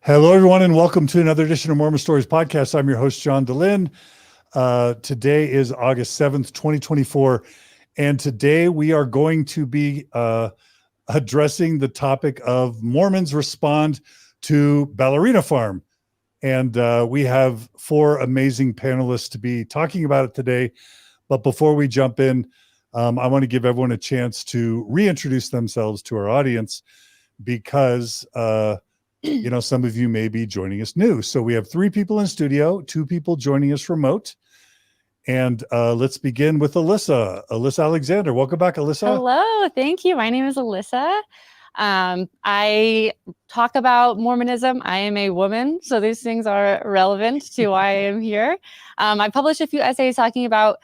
Hello, everyone, and welcome to another edition of Mormon Stories Podcast. I'm your host, John DeLynn. Today is August 7th, 2024, and today we are going to be addressing the topic of Mormons respond to Ballerina farm. And we have four amazing panelists to be talking about it today. But before we jump in, I want to give everyone a chance to reintroduce themselves to our audience because some of you may be joining us new. So we have three people in studio, two people joining us remote. And let's begin with Alyssa. Alyssa Alexander. Welcome back, Alyssa. Hello. Thank you. My name is Alyssa. I talk about Mormonism. I am a woman, so these things are relevant to why I am here. I published a few essays talking about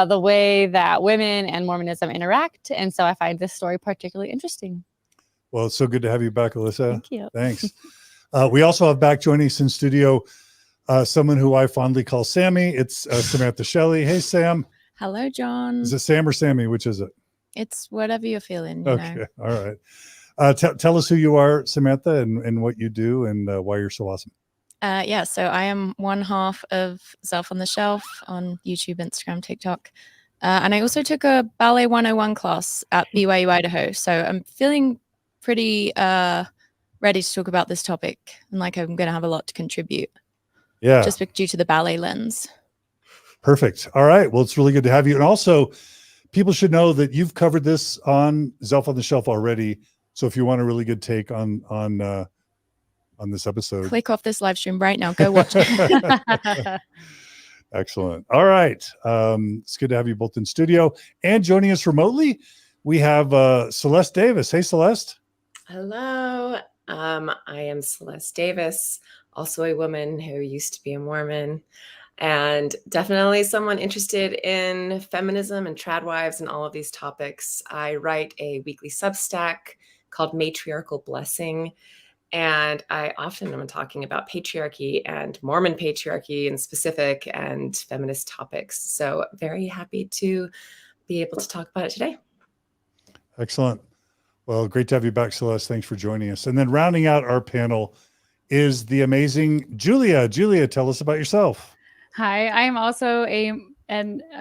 the way that women and Mormonism interact. And so I find this story particularly interesting. Well, it's so good to have you back, Alyssa. Thank you. Thanks. We also have back joining us in studio someone who I fondly call Sammy. It's Samantha Shelley. Hey, Sam. Hello, John. Is it Sam or Sammy? Which is it? It's whatever you're feeling. Okay. All right. Tell us who you are, Samantha, and what you do and why you're so awesome. So I am one half of Self on the Shelf on YouTube, Instagram, TikTok. And I also took a Ballet 101 class at BYU, Idaho. So I'm feeling pretty ready to talk about this topic, and like I'm going to have a lot to contribute. Yeah. Just due to the ballet lens. Perfect. All right. Well, it's really good to have you. And also, people should know that you've covered this on Self on the Shelf already. So if you want a really good take on this episode, click off this live stream right now. Go watch it. Excellent. All right. It's good to have you both in studio. And joining us remotely, we have Celeste Davis. Hey, Celeste. Hello. I am Celeste Davis, also a woman who used to be a Mormon, and definitely someone interested in feminism and Tradwives and all of these topics. I write a weekly Substack called Matriarchal Blessing, and I often am talking about patriarchy and Mormon patriarchy in specific and feminist topics. So very happy to be able to talk about it today. Excellent. Well, great to have you back, Celeste. Thanks for joining us. And then rounding out our panel is the amazing Julia. Julia, tell us about yourself. Hi, I'm also a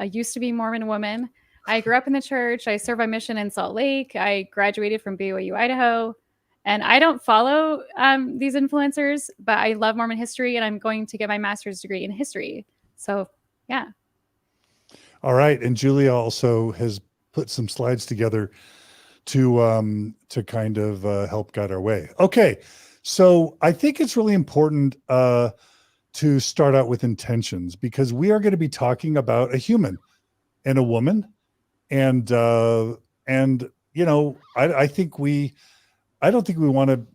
used to be Mormon woman. I grew up in the church. I served my mission in Salt Lake. I graduated from BYU, Idaho. And I don't follow these influencers, but I love Mormon history, and I'm going to get my master's degree in history. So, yeah. All right. And Julia also has put some slides together to kind of help guide our way. Okay. So I think it's really important to start out with intentions, because we are going to be talking about a human and a woman. And I don't think we want to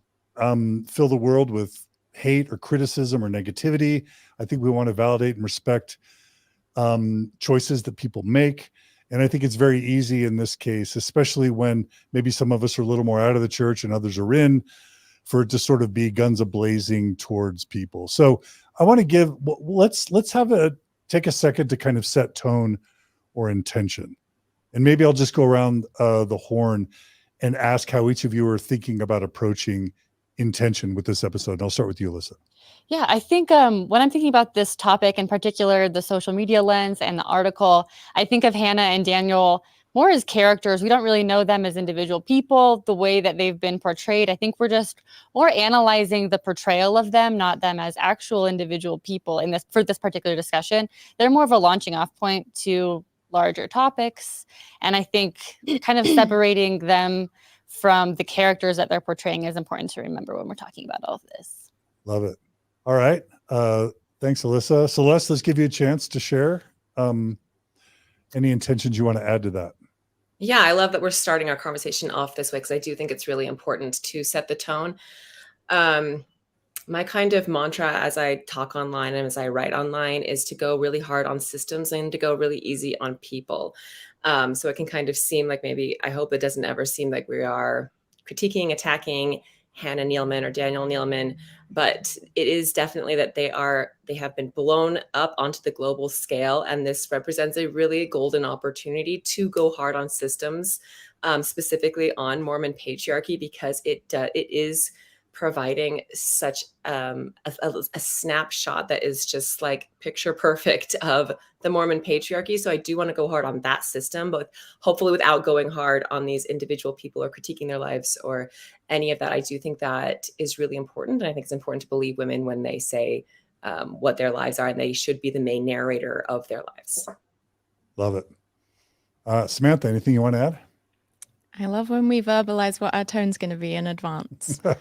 fill the world with hate or criticism or negativity. I think we want to validate and respect choices that people make. And I think it's very easy in this case, especially when maybe some of us are a little more out of the church and others are in, for it to sort of be guns a-blazing towards people. So I want to let's take a second to kind of set tone or intention. And maybe I'll just go around the horn and ask how each of you are thinking about approaching intention with this episode. And I'll start with you, Alyssa. Yeah, I think when I'm thinking about this topic, in particular, the social media lens and the article, I think of Hannah and Daniel more as characters. We don't really know them as individual people, the way that they've been portrayed. I think we're just more analyzing the portrayal of them, not them as actual individual people for this particular discussion. They're more of a launching off point to larger topics. And I think kind of separating them from the characters that they're portraying is important to remember when we're talking about all of this. Love it. All right. Thanks, Alyssa. Celeste, let's give you a chance to share any intentions you want to add to that. Yeah, I love that we're starting our conversation off this way, because I do think it's really important to set the tone. My kind of mantra as I talk online and as I write online is to go really hard on systems and to go really easy on people. So it can kind of seem like, maybe, I hope it doesn't ever seem like we are critiquing, attacking Hannah Neeleman or Daniel Neeleman, but it is definitely that they have been blown up onto the global scale. And this represents a really golden opportunity to go hard on systems, specifically on Mormon patriarchy, because it is providing such a snapshot that is just like picture perfect of the Mormon patriarchy. So I do want to go hard on that system, but hopefully without going hard on these individual people or critiquing their lives or any of that. I do think that is really important. And I think it's important to believe women when they say what their lives are, and they should be the main narrator of their lives. Love it. Samantha, anything you want to add? I love when we verbalize what our tone's going to be in advance. And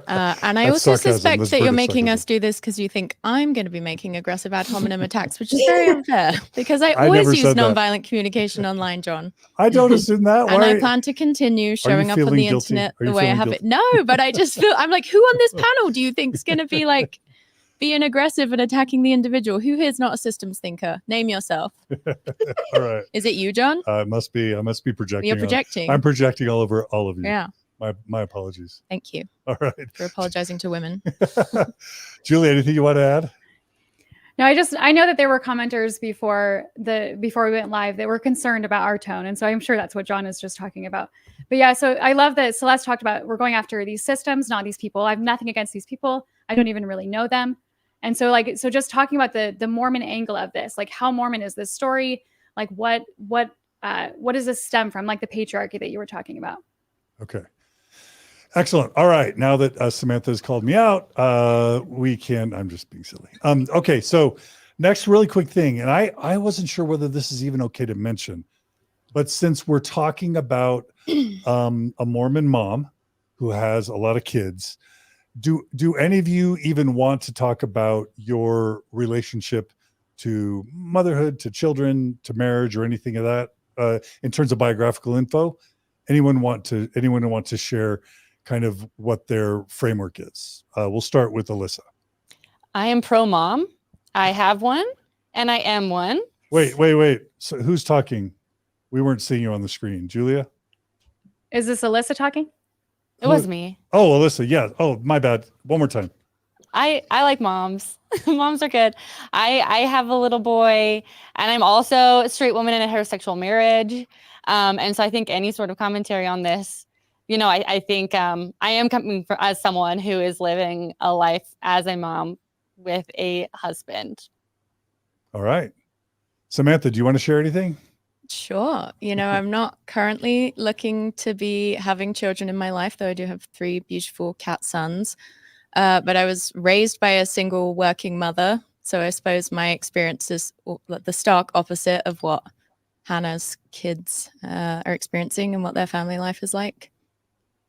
I That's also sarcasm. suspect That's that you're British making sarcasm. us do this because you think I'm going to be making aggressive ad hominem attacks, which is very unfair because I I always never use said that. nonviolent communication online, John. I don't assume that. And Why? I plan to continue showing up on feeling the guilty? internet Are you the way I feeling have guilty? it. No, but I just feel, I'm like, who on this panel do you think is going to be like being aggressive and attacking the individual? Who here is not a systems thinker? Name yourself. All right. Is it you, John? It must be. I must be projecting. You're projecting. I'm projecting all over all of you. Yeah. My apologies. Thank you All right. for apologizing to women. Julie, anything you want to add? No, I know that there were commenters before we went live that were concerned about our tone. And so I'm sure that's what John is just talking about. But yeah, so I love that Celeste talked about we're going after these systems, not these people. I have nothing against these people. I don't even really know them. And so so just talking about the Mormon angle of this, like how Mormon is this story? Like what does this stem from? Like the patriarchy that you were talking about. Okay. Excellent. All right. Now that Samantha has called me out, I'm just being silly. Okay. So next really quick thing. And I wasn't sure whether this is even okay to mention, but since we're talking about a Mormon mom who has a lot of kids, do any of you even want to talk about your relationship to motherhood, to children, to marriage, or anything of that in terms of biographical info? Anyone want to share kind of what their framework is? We'll start with Alyssa. I am pro mom. I have one, and I am one. Wait. So who's talking? We weren't seeing you on the screen. Julia? Is this Alyssa talking? It was me. Oh, Alyssa. Yeah. Oh, my bad. One more time. I like moms. Moms are good. I have a little boy, and I'm also a straight woman in a heterosexual marriage. And so I think any sort of commentary on this, I think I am coming as someone who is living a life as a mom with a husband. All right. Samantha, do you want to share anything? Sure. I'm not currently looking to be having children in my life, though I do have 3 beautiful cat sons. But I was raised by a single working mother. So I suppose my experience is the stark opposite of what Hannah's kids are experiencing and what their family life is like.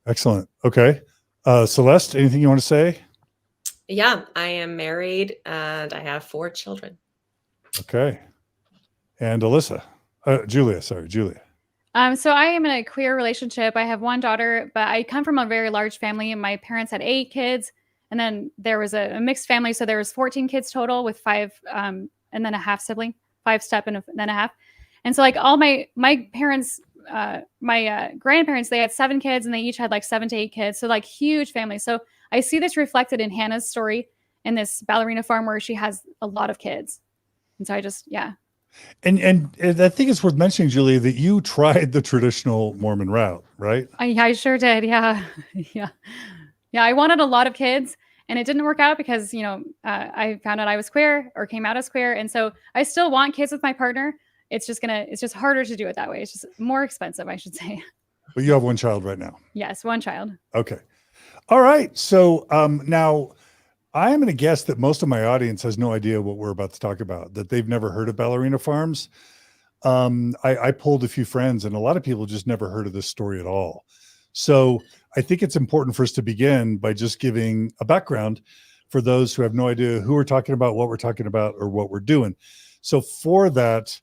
Excellent. Okay. Celeste, anything you want to say? Yeah, I am married and I have 4 children. Okay. And Alyssa, Julia. So I am in a queer relationship. I have 1 daughter, but I come from a very large family. My parents had 8 kids, and then there was a mixed family. So there was 14 kids total with 5 and then a half sibling, 5 step and then a half. And so like all my parents, my grandparents, they had 7 kids and they each had like 7 to 8 kids. So like huge family. So I see this reflected in Hannah's story in this ballerina farm where she has a lot of kids. And so yeah. And I think it's worth mentioning, Julia, that you tried the traditional Mormon route, right? I sure did. Yeah. Yeah. I wanted a lot of kids and it didn't work out because, I found out I was queer or came out as queer. And so I still want kids with my partner. It's just harder to do it that way. It's just more expensive, I should say. But you have 1 child right now. Yes. 1 child. Okay. All right. So now I'm going to guess that most of my audience has no idea what we're about to talk about, that they've never heard of ballerina farms. I polled a few friends and a lot of people just never heard of this story at all. So I think it's important for us to begin by just giving a background for those who have no idea who we're talking about, what we're talking about, or what we're doing. So for that,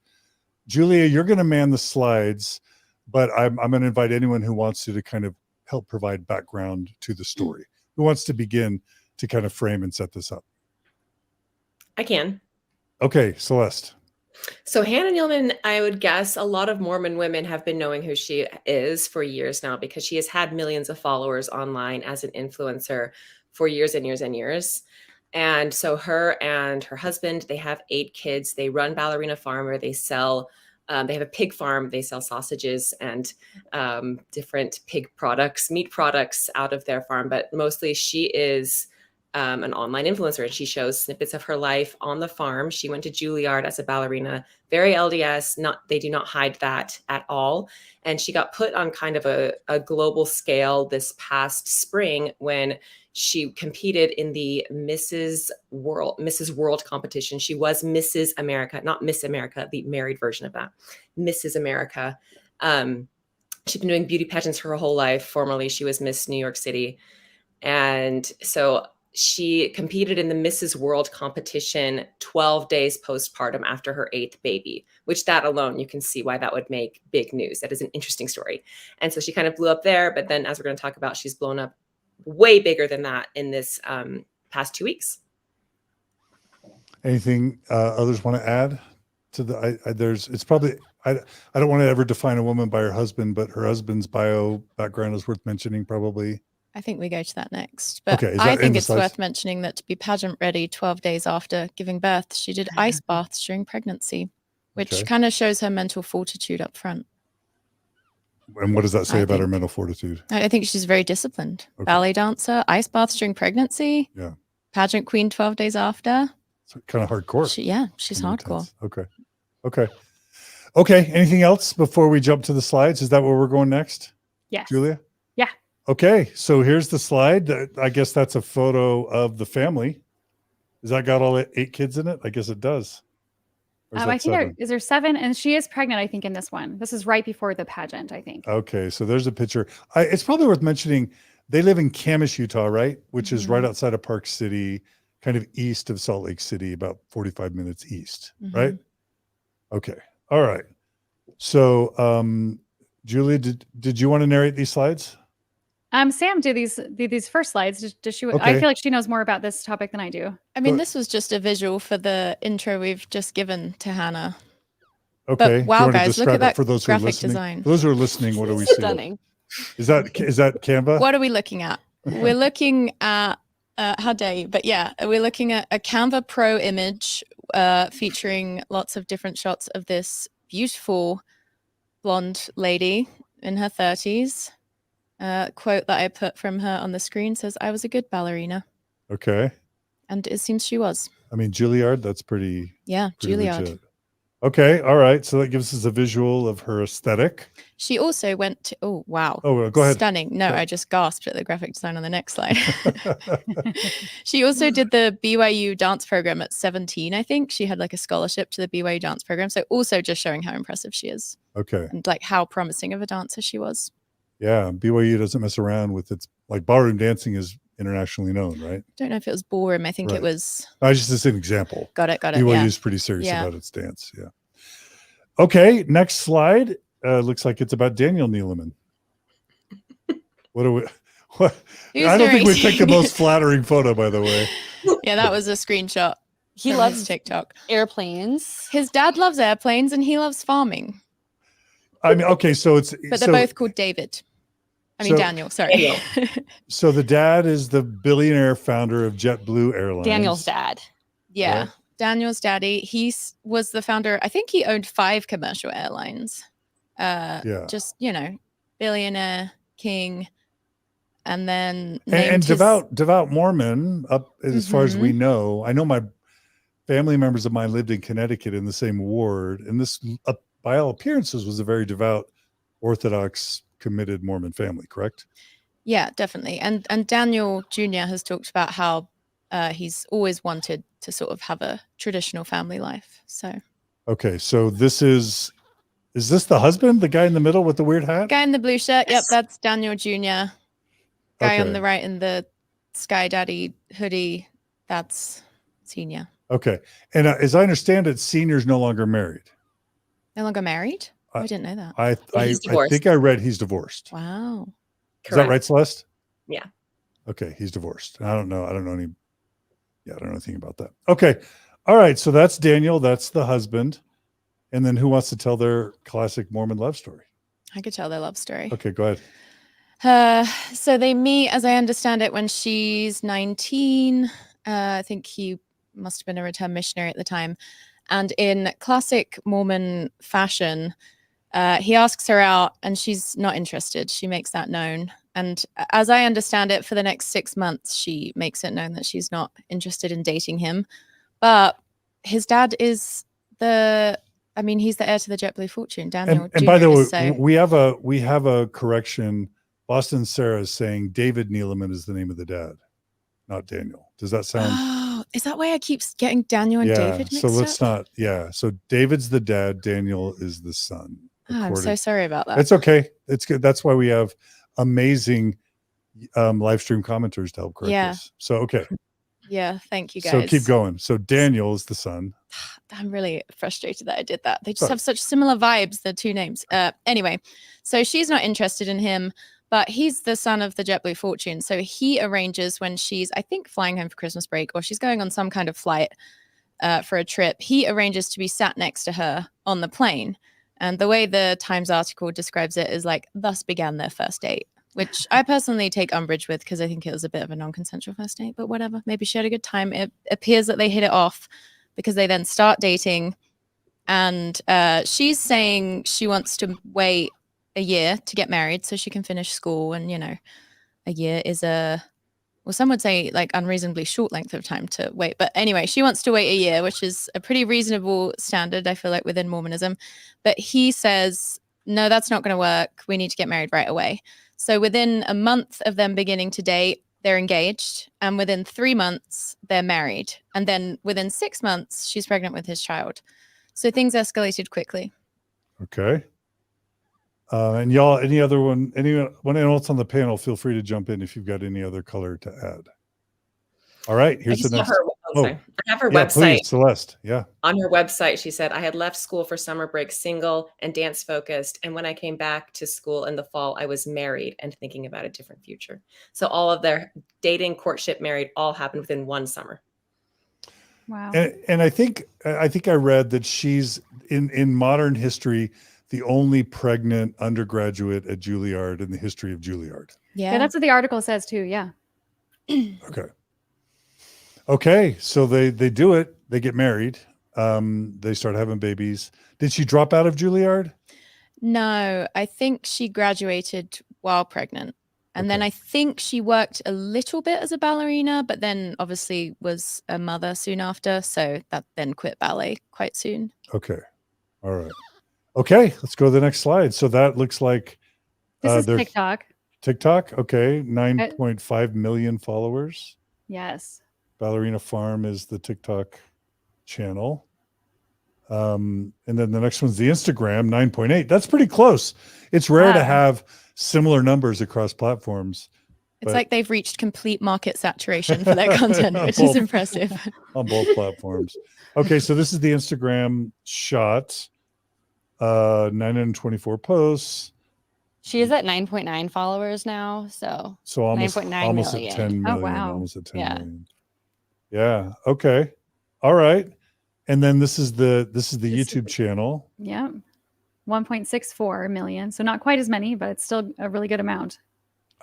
Julia, you're going to man the slides, but I'm going to invite anyone who wants to kind of help provide background to the story. Who wants to begin to kind of frame and set this up? I can. Okay, Celeste. So Hannah Neeleman, I would guess a lot of Mormon women have been knowing who she is for years now because she has had millions of followers online as an influencer for years and years and years. And so her and her husband, they have 8 kids. They run Ballerina Farm where they sell They have a pig farm. They sell sausages and different pig products, meat products out of their farm. But mostly she is an online influencer, and she shows snippets of her life on the farm. She went to Juilliard as a ballerina, very LDS. They do not hide that at all. And she got put on kind of a global scale this past spring when she competed in the Mrs. World competition. She was Mrs. America, not Miss America, the married version of that, Mrs. America. She's been doing beauty pageants her whole life. Formerly, she was Miss New York City. And so she competed in the Mrs. World competition 12 days postpartum after her 8th baby, which that alone, you can see why that would make big news. That is an interesting story. And so she kind of blew up there. But then, as we're going to talk about, she's blown up way bigger than that in this past 2 weeks. Anything others want to add to the? It's probably I don't want to ever define a woman by her husband, but her husband's bio background is worth mentioning probably. I think we go to that next. But Okay, I think it's worth mentioning that to be pageant ready 12 days after giving birth, she did ice baths during pregnancy, which kind of shows her mental fortitude up front. And what does that say about her mental fortitude? I think she's very disciplined. Okay. Ballet dancer, ice baths during pregnancy. Yeah. Pageant queen 12 days after. It's kind of hardcore. She's hardcore. Okay. Anything else before we jump to the slides? Is that where we're going next? Yes. Julia? Yeah. Okay. So here's the slide. I guess that's a photo of the family. Has that got all 8 kids in it? I guess it does. I think is there 7? And she is pregnant, I think, in this one. This is right before the pageant, I think. Okay. So there's a picture. It's probably worth mentioning they live in Camas, Utah, right? Which is right outside of Park City, kind of east of Salt Lake City, about 45 minutes east, right? Okay. All right. So, Julia, did you want to narrate these slides? Sam did these first slides. Does she? Okay. I feel like she knows more about this topic than I do. I mean, this was just a visual for the intro we've just given to Hannah. Okay. But wow, guys, look at that for those graphic design. design. For those who are listening, what are we seeing? Stunning. Is that Canva? What are we looking at? We're looking at how dare you? But yeah, we're looking at a Canva Pro image featuring lots of different shots of this beautiful blonde lady in her 30s. Quote that I put from her on the screen says, "I was a good ballerina." Okay. And it seems she was. I mean, Juilliard, that's pretty. Yeah, pretty Juilliard. Legit. Okay. All right. So that gives us a visual of her aesthetic. She also went to, oh, wow. Oh, go ahead. Stunning. No, I just gasped at the graphic design on the next slide. She also did the BYU dance program at 17, I think. She had like a scholarship to the BYU dance program. So also just showing how impressive she is. Okay. And like how promising of a dancer she was. Yeah. BYU doesn't mess around with its, like ballroom dancing is internationally known, right? Don't know if it was ballroom. I think it was. Just as an example. Got it. BYU is pretty serious about its dance. Yeah. Okay. Next slide. Looks like it's about Daniel Neeleman. What are we? What? I don't think we picked the most flattering photo, by the way. Yeah, that was a screenshot. He loves TikTok airplanes. His dad loves airplanes and he loves farming. I mean, okay, so it's but they're both called David. I mean, Daniel. Sorry. So the dad is the billionaire founder of JetBlue Airlines. Daniel's dad. Yeah, right? Daniel's daddy. He was the founder. I think he owned 5 commercial airlines. Just billionaire king, and then devout Mormon. Up as far as we know, I know my family members of mine lived in Connecticut in the same ward, and this, by all appearances, was a very devout, Orthodox, committed Mormon family. Correct? Yeah, definitely. And Daniel Jr. has talked about how he's always wanted to sort of have a traditional family life. So okay, so this is this the husband, the guy in the middle with the weird hat? Guy in the blue shirt. Yep, that's Daniel Jr. Guy on the right in the Sky Daddy hoodie, that's Senior. Okay. And as I understand it, Senior's no longer married. No longer married? I didn't know that. I think I read he's divorced. Wow. Is that right, Celeste? Yeah. Okay, he's divorced. I don't know anything about that. Okay. All right. So that's Daniel. That's the husband. And then who wants to tell their classic Mormon love story? I could tell their love story. Okay, go ahead. So they meet, as I understand it, when she's 19. I think he must have been a returned missionary at the time. And in classic Mormon fashion, he asks her out and she's not interested. She makes that known. And as I understand it, for the next 6 months, she makes it known that she's not interested in dating him. But his dad is he's the heir to the JetBlue fortune, Daniel. And by the way, so... we have a correction. Boston Sarah is saying David Neeleman is the name of the dad, not Daniel. Does that sound? Oh, is that why I keep getting Daniel and David mixed so let's up? not. Yeah. So David's the dad. Daniel is the son. Oh, I'm so sorry about that. It's okay. It's good. That's why we have amazing live stream commenters to help correct us. So, okay. Yeah. Thank you, guys. So keep going. So Daniel is the son. I'm really frustrated that I did that. They just have such similar vibes, the two names. Anyway, so she's not interested in him, but he's the son of the JetBlue fortune. So he arranges when she's, I think, flying home for Christmas break, or she's going on some kind of flight for a trip. He arranges to be sat next to her on the plane. And the way the Times article describes it is like, thus began their first date, which I personally take umbrage with because I think it was a bit of a non-consensual first date, but whatever. Maybe she had a good time. It appears that they hit it off because they then start dating. And she's saying she wants to wait a year to get married so she can finish school. And, a year is some would say like unreasonably short length of time to wait. But anyway, she wants to wait a year, which is a pretty reasonable standard, I feel like, within Mormonism. But he says, no, that's not going to work. We need to get married right away. So within a month of them beginning to date, they're engaged. And within 3 months, they're married. And then within 6 months, she's pregnant with his child. So things escalated quickly. Okay. And y'all, anyone else on the panel, feel free to jump in if you've got any other color to add. All right, here's the next. I have her yeah, website. Please, Celeste. Yeah. On her website, she said, I had left school for summer break single and dance focused. And when I came back to school in the fall, I was married and thinking about a different future. So all of their dating, courtship, married, all happened within one summer. Wow. And I think I read that she's in modern history the only pregnant undergraduate at Juilliard in the history of Juilliard. Yeah, that's what the article says too. Yeah. Okay. So they do it. They get married. They start having babies. Did she drop out of Juilliard? No, I think she graduated while pregnant. And then I think she worked a little bit as a ballerina, but then obviously was a mother soon after. So that then quit ballet quite soon. Okay. All right. Okay. Let's go to the next slide. So that looks like this is TikTok. TikTok. Okay. 9.5 million followers. Yes. Ballerina Farm is the TikTok channel. And then the next one's the Instagram, 9.8. That's pretty close. It's rare to have similar numbers across platforms. It's like they've reached complete market saturation for their content, which is impressive. On both platforms. Okay, so this is the Instagram shot. 924 posts. She is at 9.9 followers now. So almost 9.9 million. At 10 million. Oh, wow. Almost at 10 million. Yeah. Okay. All right. And then this is the YouTube channel. Yeah. 1.64 million. So not quite as many, but it's still a really good amount.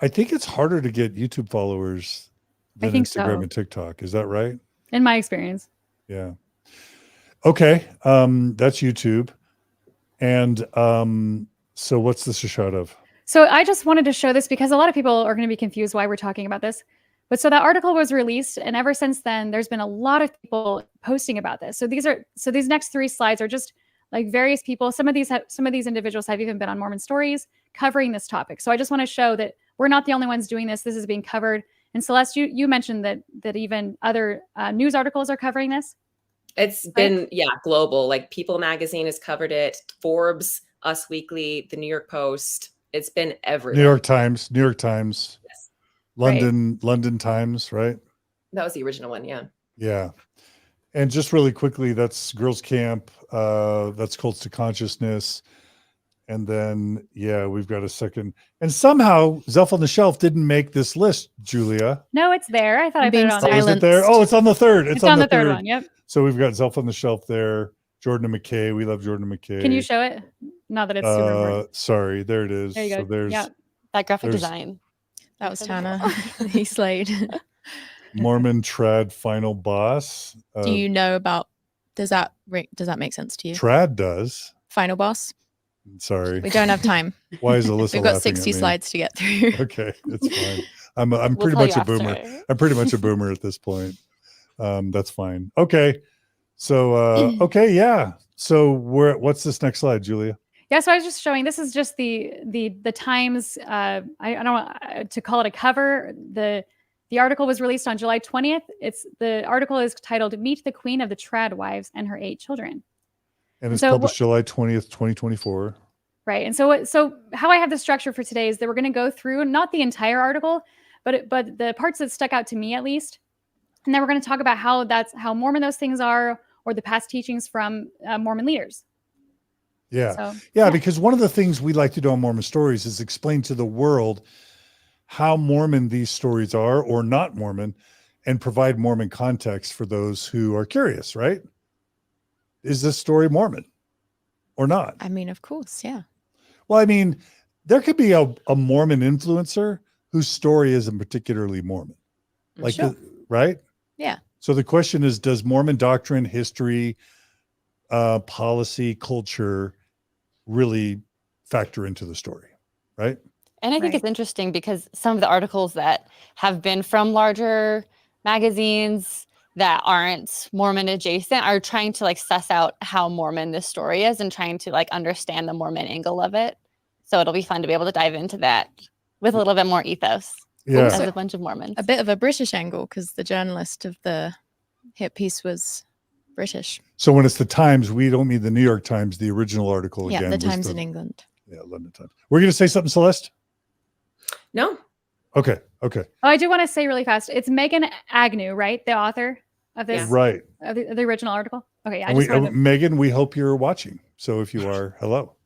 I think it's harder to get YouTube followers than Instagram and TikTok. Is that right? In my experience. Yeah. Okay. That's YouTube. And so what's this a shot of? So I just wanted to show this because a lot of people are going to be confused why we're talking about this. But so that article was released, and ever since then, there's been a lot of people posting about this. So these next 3 slides are just like various people. Some of these individuals have even been on Mormon Stories covering this topic. So I just want to show that we're not the only ones doing this. This is being covered. And Celeste, you mentioned that even other news articles are covering this. It's been, global. Like People Magazine has covered it. Forbes, Us Weekly, the New York Post. It's been everywhere. New York Times. Yes. London Times, right? That was the original one. Yeah. Yeah. And just really quickly, that's Girls Camp. That's Cults to Consciousness. And then, we've got a second. And somehow Zelf on the Shelf didn't make this list, Julia. No, it's there. I thought I put it on there. there. Is it there? Oh, it's on the third. It's on the third one. Yep. So we've got Zelf on the Shelf there. Jordan and McKay. We love Jordan and McKay. Can you show it? Not that it's super important. Sorry, there it is. There you go. So there's that graphic design. That was Hannah. He slayed. Mormon Trad Final Boss. Do you know about Does that make sense to you? Trad does. Final boss. Sorry. We don't have time. Why is Alyssa We've got laughing 60 at me? slides to get through. Okay, it's fine. I'm We'll pretty tell much you a boomer. after. I'm pretty much a boomer at this point. That's fine. Okay. So okay, yeah. So what's this next slide, Julia? Yeah, so I was just showing. This is just the Times. I don't want to call it a cover. The article was released on July 20th. The article is titled "Meet the Queen of the Tradwives and Her 8 Children," And it's so published July 20th, 2024. Right. And so how I have the structure for today is that we're going to go through not the entire article, but the parts that stuck out to me at least, and then we're going to talk about how Mormon those things are, or the past teachings from Mormon leaders. Yeah. So, yeah, because one of the things we like to do on Mormon Stories is explain to the world how Mormon these stories are or not Mormon, and provide Mormon context for those who are curious, right? Is this story Mormon or not? I mean, of course, yeah. Well, I mean, there could be a Mormon influencer whose story isn't particularly Mormon. Like, Sure. Right? Yeah. So the question is, does Mormon doctrine, history, policy, culture really factor into the story, right? And I think it's Right. interesting because some of the articles that have been from larger magazines that aren't Mormon adjacent are trying to like suss out how Mormon this story is and trying to like understand the Mormon angle of it. So it'll be fun to be able to dive into that with a little bit more ethos Yeah. as Also, a bunch of Mormons. a bit of a British angle because the journalist of the hit piece was British. So when it's the Times, we don't mean the New York Times. The original article Yeah, again the was Times in England. Yeah, London Times. We're going to say something, Celeste? No. Okay. Oh, I do want to say really fast. It's Megan Agnew, right? The author of this, Right. of the original article. Okay, I And just wanted to, Megan, we hope you're watching. So if you are, hello.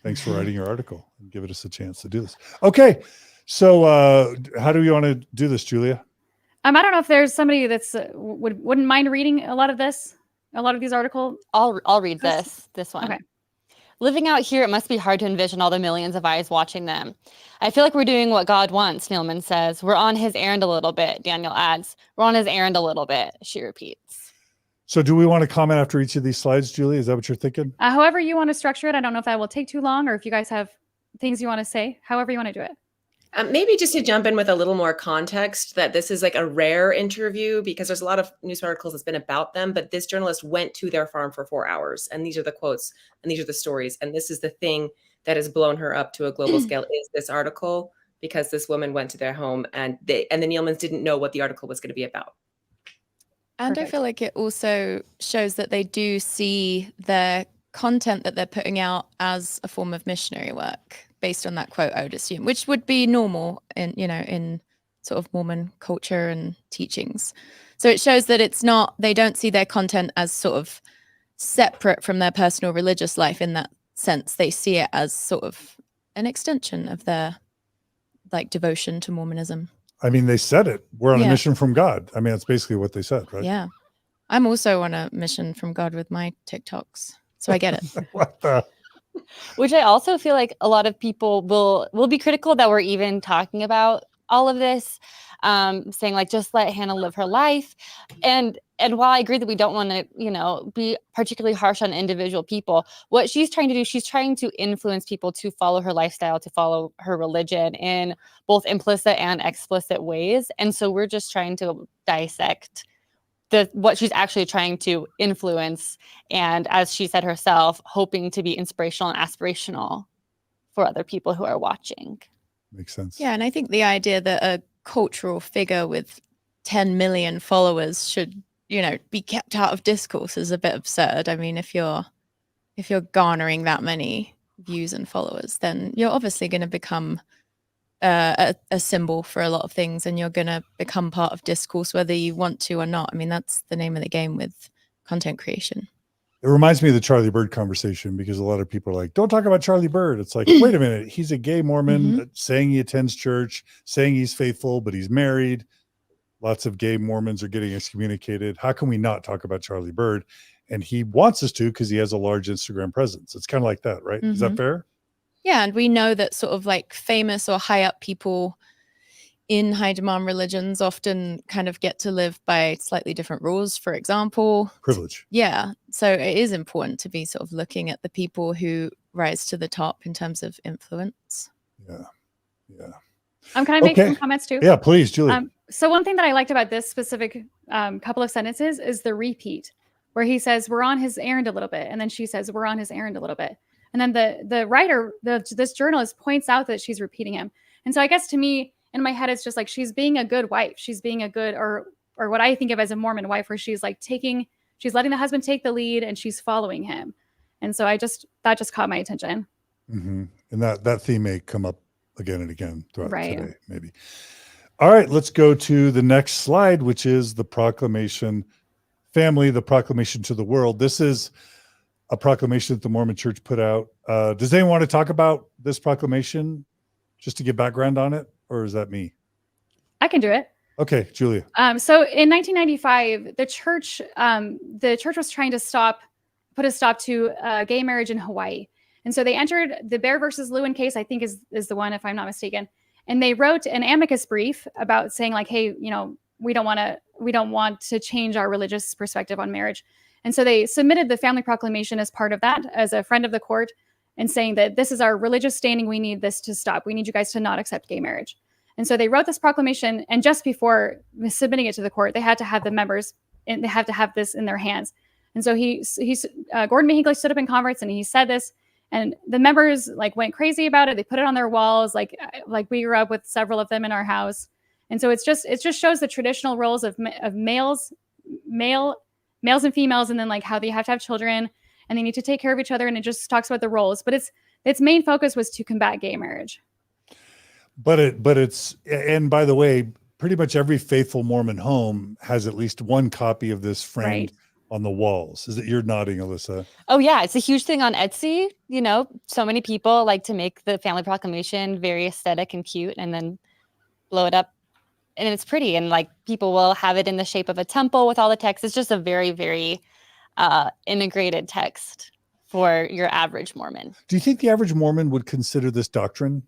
Thanks for writing your article and giving us a chance to do this. Okay. So how do we want to do this, Julia? I don't know if there's somebody that's wouldn't mind reading a lot of these articles. I'll read this one. Okay. Living out here, it must be hard to envision all the millions of eyes watching them. I feel like we're doing what God wants, Neeleman says. We're on his errand a little bit, Daniel adds. We're on his errand a little bit, she repeats. So do we want to comment after each of these slides, Julia? Is that what you're thinking? However you want to structure it. I don't know if that will take too long or if you guys have things you want to say, however you want to do it. Maybe just to jump in with a little more context, that this is like a rare interview because there's a lot of news articles that's been about them, but this journalist went to their farm for 4 hours, and these are the quotes and these are the stories, and this is the thing that has blown her up to a global scale is this article, because this woman went to their home and the Neelemans didn't know what the article was going to be about. And Perfect. I feel like it also shows that they do see their content that they're putting out as a form of missionary work based on that quote, I would assume, which would be normal in sort of Mormon culture and teachings. So it shows that they don't see their content as sort of separate from their personal religious life in that sense. They see it as sort of an extension of their like devotion to Mormonism. I mean, they said it. We're on a Yeah. mission from God. I mean, that's basically what they said, right? Yeah. I'm also on a mission from God with my TikToks. So I get it. What the? Which I also feel like a lot of people will be critical that we're even talking about all of this, saying like, just let Hannah live her life. And while I agree that we don't want to, be particularly harsh on individual people, what she's trying to do, she's trying to influence people to follow her lifestyle, to follow her religion in both implicit and explicit ways. And so we're just trying to dissect what she's actually trying to influence. And as she said herself, hoping to be inspirational and aspirational for other people who are watching. Makes sense. Yeah, and I think the idea that a cultural figure with 10 million followers should, be kept out of discourse is a bit absurd. I mean, if you're garnering that many views and followers, then you're obviously going to become a symbol for a lot of things, and you're going to become part of discourse whether you want to or not. I mean, that's the name of the game with content creation. It reminds me of the Charlie Bird conversation, because a lot of people are like, don't talk about Charlie Bird. It's like, wait a minute. He's a gay Mormon saying he attends church, saying he's faithful, but he's married. Lots of gay Mormons are getting excommunicated. How can we not talk about Charlie Bird? And he wants us to because he has a large Instagram presence. It's kind of like that, right? Is that fair? Yeah, and we know that sort of like famous or high up people in high demand religions often kind of get to live by slightly different rules, for example. Privilege. Yeah. So it is important to be sort of looking at the people who rise to the top in terms of influence. Yeah. Can I make some comments too? Yeah, please, Julie. So one thing that I liked about this specific couple of sentences is the repeat, where he says, we're on his errand a little bit. And then she says, we're on his errand a little bit. And then the writer, this journalist points out that she's repeating him. And so I guess to me, in my head, it's just like, she's being a good wife. She's being a good, or what I think of as a Mormon wife, where she's like she's letting the husband take the lead and she's following him. And so that just caught my attention. Mm-hmm. And that theme may come up again and again throughout today, maybe. All right, let's go to the next slide, which is the Proclamation family, the Proclamation to the world. This is a proclamation that the Mormon Church put out. Does anyone want to talk about this proclamation just to get background on it? Or is that me? I can do it. Okay, Julia. So in 1995, the church was trying to put a stop to gay marriage in Hawaii. And so they entered the Bear versus Lewin case, I think is the one, if I'm not mistaken. And they wrote an amicus brief about saying like, hey, we don't want to change our religious perspective on marriage. And so they submitted the family proclamation as part of that, as a friend of the court, and saying that this is our religious standing. We need this to stop. We need you guys to not accept gay marriage. And so they wrote this proclamation, and just before submitting it to the court, they had to have the members, and they have to have this in their hands. And so Gordon B. Hinckley stood up in conference and he said this, and the members like went crazy about it. They put it on their walls, like we grew up with several of them in our house. And so it just shows the traditional roles of males and females, and then like how they have to have children and they need to take care of each other. And it just talks about the roles, but its main focus was to combat gay marriage. But it's, and by the way, pretty much every faithful Mormon home has at least one copy of this framed on the walls. Is it, you're nodding, Alyssa? Oh yeah, it's a huge thing on Etsy. So many people like to make the family proclamation very aesthetic and cute and then blow it up. And it's pretty, and like people will have it in the shape of a temple with all the text. It's just a very, very integrated text for your average Mormon. Do you think the average Mormon would consider this doctrine?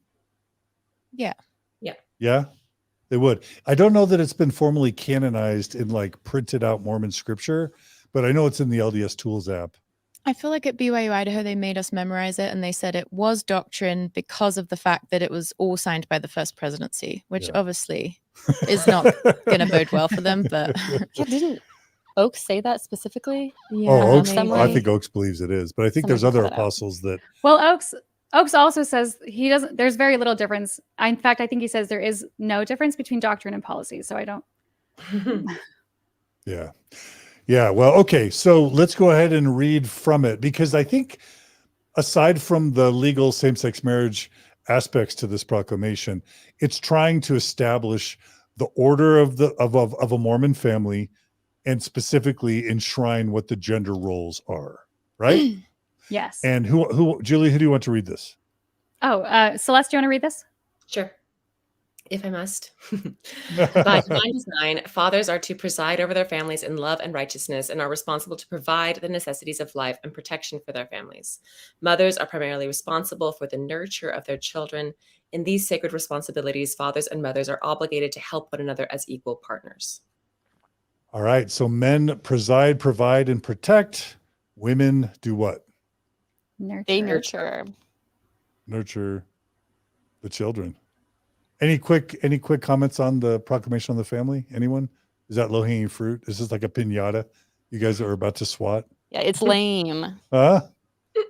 Yeah. Yeah, they would. I don't know that it's been formally canonized in like printed out Mormon scripture, but I know it's in the LDS Tools app. I feel like at BYU Idaho, they made us memorize it, and they said it was doctrine because of the fact that it was all signed by the first presidency, which obviously is not going to bode well for them. But didn't Oaks say that specifically? Yeah, Oaks. I think Oaks believes it is, but I think there's other apostles that. Well, Oaks also says he doesn't. There's very little difference. In fact, I think he says there is no difference between doctrine and policy. So I don't. Yeah. Well, okay. So let's go ahead and read from it, because I think aside from the legal same-sex marriage aspects to this proclamation, it's trying to establish the order of a Mormon family and specifically enshrine what the gender roles are, right? Yes. And Julie, who do you want to read this? Oh, Celeste, do you want to read this? Sure. If I must. By divine design, fathers are to preside over their families in love and righteousness and are responsible to provide the necessities of life and protection for their families. Mothers are primarily responsible for the nurture of their children. In these sacred responsibilities, fathers and mothers are obligated to help one another as equal partners. All right. So men preside, provide, and protect. Women do what? They nurture the children. Any quick comments on the proclamation on the family? Anyone? Is that low hanging fruit? Is this like a piñata you guys are about to swat? Yeah, it's lame. Huh?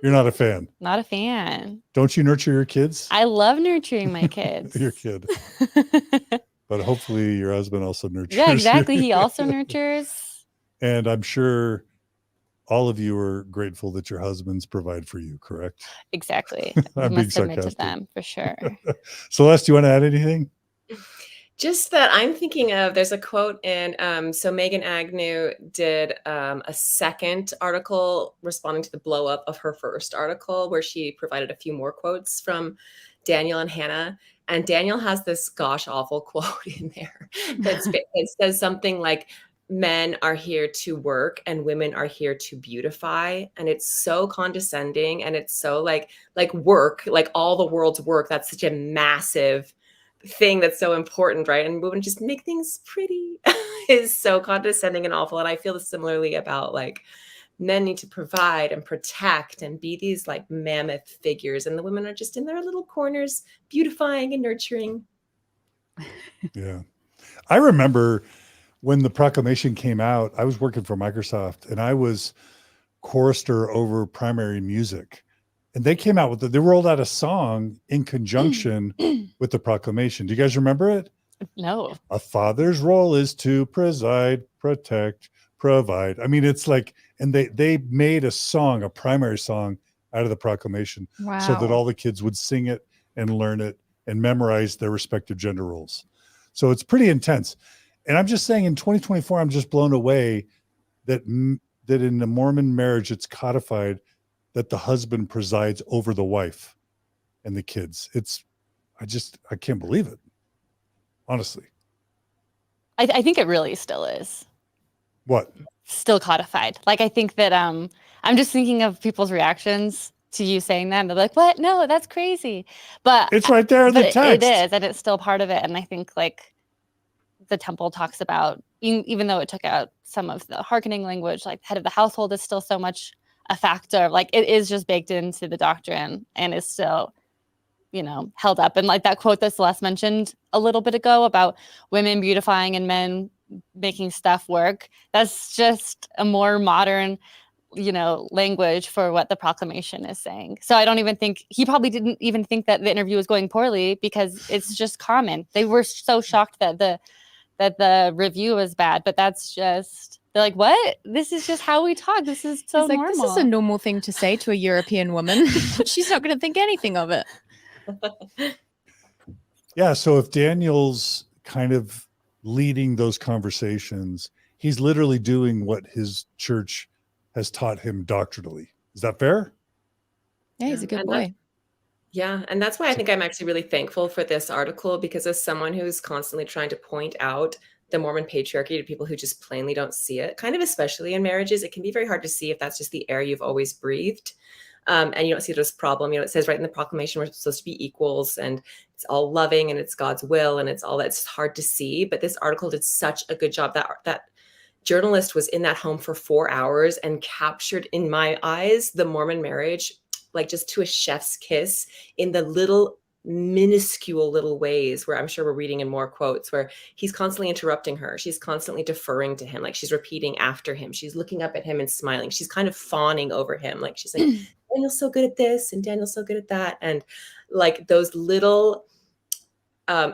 You're not a fan? Not a fan. Don't you nurture your kids? I love nurturing my kids. Your kid. But hopefully your husband also nurtures. Yeah, exactly. He also nurtures. And I'm sure all of you are grateful that your husbands provide for you, correct? Exactly. I'm being sarcastic. To them for sure. Celeste, do you want to add anything? Just that I'm thinking of, there's a quote in, so Megan Agnew did a second article responding to the blow up of her first article, where she provided a few more quotes from Daniel and Hannah. And Daniel has this gosh awful quote in there that says something like, men are here to work and women are here to beautify. And it's so condescending, and it's so like work, like all the world's work. That's such a massive thing that's so important, right? And women just make things pretty is so condescending and awful. And I feel similarly about like men need to provide and protect and be these like mammoth figures, and the women are just in their little corners beautifying and nurturing. Yeah. I remember when the proclamation came out, I was working for Microsoft and I was chorister over primary music. And they came out with they rolled out a song in conjunction with the proclamation. Do you guys remember it? No. A father's role is to preside, protect, provide. I mean, it's like, and they made a song, a primary song out of the proclamation Wow. so that all the kids would sing it and learn it and memorize their respective gender roles. So it's pretty intense. And I'm just saying in 2024, I'm just blown away that in the Mormon marriage, it's codified that the husband presides over the wife and the kids. I can't believe it. Honestly. I think it really still is. What? Still codified. Like, I think that I'm just thinking of people's reactions to you saying that. And they're like, what? No, that's crazy. But it's right there in the text. It is, and it's still part of it. And I think like the temple talks about, even though it took out some of the hearkening language, like head of the household is still so much a factor. Like it is just baked into the doctrine and is still, held up. And like that quote that Celeste mentioned a little bit ago about women beautifying and men making stuff work, that's just a more modern, language for what the proclamation is saying. So I don't even think, he probably didn't even think that the interview was going poorly because it's just common. They were so shocked that the review was bad, but that's just, they're like, what? This is just how we talk. This is so normal. This is a normal thing to say to a European woman. She's not going to think anything of it. Yeah. So if Daniel's kind of leading those conversations, he's literally doing what his church has taught him doctrinally. Is that fair? Yeah, he's a good boy. Yeah. And that's why I think I'm actually really thankful for this article, because as someone who's constantly trying to point out the Mormon patriarchy to people who just plainly don't see it, kind of especially in marriages, it can be very hard to see if that's just the air you've always breathed. And you don't see it as a problem. It says right in the proclamation, we're supposed to be equals and it's all loving and it's God's will and it's all that's hard to see. But this article did such a good job. That journalist was in that home for 4 hours and captured, in my eyes, the Mormon marriage, like just to a chef's kiss, in the little minuscule little ways where I'm sure we're reading in more quotes where he's constantly interrupting her. She's constantly deferring to him. Like she's repeating after him. She's looking up at him and smiling. She's kind of fawning over him. Like she's like, Daniel's so good at this and Daniel's so good at that. And like those little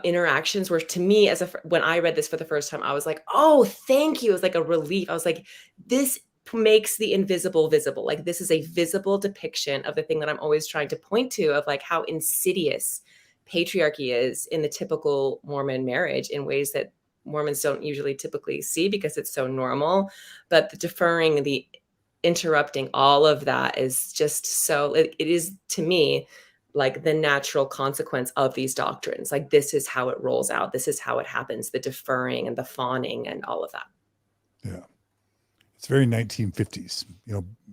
interactions were, to me, when I read this for the first time, I was like, oh, thank you. It was like a relief. I was like, this makes the invisible visible. Like this is a visible depiction of the thing that I'm always trying to point to, of like how insidious patriarchy is in the typical Mormon marriage in ways that Mormons don't usually typically see because it's so normal. But the deferring, the interrupting, all of that is just so, it is to me like the natural consequence of these doctrines. Like this is how it rolls out. This is how it happens. The deferring and the fawning and all of that. Yeah. It's very 1950s,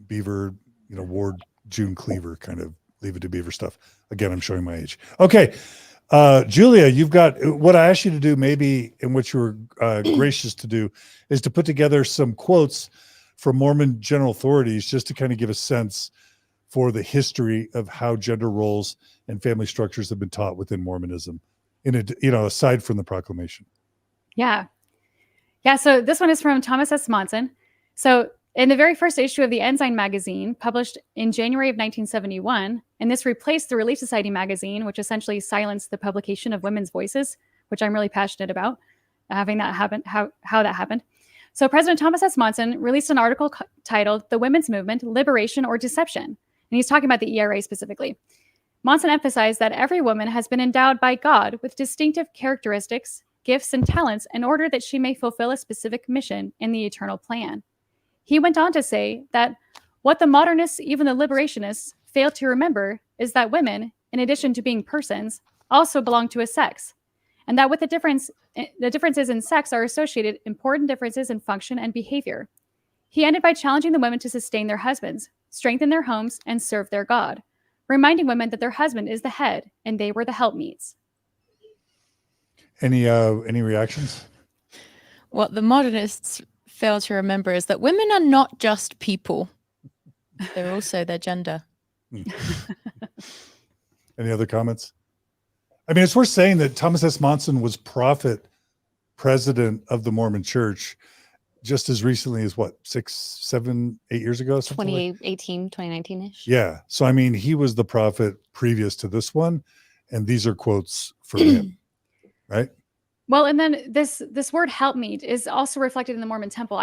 Beaver, Ward, June Cleaver kind of Leave It to Beaver stuff. Again, I'm showing my age. Okay. Julia, you've got what I asked you to do, maybe, in what you were gracious to do, is to put together some quotes from Mormon general authorities just to kind of give a sense for the history of how gender roles and family structures have been taught within Mormonism, aside from the proclamation. Yeah. So this one is from Thomas S. Monson. So in the very first issue of the Ensign magazine, published in January of 1971, and this replaced the Relief Society magazine, which essentially silenced the publication of women's voices, which I'm really passionate about, having that happen, how that happened. So President Thomas S. Monson released an article titled "The Women's Movement, Liberation or Deception?" And he's talking about the ERA specifically. Monson emphasized that every woman has been endowed by God with distinctive characteristics, gifts, and talents in order that she may fulfill a specific mission in the eternal plan. He went on to say that what the modernists, even the liberationists, fail to remember is that women, in addition to being persons, also belong to a sex, and that with the differences in sex are associated important differences in function and behavior. He ended by challenging the women to sustain their husbands, strengthen their homes, and serve their God, reminding women that their husband is the head and they were the helpmeets. Any reactions? What the modernists fail to remember is that women are not just people. They're also their gender. Any other comments? I mean, it's worth saying that Thomas S. Monson was prophet president of the Mormon Church just as recently as what, 6, 7, 8 years ago? 2018, 2019-ish. Yeah. So, I mean, he was the prophet previous to this one. And these are quotes from him, right? Well, and then this word helpmeet is also reflected in the Mormon temple.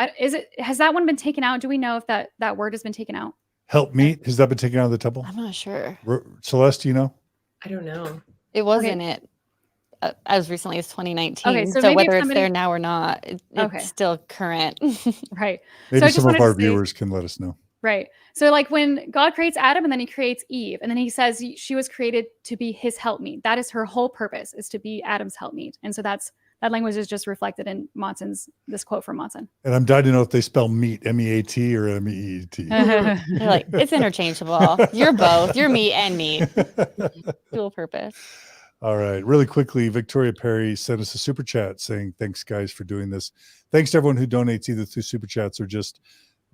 Has that one been taken out? Do we know if that word has been taken out? Help meet. Has that been taken out of the temple? I'm not sure. Celeste, do you know? I don't know. It was in it as recently as 2019. Okay, so so maybe whether if it's there now or not, Okay. it's still current. Right. Maybe So I just some of wanted to our say- viewers can let us know. Right. So like when God creates Adam and then he creates Eve, and then he says she was created to be his helpmeet. That is her whole purpose, is to be Adam's helpmeet. And so that language is just reflected in this quote from Monson. And I'm dying to know if they spell meat, M-E-A-T or M-E-E-T. They're like, it's interchangeable. You're both. You're meat and meat. Dual purpose. All right. Really quickly, Victoria Perry sent us a super chat saying, thanks, guys, for doing this. Thanks to everyone who donates either through super chats or just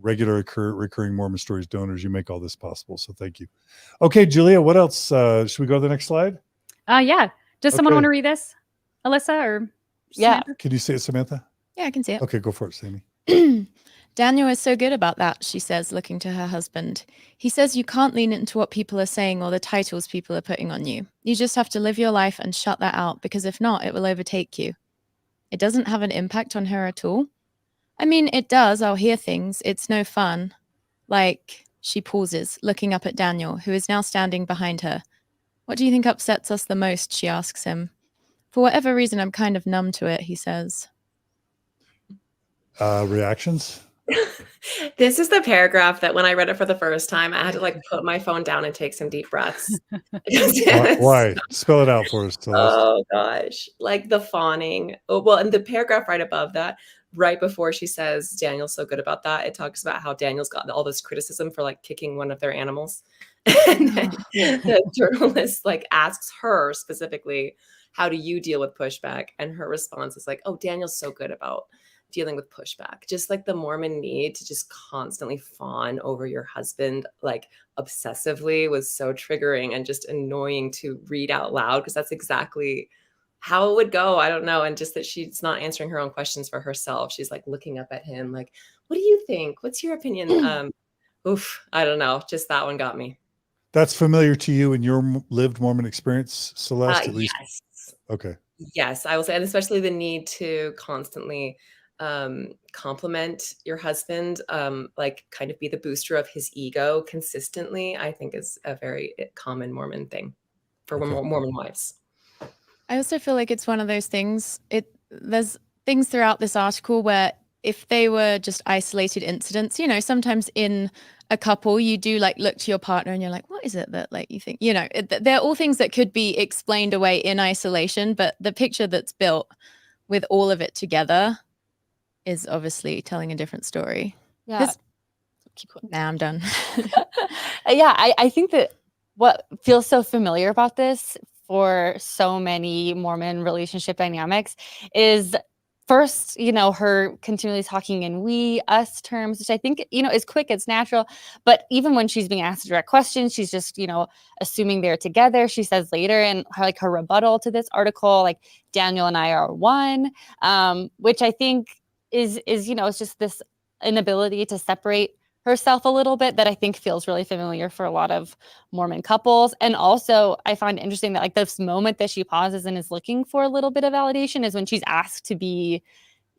regular recurring Mormon Stories donors. You make all this possible. So thank you. Okay, Julia, what else? Should we go to the next slide? Yeah. Does someone Okay. want to read this? Alyssa or Yeah. Samantha? Can you say it, Samantha? Yeah, I can see it. Okay, go for it, Sammy. Daniel is so good about that, she says, looking to her husband. He says you can't lean into what people are saying or the titles people are putting on you. You just have to live your life and shut that out, because if not, it will overtake you. It doesn't have an impact on her at all. I mean, it does. I'll hear things. It's no fun. Like, she pauses, looking up at Daniel, who is now standing behind her. What do you think upsets us the most? She asks him. For whatever reason, I'm kind of numb to it, he says. Reactions? This is the paragraph that when I read it for the first time, I had to like put my phone down and take some deep breaths. Why? Spell it out for us, Celeste. Oh gosh, like the fawning. Oh, well, and the paragraph right above that, right before she says Daniel's so good about that, it talks about how Daniel's got all this criticism for like kicking one of their animals. And then the journalist like asks her specifically, how do you deal with pushback? And her response is like, oh, Daniel's so good about dealing with pushback. Just like the Mormon need to just constantly fawn over your husband, like obsessively, was so triggering and just annoying to read out loud, because that's exactly how it would go. I don't know. And just that she's not answering her own questions for herself. She's like looking up at him like, what do you think? What's your opinion? I don't know. Just that one got me. That's familiar to you in your lived Mormon experience, Celeste, at least? Yes. Okay. Yes, I will say, and especially the need to constantly compliment your husband, like kind of be the booster of his ego consistently, I think is a very common Mormon thing for Mormon wives. I also feel like it's one of those things. There's things throughout this article where if they were just isolated incidents, sometimes in a couple, you do like look to your partner and you're like, what is it that like you think, they're all things that could be explained away in isolation, but the picture that's built with all of it together is obviously telling a different story. Yeah. Keep going. Now I'm done. Yeah, I think that what feels so familiar about this for so many Mormon relationship dynamics is first, her continually talking in we, us terms, which I think, is quick, it's natural. But even when she's being asked direct questions, she's just, assuming they're together. She says later in her rebuttal to this article, like, Daniel and I are one, which I think is it's just this inability to separate herself a little bit that I think feels really familiar for a lot of Mormon couples. And also I find it interesting that like this moment that she pauses and is looking for a little bit of validation is when she's asked to be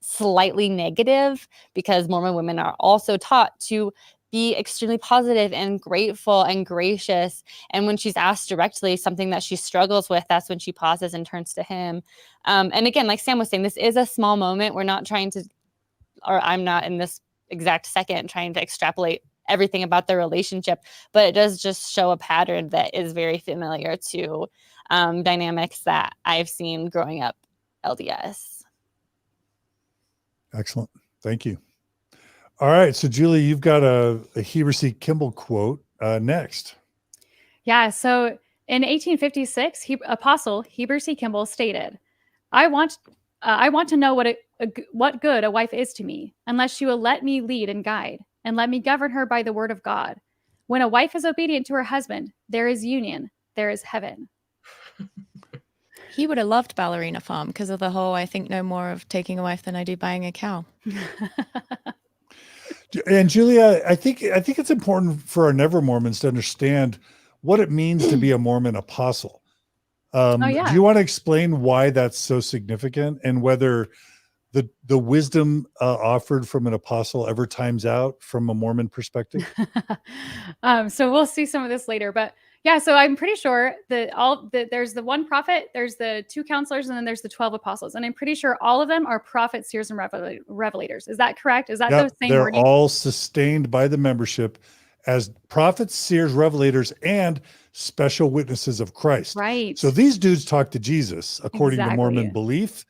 slightly negative, because Mormon women are also taught to be extremely positive and grateful and gracious. And when she's asked directly something that she struggles with, that's when she pauses and turns to him. And again, like Sam was saying, this is a small moment. We're not trying to, or I'm not in this exact second trying to extrapolate everything about their relationship, but it does just show a pattern that is very familiar to dynamics that I've seen growing up LDS. Excellent. Thank you. All right. So, Julie, you've got a Heber C. Kimball quote next. Yeah. So in 1856, Apostle Heber C. Kimball stated, I want to know what good a wife is to me, unless she will let me lead and guide, and let me govern her by the word of God. When a wife is obedient to her husband, there is union, there is heaven. He would have loved Ballerina Farm because of the whole, I think no more of taking a wife than I do buying a cow. And Julia, I think it's important for our Never Mormons to understand what it means to be a Mormon apostle. Yeah. Do you want to explain why that's so significant and whether the wisdom offered from an apostle ever times out from a Mormon perspective? So we'll see some of this later, but yeah, so I'm pretty sure that there's the one prophet, there's the 2 counselors, and then there's the 12 apostles. And I'm pretty sure all of them are prophets, seers, and revelators. Is that correct? Is that the same they're wording? all sustained by the membership as prophets, seers, revelators, and special witnesses of Christ. Right. So these dudes talk to Jesus according to Mormon Exactly. belief.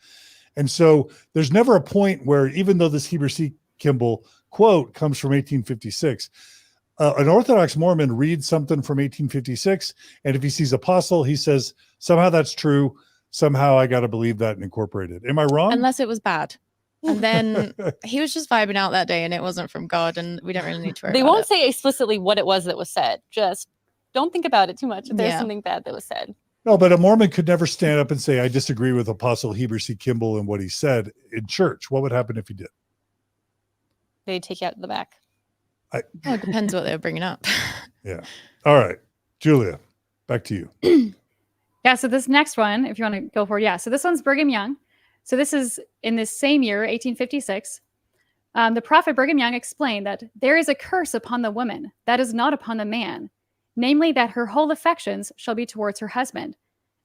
And so there's never a point where, even though this Heber C. Kimball quote comes from 1856, an Orthodox Mormon reads something from 1856, and if he sees apostle, he says, somehow that's true. Somehow I got to believe that and incorporate it. Am I wrong? Unless it was bad. And then he was just vibing out that day and it wasn't from God, and we don't really need to worry They about won't it. say explicitly what it was that was said. Just don't think about it too much if there's Yeah. something bad that was said. No, but a Mormon could never stand up and say, I disagree with Apostle Heber C. Kimball and what he said in church. What would happen if he did? They take you out the back. Well, it depends what they were bringing up. Yeah. All right. Julia, back to you. Yeah, so this next one, if you want to go for it, yeah. So this one's Brigham Young. So this is in this same year, 1856. The prophet Brigham Young explained that there is a curse upon the woman that is not upon the man, namely that her whole affections shall be towards her husband.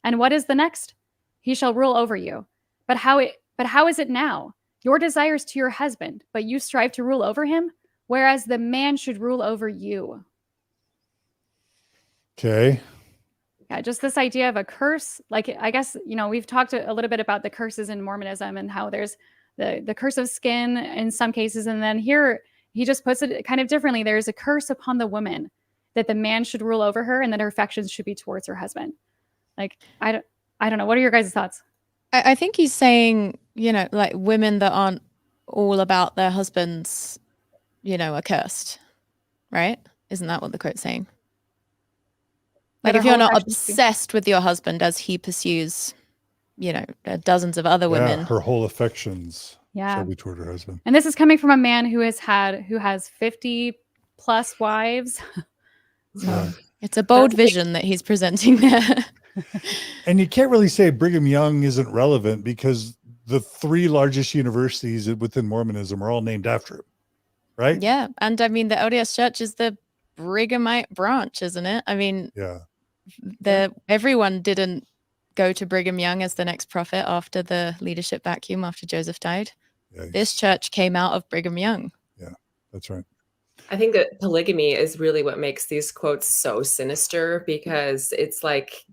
And what is the next? He shall rule over you. But how is it now? Your desires to your husband, but you strive to rule over him, whereas the man should rule over you. Okay. Yeah, just this idea of a curse. Like, I guess, we've talked a little bit about the curses in Mormonism and how there's the curse of skin in some cases. And then here he just puts it kind of differently. There's a curse upon the woman that the man should rule over her and that her affections should be towards her husband. Like, I don't know. What are your guys' thoughts? I think he's saying, like women that aren't all about their husbands, are cursed, right? Isn't that what the quote's saying? Like, That if her you're whole not affections be- obsessed with your husband as he pursues, dozens of other women. Yeah, her whole affections Yeah. shall be toward her husband. And this is coming from a man who has 50 plus wives. Yeah. It's a bold That's a big- vision that he's presenting there. And you can't really say Brigham Young isn't relevant because the 3 largest universities within Mormonism are all named after him, right? Yeah. And I mean, the LDS Church is the Brighamite branch, isn't it? I mean, Yeah. everyone didn't go to Brigham Young as the next prophet after the leadership vacuum after Joseph died. Yeah, This church came out of Brigham Young. Yeah, that's right. I think that polygamy is really what makes these quotes so sinister, because it's like,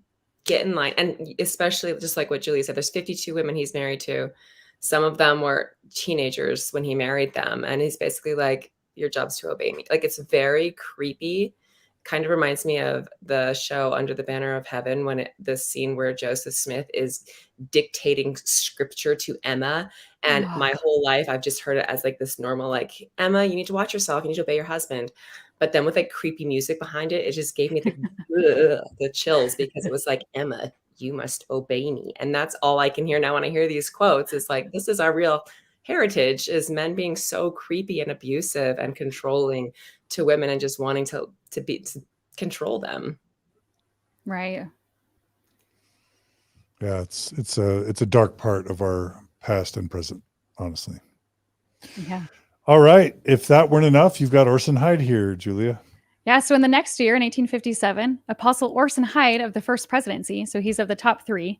get in line. And especially just like what Julie said, there's 52 women he's married to. Some of them were teenagers when he married them. And he's basically like, your job's to obey me. Like, it's very creepy. Kind of reminds me of the show Under the Banner of Heaven, when the scene where Joseph Smith is dictating scripture to Emma. And my whole life, I've just heard it as like this normal, like, Emma, you need to watch yourself. You need to obey your husband. But then with like creepy music behind it, it just gave me the chills, because it was like, Emma, you must obey me. And that's all I can hear now when I hear these quotes, is like, this is our real heritage, is men being so creepy and abusive and controlling to women and just wanting to control them. Right. Yeah, it's a dark part of our past and present, honestly. Yeah. All right. If that weren't enough, you've got Orson Hyde here, Julia. Yeah. So in the next year, in 1857, Apostle Orson Hyde of the First Presidency, so he's of the top 3,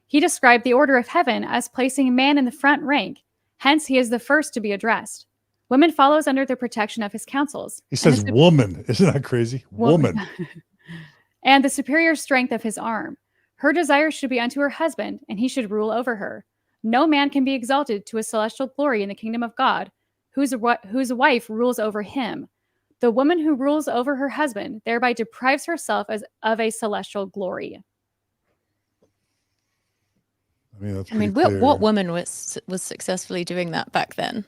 he described the order of heaven as placing man in the front rank. Hence, he is the first to be addressed. Women follows under the protection of his counsels. He says woman. Isn't that crazy? Woman. And the superior strength of his arm. Her desires should be unto her husband, and he should rule over her. No man can be exalted to a celestial glory in the kingdom of God, whose wife rules over him. The woman who rules over her husband thereby deprives herself of a celestial glory. I mean, that's I mean, pretty what clear. woman was successfully doing that back then?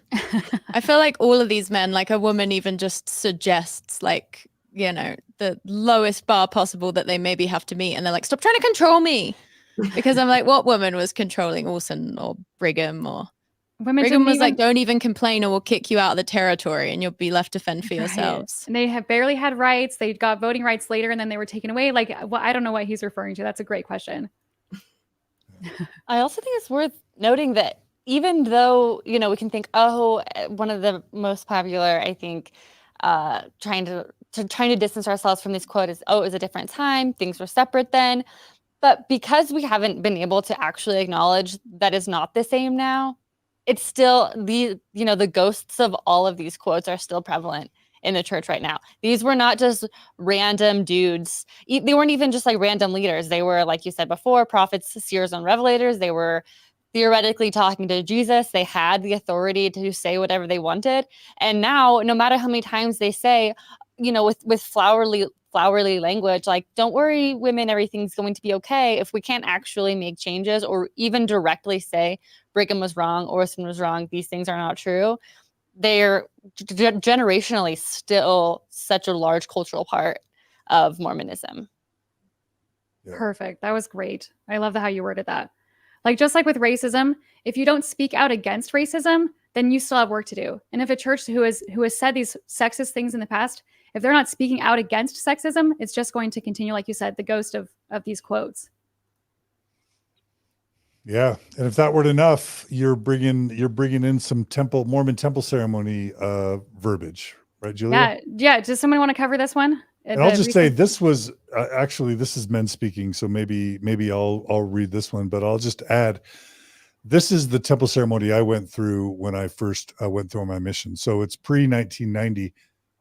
I feel like all of these men, like a woman even just suggests like, you know, the lowest bar possible that they maybe have to meet. And they're like, stop trying to control me. Because I'm like, what woman was controlling Orson or Brigham or Women Brigham didn't was even, like, don't even complain or we'll kick you out of the territory and you'll be left to fend for Right. yourselves. And they have barely had rights. They got voting rights later and then they were taken away. Like, well, I don't know what he's referring to. That's a great question. I also think it's worth noting that even though, you know, we can think, oh, one of the most popular, I think, trying to distance ourselves from this quote is, oh, it was a different time. Things were separate then. But because we haven't been able to actually acknowledge that is not the same now, it's still the ghosts of all of these quotes are still prevalent in the church right now. These were not just random dudes. They weren't even just like random leaders. They were, like you said before, prophets, seers, and revelators. They were theoretically talking to Jesus. They had the authority to say whatever they wanted. And now, no matter how many times they say, you know, with flowery language, like, don't worry, women, everything's going to be okay. If we can't actually make changes or even directly say Brigham was wrong, Orson was wrong, these things are not true, they're generationally still such a large cultural part of Mormonism. Yeah. Perfect. That was great. I love how you worded that. Like, just like with racism, if you don't speak out against racism, then you still have work to do. And if a church who has said these sexist things in the past, if they're not speaking out against sexism, it's just going to continue, like you said, the ghost of these quotes. Yeah, and if that weren't enough, you're bringing in some Mormon temple ceremony verbiage, right, Julia? Yeah. Does someone want to cover this one? And I'll just say this was actually, this is men speaking, so maybe I'll read this one, but I'll just add, this is the temple ceremony I went through when I first went through my mission. So it's pre-1990.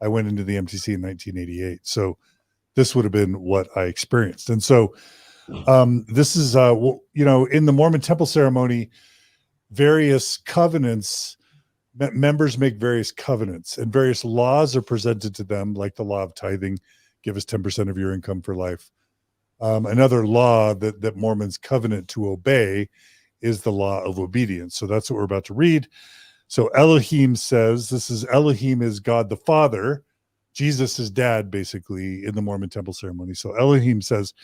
I went into the MTC in 1988. So this would have been what I experienced. And so this is, you know, in the Mormon temple ceremony, various covenants, members make various covenants and various laws are presented to them, like the law of tithing, give us 10% of your income for life. Another law that Mormons covenant to obey is the law of obedience. So that's what we're about to read. So Elohim says, Elohim is God the Father, Jesus' dad, basically, in the Mormon temple ceremony. So Elohim says,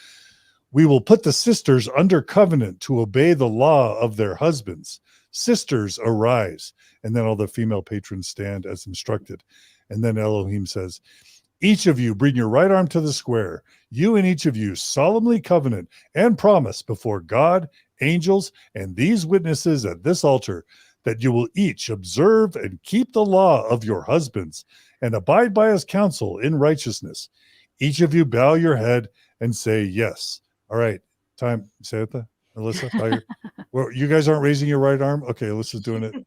we will put the sisters under covenant to obey the law of their husbands. Sisters, arise. And then all the female patrons stand as instructed. And then Elohim says, each of you bring your right arm to the square. You and each of you solemnly covenant and promise before God, angels, and these witnesses at this altar that you will each observe and keep the law of your husbands and abide by his counsel in righteousness. Each of you bow your head and say yes. All right, time. Say it, Alyssa. Well, you guys aren't raising your right arm? Okay, Alyssa's doing it.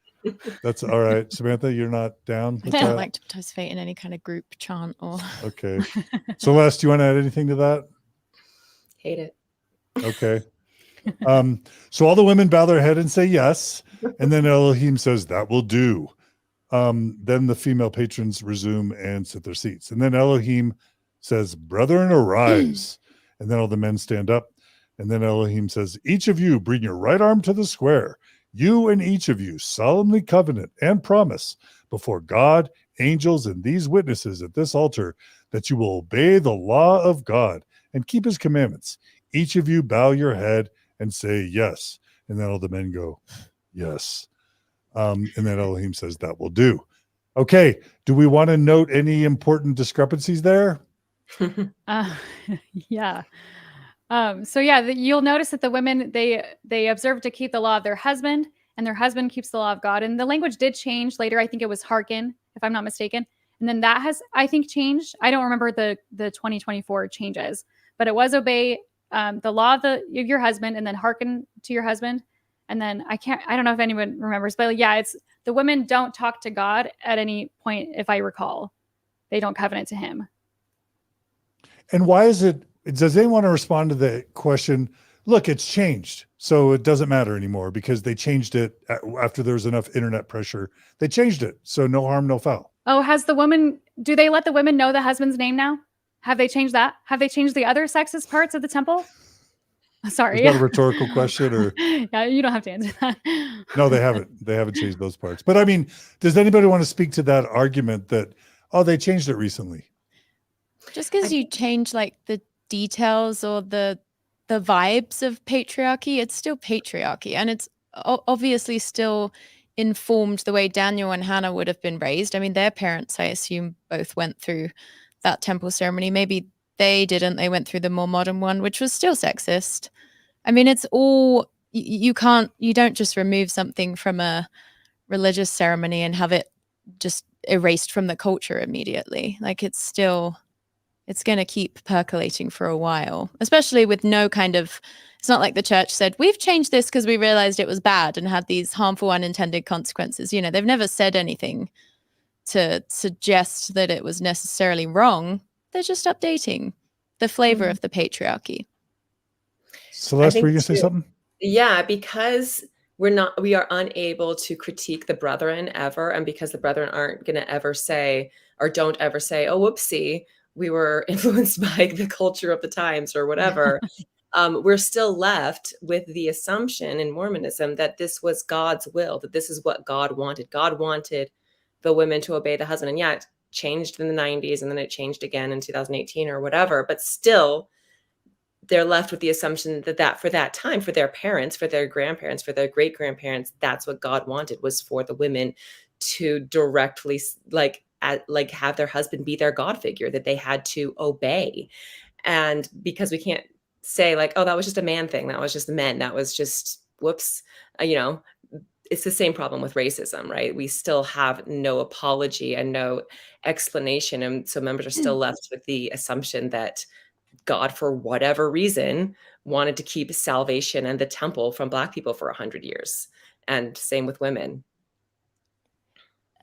That's all right. Samantha, you're not down? I don't like to participate in any kind of group chant or... Okay. Celeste, do you want to add anything to that? Hate it. Okay. So all the women bow their head and say yes. And then Elohim says, that will do. Then the female patrons resume and sit their seats. And then Elohim says, brethren, arise. And then all the men stand up. And then Elohim says, each of you bring your right arm to the square. You and each of you solemnly covenant and promise before God, angels, and these witnesses at this altar that you will obey the law of God and keep his commandments. Each of you bow your head and say yes. And then all the men go, yes. And then Elohim says, that will do. Okay. Do we want to note any important discrepancies there? Yeah. So yeah, you'll notice that the women, they observe to keep the law of their husband, and their husband keeps the law of God. And the language did change later. I think it was hearken, if I'm not mistaken. And then that has, I think, changed. I don't remember the 2024 changes, but it was obey the law of your husband, and then hearken to your husband. And then I don't know if anyone remembers, but yeah, it's the women don't talk to God at any point. If I recall, they don't covenant to him. And why is it? Does anyone want to respond to the question? Look, it's changed, so it doesn't matter anymore because they changed it after there was enough internet pressure. They changed it, so no harm, no foul. Oh, do they let the women know the husband's name now? Have they changed that? Have they changed the other sexist parts of the temple? Sorry. Is that a rhetorical question or? Yeah, you don't have to answer that. No, they haven't. They haven't changed those parts. But I mean, does anybody want to speak to that argument that, oh, they changed it recently? Just because you change like the details or the vibes of patriarchy, it's still patriarchy, and it's obviously still informed the way Daniel and Hannah would have been raised. I mean, their parents, I assume, both went through that temple ceremony. Maybe they didn't. They went through the more modern one, which was still sexist. I mean, it's all you don't just remove something from a religious ceremony and have it just erased from the culture immediately. Like it's going to keep percolating for a while, especially with no kind of, it's not like the church said, we've changed this because we realized it was bad and had these harmful unintended consequences. You know, they've never said anything to suggest that it was necessarily wrong. They're just updating the flavor of the patriarchy. Celeste, were you going to say something? Yeah, because we are unable to critique the brethren ever. And because the brethren aren't going to ever say, or don't ever say, oh, whoopsie, we were influenced by the culture of the times or whatever. We're still left with the assumption in Mormonism that this was God's will, that this is what God wanted. God wanted the women to obey the husband. And yeah, it changed in the 90s and then it changed again in 2018 or whatever. But still, they're left with the assumption that for that time, for their parents, for their grandparents, for their great grandparents, that's what God wanted, was for the women to directly have their husband be their God figure, that they had to obey. And because we can't say like, oh, that was just a man thing, that was just the men, that was just whoops, it's the same problem with racism, right? We still have no apology and no explanation, and so members are still left with the assumption that God, for whatever reason, wanted to keep salvation and the temple from Black people for 100 years. And same with women.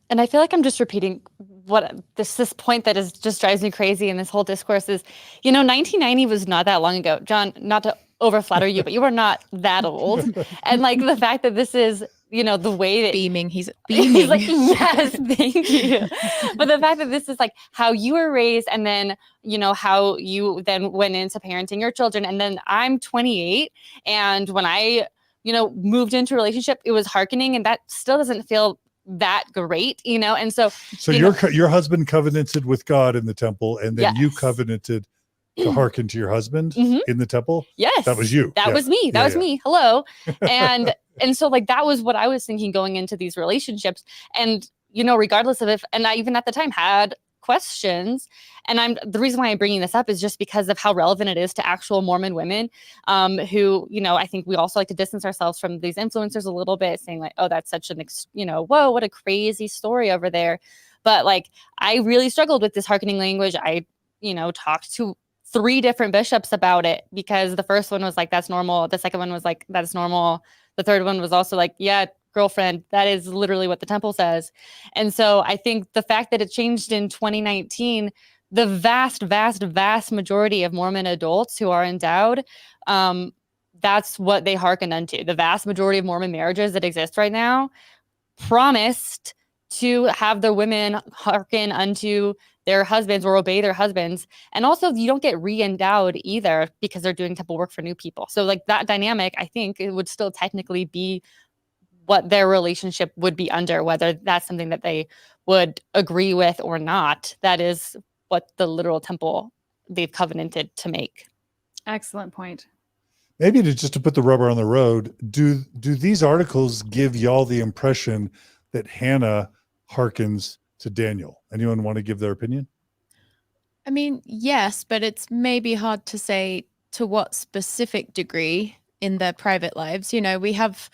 And I feel like I'm just repeating what this point that is just drives me crazy in this whole discourse is, 1990 was not that long ago. John, not to overflatter you, but you are not that old. And like the fact that this is, the way that he's beaming. He's like, yes, thank you. But the fact that this is like how you were raised, and then, how you then went into parenting your children. And then I'm 28. And when I, moved into a relationship, it was hearkening, and that still doesn't feel that great, and so your husband covenanted with God in the temple, and then yes. you covenanted to hearken to your husband in the temple. Yes, that was you. That was me. That was me. Hello. And so like that was what I was thinking going into these relationships, and regardless of if, and I even at the time had questions, and the reason why I'm bringing this up is just because of how relevant it is to actual Mormon women, who, I think we also like to distance ourselves from these influencers a little bit, saying like, oh, that's such an, whoa, what a crazy story over there. But like, I really struggled with this hearkening language. I, talked to 3 different bishops about it, because the first one was like, that's normal. The second one was like, that's normal. The third one was also like, yeah, girlfriend, that is literally what the temple says. And so I think the fact that it changed in 2019, the vast, vast, vast majority of Mormon adults who are endowed, that's what they hearken unto. The vast majority of Mormon marriages that exist right now promised to have their women hearken unto their husbands or obey their husbands. And also you don't get re-endowed either because they're doing temple work for new people. So like that dynamic, I think it would still technically be what their relationship would be under, whether that's something that they would agree with or not. That is what the literal temple they've covenanted to make. Excellent point. Maybe just to put the rubber on the road, do these articles give y'all the impression that Hannah hearkens to Daniel? Anyone want to give their opinion? I mean, yes, but it's maybe hard to say to what specific degree in their private lives. We have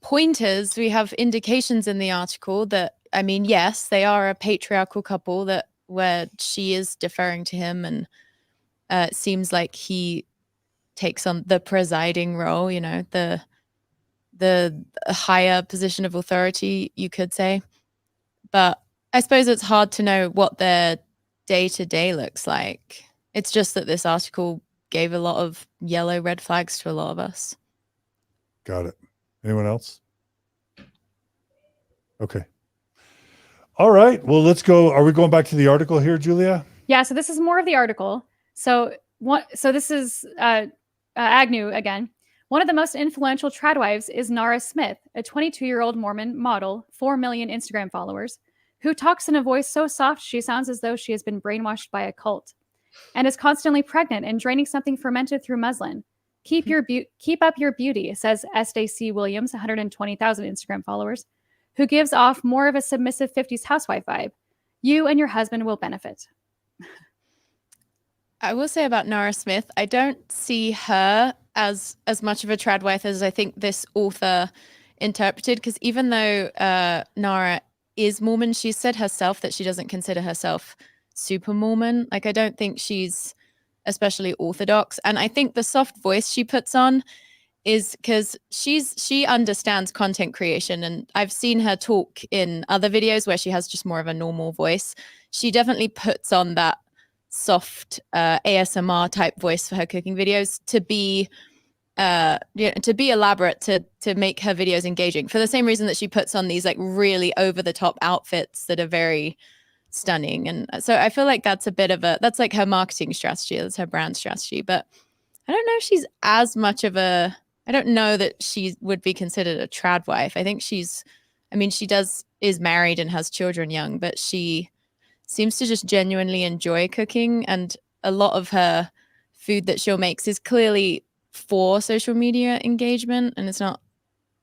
pointers, we have indications in the article that, I mean, yes, they are a patriarchal couple, that where she is deferring to him, and it seems like he takes on the presiding role, the higher position of authority, you could say. But I suppose it's hard to know what their day-to-day looks like. It's just that this article gave a lot of yellow red flags to a lot of us. Got it. Anyone else? Okay. All right. Well, let's go. Are we going back to the article here, Julia? Yeah. So this is more of the article. So this is Agnew again. One of the most influential Tradwives is Nara Smith, a 22-year-old Mormon model, 4 million Instagram followers, who talks in a voice so soft she sounds as though she has been brainwashed by a cult, and is constantly pregnant and draining something fermented through muslin. Keep up your beauty, says S.A.C. Williams, 120,000 Instagram followers, who gives off more of a submissive 50s housewife vibe. You and your husband will benefit. I will say about Nara Smith, I don't see her as much of a tradwife as I think this author interpreted, because even though Nara is Mormon, she said herself that she doesn't consider herself super Mormon. Like, I don't think she's especially orthodox. And I think the soft voice she puts on is because she understands content creation, and I've seen her talk in other videos where she has just more of a normal voice. She definitely puts on that soft ASMR type voice for her cooking videos to be elaborate, to make her videos engaging, for the same reason that she puts on these like really over the top outfits that are very stunning. And so I feel like that's that's like her marketing strategy, that's her brand strategy. But I don't know if she's as much of a, I don't know that she would be considered a tradwife. I think she is married and has children young, but she seems to just genuinely enjoy cooking, and a lot of her food that she'll make is clearly for social media engagement, and it's not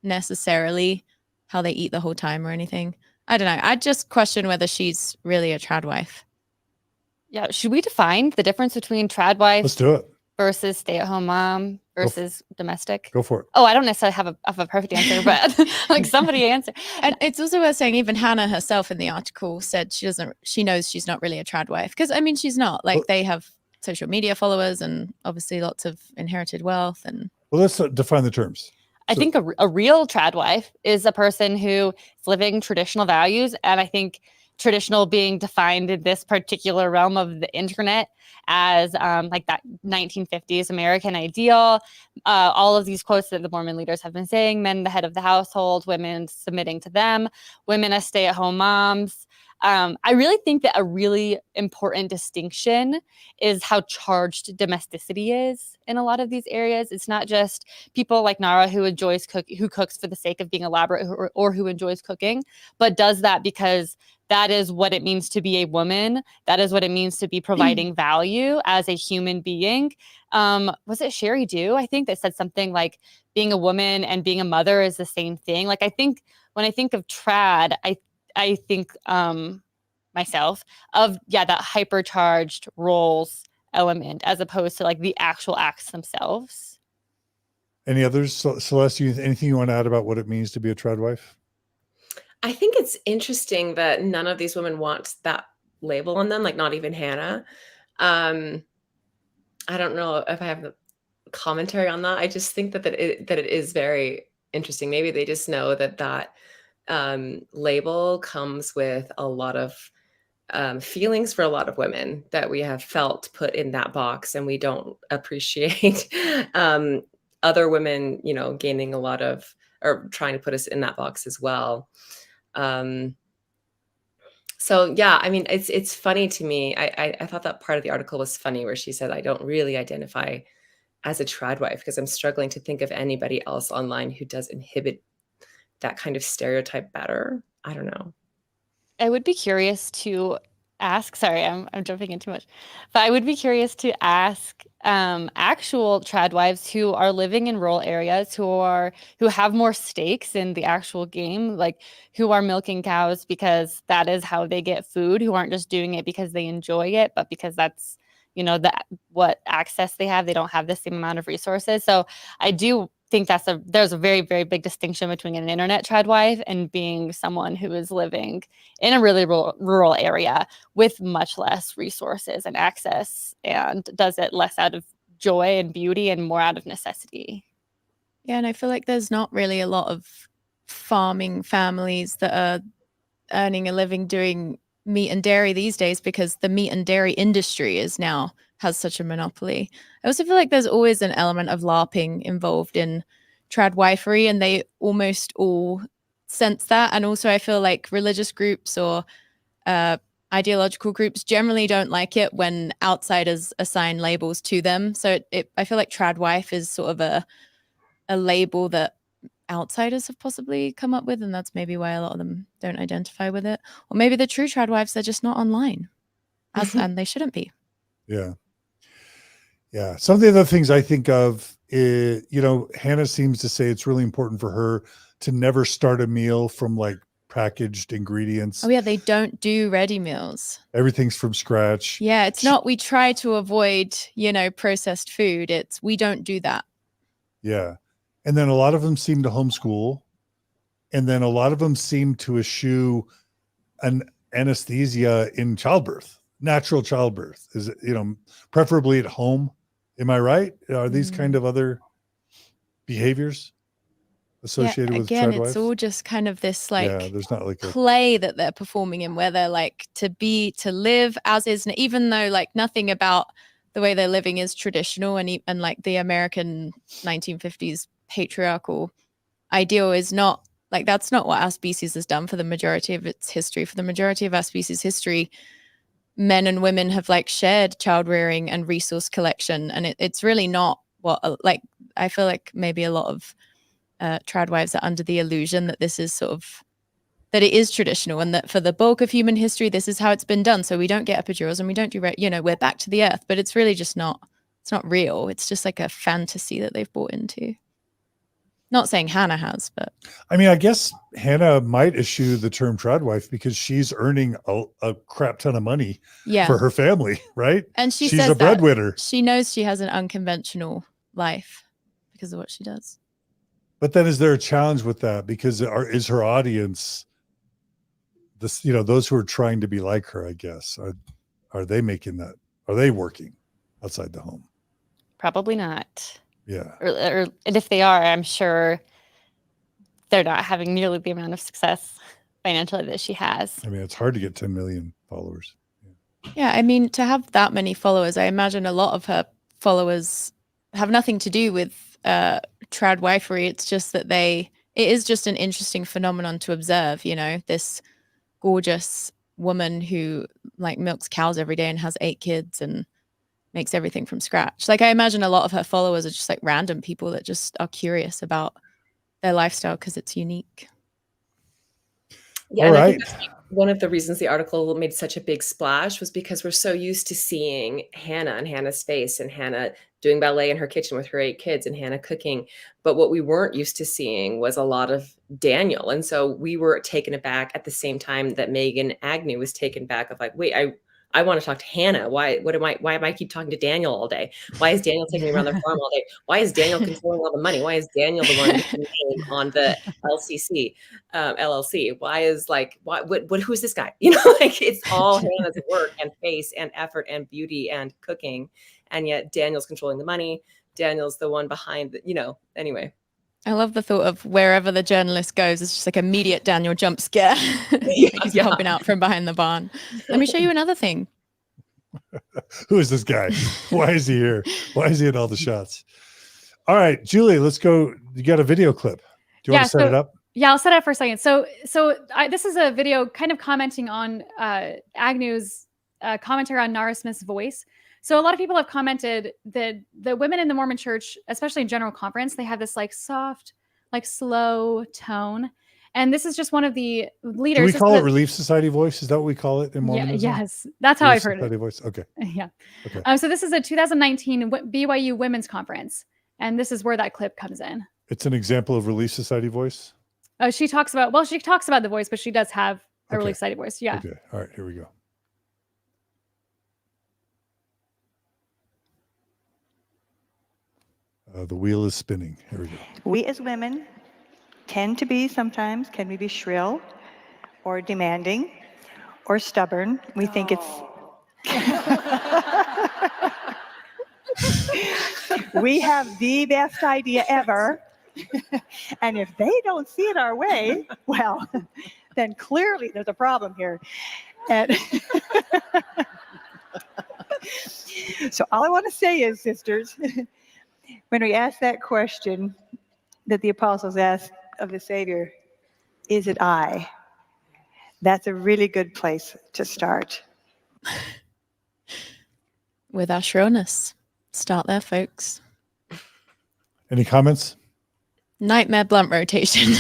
necessarily how they eat the whole time or anything. I don't know. I just question whether she's really a tradwife. Yeah, should we define the difference between tradwife Let's do it. versus stay-at-home mom versus domestic? Go for it. Oh, I don't necessarily have a perfect answer, but like somebody answer. And it's also worth saying, even Hannah herself in the article said she knows she's not really a tradwife, because I mean, she's not. Like, they have social media followers and obviously lots of inherited wealth. And well, let's define the terms. I think a real tradwife is a person who is living traditional values, and I think traditional being defined in this particular realm of the internet as like that 1950s American ideal. All of these quotes that the Mormon leaders have been saying: men the head of the household, women submitting to them, women as stay-at-home moms. I really think that a really important distinction is how charged domesticity is in a lot of these areas. It's not just people like Nara who cooks for the sake of being elaborate, or who enjoys cooking, but does that because that is what it means to be a woman. That is what it means to be providing value as a human being. Was it Sherry Dew, I think, that said something like being a woman and being a mother is the same thing? Like, I think when I think of trad, I think myself of, that hypercharged roles element, as opposed to like the actual acts themselves. Any others? Celeste, anything you want to add about what it means to be a tradwife? I think it's interesting that none of these women want that label on them, like not even Hannah. I don't know if I have the commentary on that. I just think that it is very interesting. Maybe they just know that label comes with a lot of feelings for a lot of women that we have felt put in that box, and we don't appreciate other women, gaining a lot of, or trying to put us in that box as well. So yeah, I mean, it's funny to me. I thought that part of the article was funny, where she said, I don't really identify as a tradwife because I'm struggling to think of anybody else online who does inhibit that kind of stereotype better. I don't know. I would be curious to ask, sorry, I'm jumping in too much, but I would be curious to ask actual tradwives who are living in rural areas, who have more stakes in the actual game, like who are milking cows because that is how they get food, who aren't just doing it because they enjoy it, but because that's, what access they have. They don't have the same amount of resources. So I do think there's a very, very big distinction between an internet tradwife and being someone who is living in a really rural area with much less resources and access, and does it less out of joy and beauty and more out of necessity. Yeah, and I feel like there's not really a lot of farming families that are earning a living doing meat and dairy these days, because the meat and dairy industry has such a monopoly. I also feel like there's always an element of LARPing involved in tradwifery, and they almost all sense that. And also I feel like religious groups or ideological groups generally don't like it when outsiders assign labels to them. So I feel like Tradwife is sort of a label that outsiders have possibly come up with, and that's maybe why a lot of them don't identify with it. Or maybe the true Tradwives, they're just not online, and they shouldn't be. Yeah. Yeah. Some of the other things I think of is, Hannah seems to say it's really important for her to never start a meal from like packaged ingredients. Oh yeah, they don't do ready meals. Everything's from scratch. Yeah, it's not, we try to avoid, processed food. It's, we don't do that. Yeah. And then a lot of them seem to homeschool. And then a lot of them seem to eschew an anesthesia in childbirth, natural childbirth. Is it, preferably at home. Am I right? Are these kind of other behaviors associated with again, Tradwife? it's all just kind of this there's not like play that they're performing in, where they're like to live as is, even though like nothing about the way they're living is traditional, and like the American 1950s patriarchal ideal is not like, that's not what our species has done for the majority of its history. For the majority of our species history, men and women have like shared child rearing and resource collection, and it's really not what I feel like maybe a lot of Tradwives are under the illusion that this is sort of, that it is traditional, and that for the bulk of human history this is how it's been done, so we don't get epidurals and we don't do we're back to the earth. But it's really just not, it's not real. It's just like a fantasy that they've bought into. Not saying Hannah has, but I mean, I guess Hannah might eschew the term Tradwife because she's earning a crap ton of money for her family, right? And she's a breadwinner. She knows she has an unconventional life because of what she does. But then is there a challenge with that? Because is her audience this, those who are trying to be like her, I guess, are they making that? Are they working outside the home? Probably not. Yeah. And if they are, I'm sure they're not having nearly the amount of success financially that she has. I mean, it's hard to get 10 million followers. Yeah, I mean, to have that many followers, I imagine a lot of her followers have nothing to do with Tradwifery. It's just that it is just an interesting phenomenon to observe, this gorgeous woman who like milks cows every day and has 8 kids and makes everything from scratch. Like, I imagine a lot of her followers are just like random people that just are curious about their lifestyle because it's unique. Yeah, and I think that's one of the reasons the article made such a big splash was because we're so used to seeing Hannah and Hannah's face, and Hannah doing ballet in her kitchen with her 8 kids, and Hannah cooking. But what we weren't used to seeing was a lot of Daniel. And so we were taken aback at the same time that Megan Agnew was taken back of like, wait, I want to talk to Hannah. Why am I keep talking to Daniel all day? Why is Daniel taking me around the farm all day? Why is Daniel controlling all the money? Why is Daniel the one on the LLC? Why is who's this guy? Like, it's all Hannah's work and face and effort and beauty and cooking. And yet Daniel's controlling the money. Daniel's the one behind anyway. I love the thought of wherever the journalist goes, it's just like immediate Daniel jump scare. He's popping out from behind the barn. Let me show you another thing. Who is this guy? Why is he here? Why is he in all the shots? All right, Julie, let's go. You got a video clip. Do you want to set it up? Yeah, I'll set it up for a second. So this is a video kind of commenting on Agnew's commentary on Nara Smith's voice. So a lot of people have commented that the women in the Mormon church, especially in General Conference, they have this like soft, like slow tone. And this is just one of the leaders. Do we call it Relief Society voice? Is that what we call it in Mormonism? Yes, that's how I've heard Society it. Voice. Okay. Yeah. Okay. So this is a 2019 BYU Women's Conference. And this is where that clip comes in. It's an example of Relief Society voice? She talks about the voice, but she does have a Relief Society voice. Yeah. Okay. All right, here we go. The wheel is spinning. Here we go. We as women tend to be sometimes, can we be shrill or demanding or stubborn? We think it's... we have the best idea ever. And if they don't see it our way, well, then clearly there's a problem here. And so all I want to say is, sisters, when we ask that question that the apostles asked of the Savior, is it I? That's a really good place to start. With our shrillness. Start there, folks. Any comments? Nightmare blunt rotation.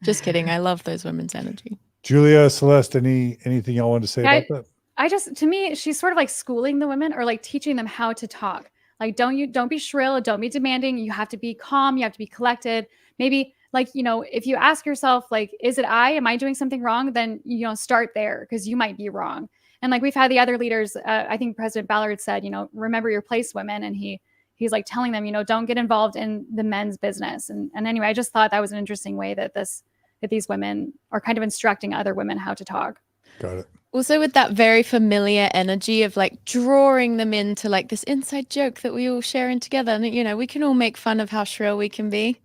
Just kidding. I love those women's energy. Julia, Celeste, anything y'all want to say about that? To me, she's sort of like schooling the women or like teaching them how to talk. Like, don't be shrill, don't be demanding. You have to be calm. You have to be collected. Maybe like, if you ask yourself, like, is it am I doing something wrong? Then, start there because you might be wrong. And like we've had the other leaders, I think President Ballard said, remember your place, women. And he's like telling them, don't get involved in the men's business. And anyway, I just thought that was an interesting way that these women are kind of instructing other women how to talk. Got it. Also with that very familiar energy of like drawing them into like this inside joke that we all share in together. And, we can all make fun of how shrill we can be.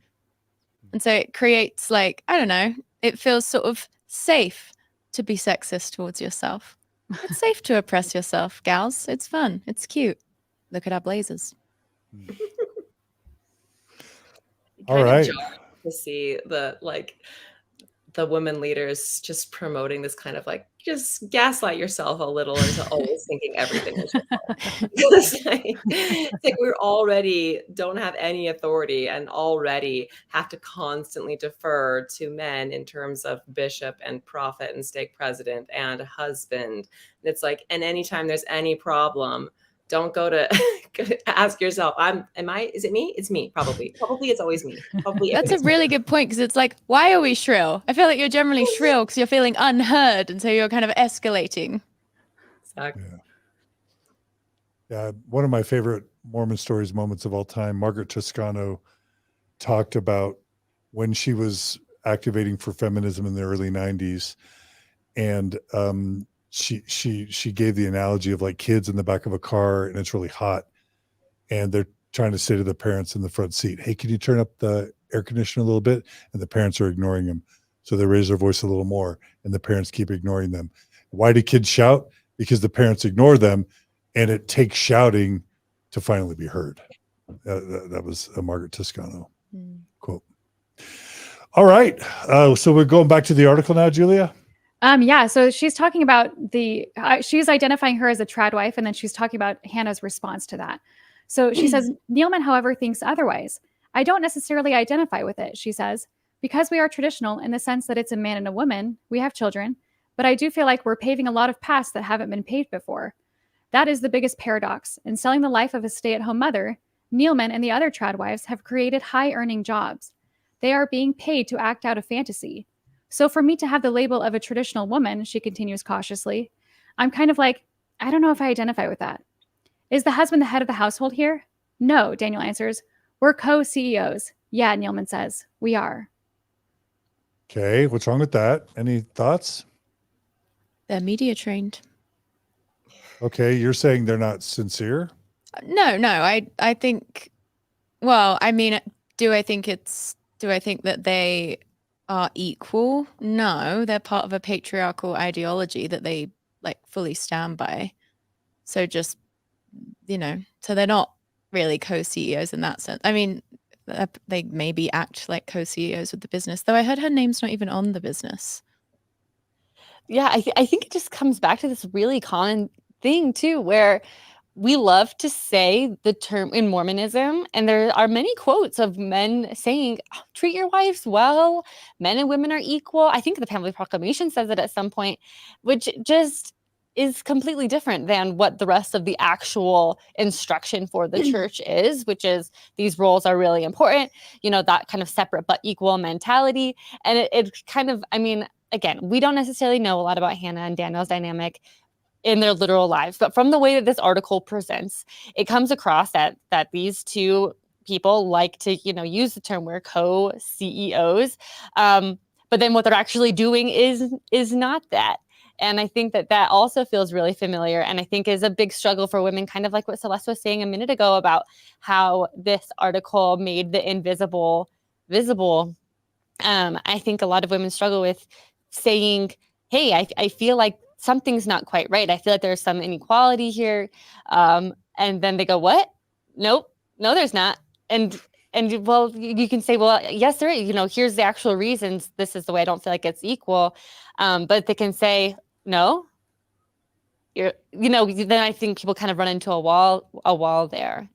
And so it creates like, I don't know, it feels sort of safe to be sexist towards yourself. It's safe to oppress yourself, gals. It's fun. It's cute. Look at our blazers. All right. To see the women leaders just promoting this kind of like, just gaslight yourself a little into always thinking everything is your fault. It's like we're already don't have any authority and already have to constantly defer to men in terms of bishop and prophet and stake president and husband. And it's like, and anytime there's any problem, don't go to ask yourself, is it me? It's me, probably. Probably it's always me. Probably That's a really good point because it's like, why are we shrill? I feel like you're generally shrill because you're feeling unheard. And so you're kind of escalating. Exactly. Yeah. One of my favorite Mormon stories moments of all time, Margaret Toscano talked about when she was activating for feminism in the early 90s. And she gave the analogy of like kids in the back of a car and it's really hot and they're trying to say to the parents in the front seat, hey, can you turn up the air conditioner a little bit? And the parents are ignoring them. So they raise their voice a little more and the parents keep ignoring them. Why do kids shout? Because the parents ignore them and it takes shouting to finally be heard. That was a Margaret Toscano quote. All right. So we're going back to the article now, Julia. Yeah, so she's talking about she's identifying her as a Tradwife, and then she's talking about Hannah's response to that. So she says, Neeleman, however, thinks otherwise. I don't necessarily identify with it, she says, because we are traditional in the sense that it's a man and a woman, we have children, but I do feel like we're paving a lot of paths that haven't been paved before. That is the biggest paradox. In selling the life of a stay-at-home mother, Neeleman and the other Tradwives have created high-earning jobs. They are being paid to act out a fantasy. So for me to have the label of a traditional woman, she continues cautiously, I'm kind of like, I don't know if I identify with that. Is the husband the head of the household here? No, Daniel answers. We're co-CEOs. Yeah, Neeleman says. We are. Okay, what's wrong with that? Any thoughts? They're media trained. Okay, you're saying they're not sincere? No, I think, well, I mean, do I think that they are equal? No, they're part of a patriarchal ideology that they like fully stand by. So just, so they're not really co-CEOs in that sense. I mean, they maybe act like co-CEOs with the business, though I heard her name's not even on the business. Yeah, I think it just comes back to this really common thing too, where we love to say the term in Mormonism, and there are many quotes of men saying, treat your wives well, men and women are equal. I think the Family Proclamation says it at some point, which just is completely different than what the rest of the actual instruction for the church is, which is these roles are really important, that kind of separate but equal mentality. And it kind of, I mean, again, we don't necessarily know a lot about Hannah and Daniel's dynamic in their literal lives, but from the way that this article presents, it comes across that these two people like to, use the term we're co-CEOs, but then what they're actually doing is not that. And I think that also feels really familiar, and I think is a big struggle for women, kind of like what Celeste was saying a minute ago about how this article made the invisible visible. I think a lot of women struggle with saying, hey, I feel like something's not quite right. I feel like there's some inequality here. And then they go, what? Nope. No, there's not. And And well, you can say, well, yes, there is, here's the actual reasons. This is the way I don't feel like it's equal. But they can say, no, then I think people kind of run into a wall there.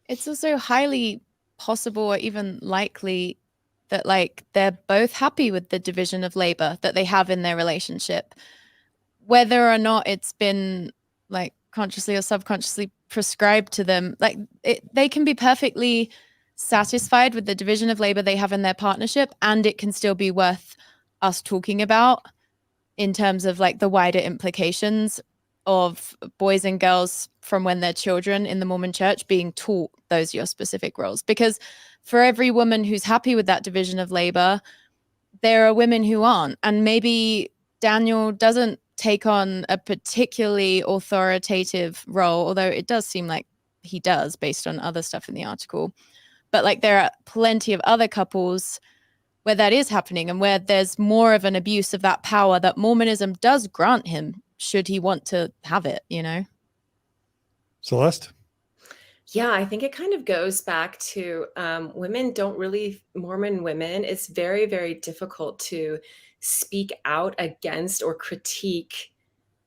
It's also highly possible or even likely that like they're both happy with the division of labor that they have in their relationship, whether or not it's been like consciously or subconsciously prescribed to them. Like they can be perfectly satisfied with the division of labor they have in their partnership, and it can still be worth us talking about in terms of like the wider implications of boys and girls from when they're children in the Mormon church being taught those your specific roles. Because for every woman who's happy with that division of labor, there are women who aren't. And maybe Daniel doesn't take on a particularly authoritative role, although it does seem like he does based on other stuff in the article. But like there are plenty of other couples where that is happening and where there's more of an abuse of that power that Mormonism does grant him should he want to have it, Celeste? Yeah, I think it kind of goes back to Mormon women, it's very, very difficult to speak out against or critique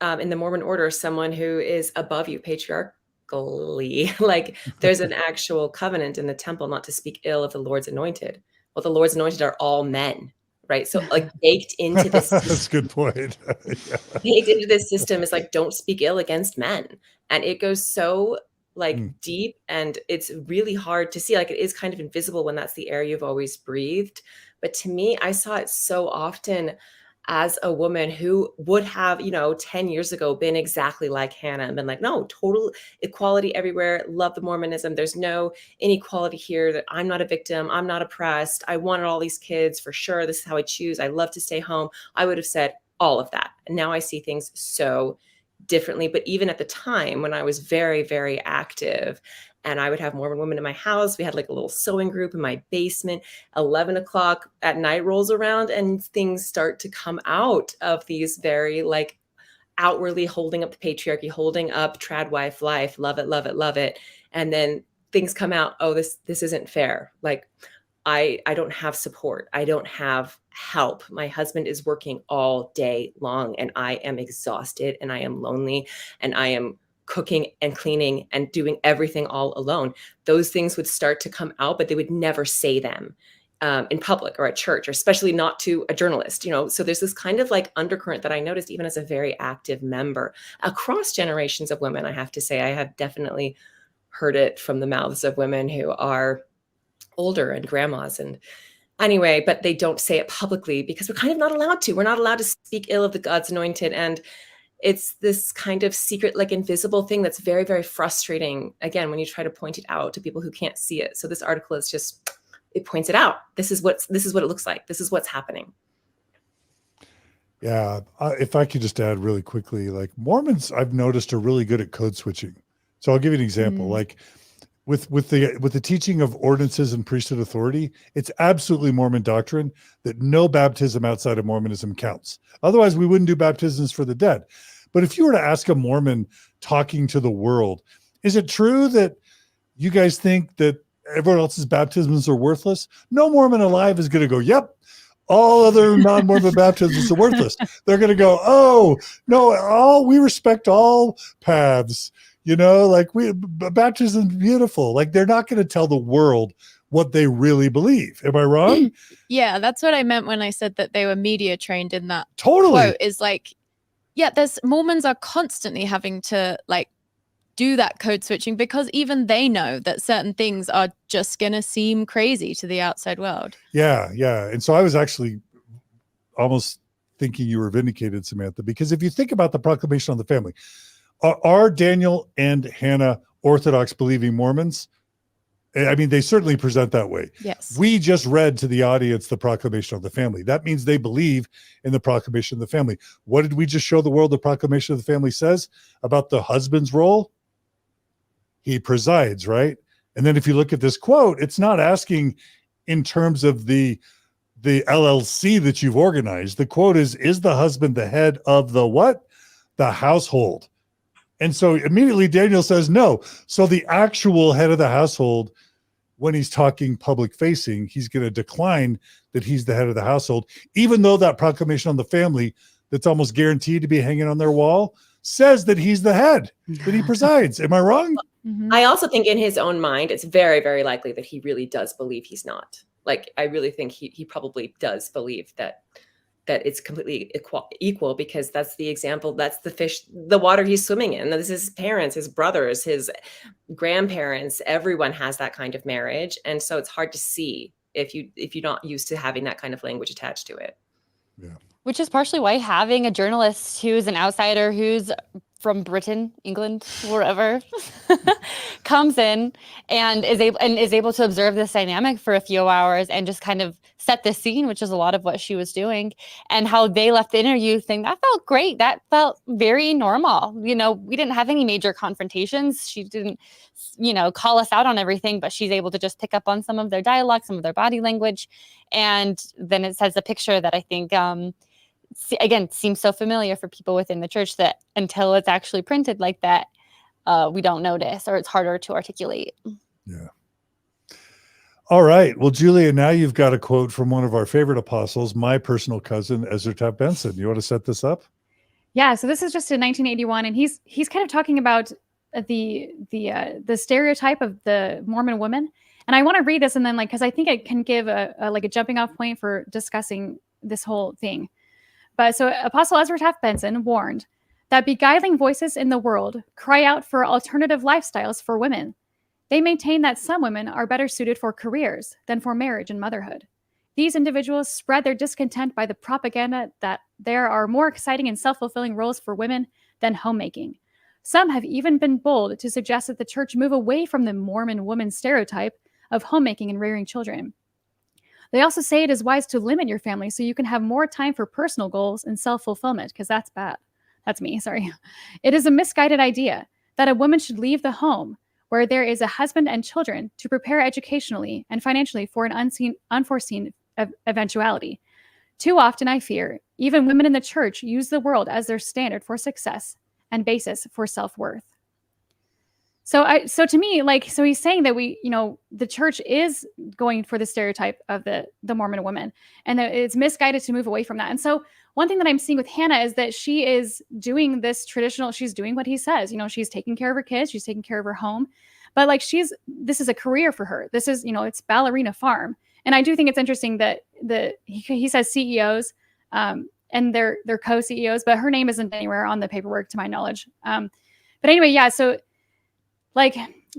in the Mormon order someone who is above you patriarchally. Like there's an actual covenant in the temple not to speak ill of the Lord's anointed. Well, the Lord's anointed are all men, right? So like baked into this. That's a good point. Yeah. Baked into this system is like, don't speak ill against men. And it goes so like deep, and it's really hard to see. Like it is kind of invisible when that's the air you've always breathed. But to me, I saw it so often as a woman who would have, 10 years ago been exactly like Hannah and been like, no, total equality everywhere. Love the Mormonism. There's no inequality here, that I'm not a victim. I'm not oppressed. I wanted all these kids for sure. This is how I choose. I love to stay home. I would have said all of that. And now I see things so differently. But even at the time when I was very, very active, and I would have Mormon women in my house, we had like a little sewing group in my basement. 11 o'clock at night rolls around and things start to come out of these very like outwardly holding up the patriarchy, holding up Tradwife life, love it, love it, love it. And then things come out, oh, this isn't fair. Like I don't have support. I don't have help. My husband is working all day long and I am exhausted and I am lonely and I am cooking and cleaning and doing everything all alone. Those things would start to come out, but they would never say them in public or at church, or especially not to a journalist, So there's this kind of like undercurrent that I noticed even as a very active member across generations of women. I have to say, I have definitely heard it from the mouths of women who are older and grandmas and anyway, but they don't say it publicly because we're kind of not allowed to. We're not allowed to speak ill of the God's anointed. And it's this kind of secret, like invisible thing that's very, very frustrating. Again, when you try to point it out to people who can't see it. So this article is just, it points it out. This is what it looks like. This is what's happening. Yeah. If I could just add really quickly, like Mormons, I've noticed are really good at code switching. So I'll give you an example. Like with the teaching of ordinances and priesthood authority, it's absolutely Mormon doctrine that no baptism outside of Mormonism counts. Otherwise, we wouldn't do baptisms for the dead. But if you were to ask a Mormon talking to the world, is it true that you guys think that everyone else's baptisms are worthless? No Mormon alive is going to go, yep, all other non-Mormon baptisms are worthless. They're going to go, oh, no, we respect all paths. Like baptism is beautiful. Like they're not going to tell the world what they really believe. Am I wrong? Yeah, that's what I meant when I said that they were media trained in that. Totally. Quote is like, yeah, Mormons are constantly having to like do that code switching because even they know that certain things are just going to seem crazy to the outside world. Yeah. Yeah. And so I was actually almost thinking you were vindicated, Samantha, because if you think about the Proclamation on the Family, are Daniel and Hannah Orthodox believing Mormons? I mean, they certainly present that way. Yes. We just read to the audience the Proclamation of the Family. That means they believe in the Proclamation of the Family. What did we just show the world the Proclamation of the Family says about the husband's role? He presides, right? And then if you look at this quote, it's not asking in terms of the LLC that you've organized. The quote is the husband the head of the what? The household. And so immediately Daniel says no. So the actual head of the household when he's talking public facing, he's going to decline that he's the head of the household, even though that proclamation on the family that's almost guaranteed to be hanging on their wall says that he's the head, that he presides. Am I wrong? Mhm. I also think in his own mind, it's very, very likely that he really does believe he's not. Like, I really think he probably does believe that it's completely equal, because that's the example, that's the fish, the water he's swimming in. This is his parents, his brothers, his grandparents, everyone has that kind of marriage. And so it's hard to see if you're not used to having that kind of language attached to it. Yeah. Which is partially why having a journalist who's an outsider, who's from Britain, England, wherever, comes in and is able to observe this dynamic for a few hours and just kind of set the scene, which is a lot of what she was doing, and how they left the interview saying that felt great. That felt very normal. We didn't have any major confrontations. She didn't, call us out on everything, but she's able to just pick up on some of their dialogue, some of their body language. And then it says a picture that I think, again, seems so familiar for people within the church, that until it's actually printed like that, we don't notice, or it's harder to articulate. Yeah. All right. Well, Julia, now you've got a quote from one of our favorite apostles, my personal cousin, Ezra Taft Benson. You want to set this up? Yeah, so this is just in 1981, and he's kind of talking about the stereotype of the Mormon woman. And I want to read this, and then because I think it can give a jumping off point for discussing this whole thing. But so Apostle Ezra Taft Benson warned that beguiling voices in the world cry out for alternative lifestyles for women. They maintain that some women are better suited for careers than for marriage and motherhood. These individuals spread their discontent by the propaganda that there are more exciting and self-fulfilling roles for women than homemaking. Some have even been bold to suggest that the church move away from the Mormon woman stereotype of homemaking and rearing children. They also say it is wise to limit your family so you can have more time for personal goals and self-fulfillment, because that's bad. That's me, sorry. It is a misguided idea that a woman should leave the home where there is a husband and children to prepare educationally and financially for an unforeseen eventuality. Too often, I fear, even women in the church use the world as their standard for success and basis for self-worth. So to me, so he's saying that the church is going for the stereotype of the Mormon woman, and that it's misguided to move away from that. And so one thing that I'm seeing with Hannah is that she is doing this traditional, she's doing what he says, she's taking care of her kids, she's taking care of her home, but this is a career for her. This is, it's Ballerina farm. And I do think it's interesting that he says CEOs, and they're co-CEOs, but her name isn't anywhere on the paperwork to my knowledge. But anyway, yeah, so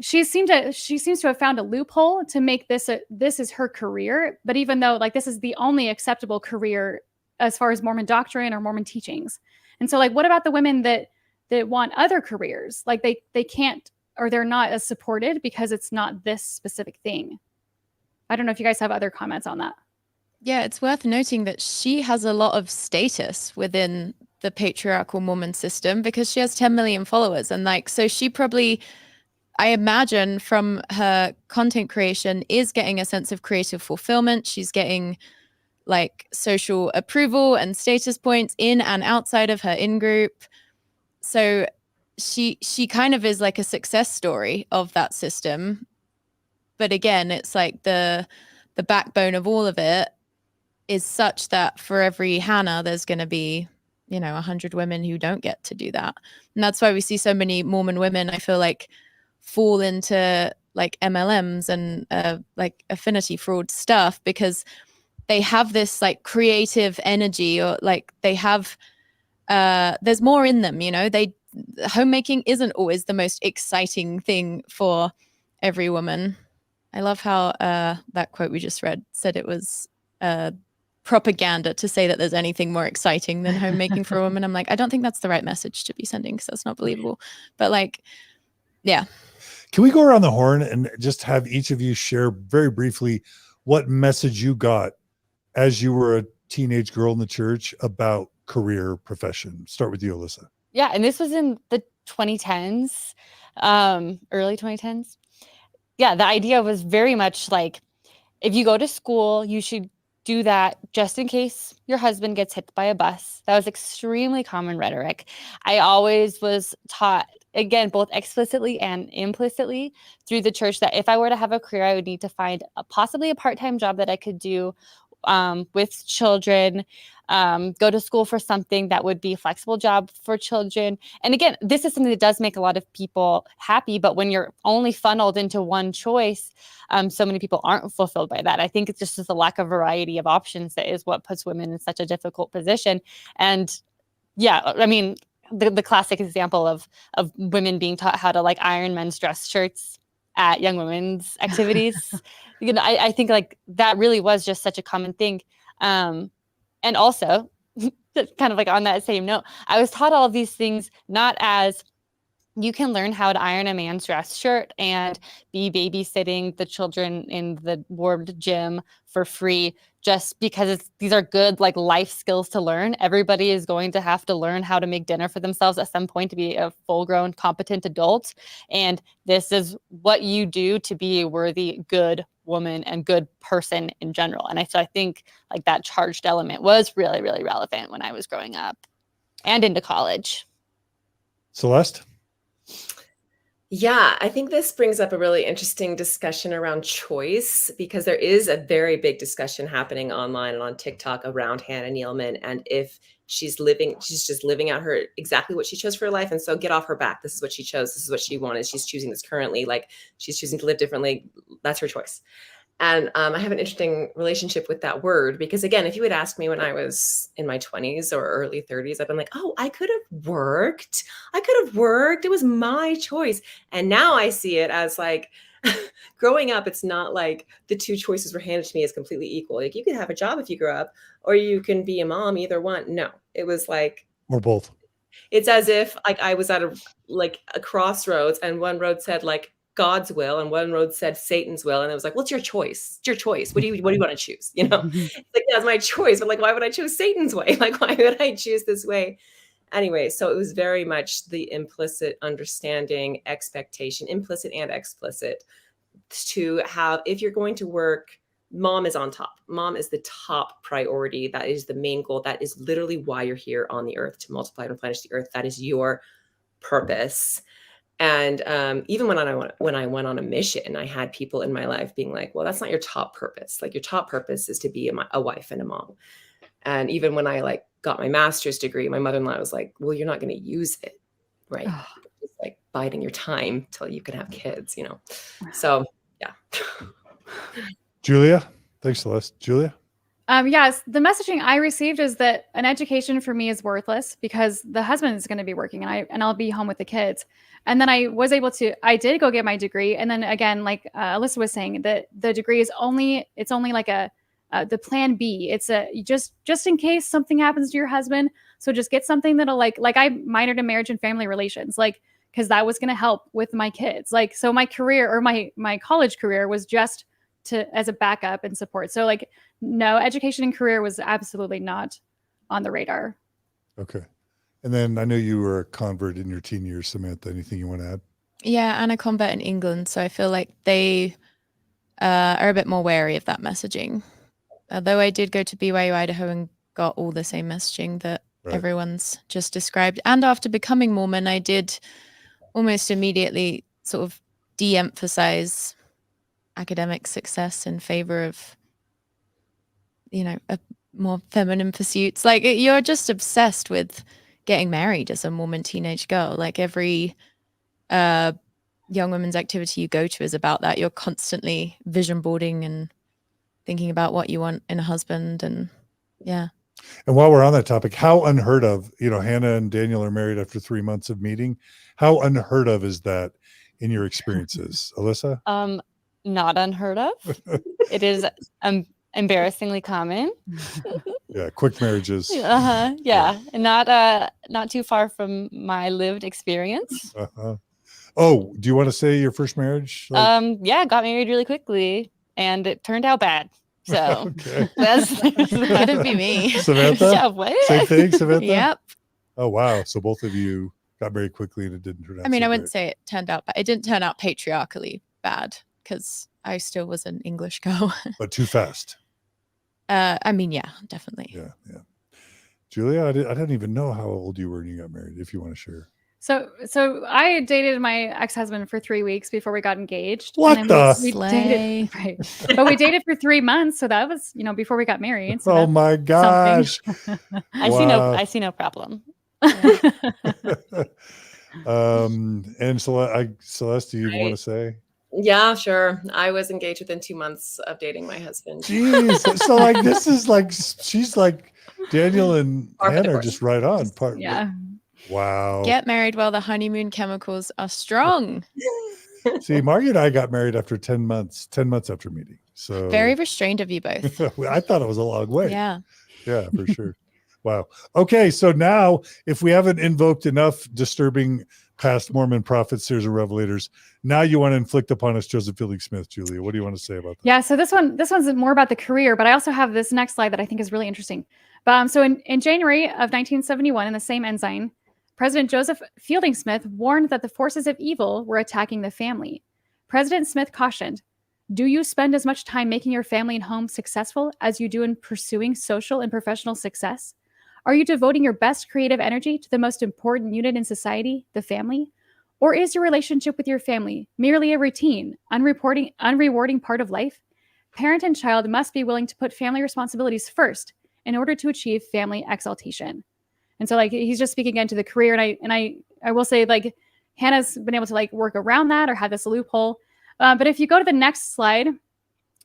she seems to have found a loophole to make this is her career. But even though this is the only acceptable career as far as Mormon doctrine or Mormon teachings. And so what about the women that want other careers? They can't, or they're not as supported because it's not this specific thing. I don't know if you guys have other comments on that. Yeah, it's worth noting that she has a lot of status within the patriarchal Mormon system because she has 10 million followers. And so she probably, I imagine from her content creation, is getting a sense of creative fulfillment. She's getting social approval and status points in and outside of her in-group. So she kind of is a success story of that system. But again, it's the backbone of all of it is such that for every Hannah, there's going to be, 100 women who don't get to do that. And that's why we see so many Mormon women, I feel fall into MLMs and affinity fraud stuff, because they have this creative energy, or they have there's more in them. Homemaking isn't always the most exciting thing for every woman. I love how that quote we just read said it was propaganda to say that there's anything more exciting than homemaking for a woman. I'm I don't think that's the right message to be sending, because that's not believable. But yeah. Can we go around the horn and just have each of you share very briefly what message you got as you were a teenage girl in the church about career profession? Start with you, Alyssa. Yeah, and this was in the 2010s, early 2010s. Yeah, the idea was very much if you go to school, you should do that just in case your husband gets hit by a bus. That was extremely common rhetoric. I always was taught again, both explicitly and implicitly through the church, that if I were to have a career, I would need to find possibly a part-time job that I could do with children, go to school for something that would be a flexible job for children. And again, this is something that does make a lot of people happy, but when you're only funneled into one choice, so many people aren't fulfilled by that. I think it's just a lack of variety of options that is what puts women in such a difficult position. And yeah, I mean, the classic example of women being taught how to like iron men's dress shirts at young women's activities. I think like that really was just such a common thing. And also, kind of like on that same note, I was taught all of these things not as you can learn how to iron a man's dress shirt and be babysitting the children in the ward gym for free just because these are good like life skills to learn. Everybody is going to have to learn how to make dinner for themselves at some point to be a full-grown, competent adult. And this is what you do to be a worthy, good woman and good person in general. And so I think like that charged element was really, really relevant when I was growing up and into college. Celeste? Yeah, I think this brings up a really interesting discussion around choice, because there is a very big discussion happening online and on TikTok around Hannah Neeleman, and if she's just living out her exactly what she chose for her life. And so get off her back. This is what she chose. This is what she wanted. She's choosing this currently. Like she's choosing to live differently. That's her choice. And I have an interesting relationship with that word, because again, if you had asked me when I was in my 20s or early 30s, I've been like, oh, I could have worked. It was my choice. And now I see it as like growing up, it's not like the two choices were handed to me as completely equal. Like you could have a job if you grew up, or you can be a mom, either one. No, it was like, Or both. it's as if like I was at a crossroads, and one road said like God's will, and one road said Satan's will, and it was like, well, it's your choice. It's your choice. What do you want to choose? You know, it's like that's my choice. But like, why would I choose Satan's way? Like, why would I choose this way? Anyway, so it was very much the implicit understanding, expectation, implicit and explicit, to have, if you're going to work, mom is on top. Mom is the top priority. That is the main goal. That is literally why you're here on the earth, to multiply and replenish the earth. That is your purpose. And even when I went on a mission, I had people in my life being like, well, that's not your top purpose. Like your top purpose is to be a wife and a mom. And even when I like got my master's degree, my mother-in-law was like, well, you're not going to use it, right? Just like biding your time till you can have kids, you know? So yeah. Julia? Thanks, Celeste. Julia? Yes, the messaging I received is that an education for me is worthless because the husband is going to be working and I'll be home with the kids. And then I did go get my degree. And then again, like Alyssa was saying, that the degree is only like the plan B. It's just in case something happens to your husband. So just get something that'll like I minored in marriage and family relations, like, because that was going to help with my kids. Like, so my career or my college career was just as a backup and support. So like, no, education and career was absolutely not on the radar. Okay. And then I know you were a convert in your teen years, Samantha. Anything you want to add? Yeah, and a convert in England. So I feel like they are a bit more wary of that messaging. Although I did go to BYU Idaho and got all the same messaging that everyone's just described. And after becoming Mormon, I did almost immediately sort of de-emphasize academic success in favor of, more feminine pursuits. Like you're just obsessed with getting married as a Mormon teenage girl. Like every young women's activity you go to is about that. You're constantly vision boarding and thinking about what you want in a husband. And yeah. And while we're on that topic, how unheard of, Hannah and Daniel are married after 3 months of meeting. How unheard of is that in your experiences? Alyssa? Not unheard of. It is embarrassingly common. Yeah, quick marriages. Yeah, and not too far from my lived experience. Oh, do you want to say your first marriage? Yeah, got married really quickly, and it turned out bad. So okay. That's couldn't be me. Samantha? Yeah, what? Same thing, Samantha? Yep. Oh, wow. So both of you got married quickly and it didn't turn out I mean, so I wouldn't great. say it turned out bad. It didn't turn out patriarchally bad because I still was an English girl. But too fast. I mean, yeah, definitely. Yeah. Julia, I don't even know how old you were when you got married, if you want to share. So I dated my ex-husband for 3 weeks before we got engaged. What and the? then we Slay. dated, right? But we dated for 3 months, so that was, before we got married. So Oh that's my gosh. I Wow. see no problem. And Celeste, do you want to say? Yeah, sure. I was engaged within 2 months of dating my husband. Jeez. So like this is like she's like Daniel and Par for the Hannah are course. just right on. Yeah. Wow. Get married while the honeymoon chemicals are strong. See, Margie and I got married after 10 months after meeting. So Very restrained of you both. I thought it was a long way. Yeah. Yeah, for sure. Wow. Okay, so now if we haven't invoked enough disturbing past Mormon prophets, seers, and revelators, now you want to inflict upon us Joseph Fielding Smith. Julia, what do you want to say about that? Yeah, so this one's more about the career, but I also have this next slide that I think is really interesting. So in January of 1971, in the same ensign, President Joseph Fielding Smith warned that the forces of evil were attacking the family. President Smith cautioned, "Do you spend as much time making your family and home successful as you do in pursuing social and professional success? Are you devoting your best creative energy to the most important unit in society, the family? Or is your relationship with your family merely a routine, unrewarding part of life? Parent and child must be willing to put family responsibilities first in order to achieve family exaltation." And so like he's just speaking again to the career. And I will say like Hannah's been able to like work around that or have this loophole. But if you go to the next slide,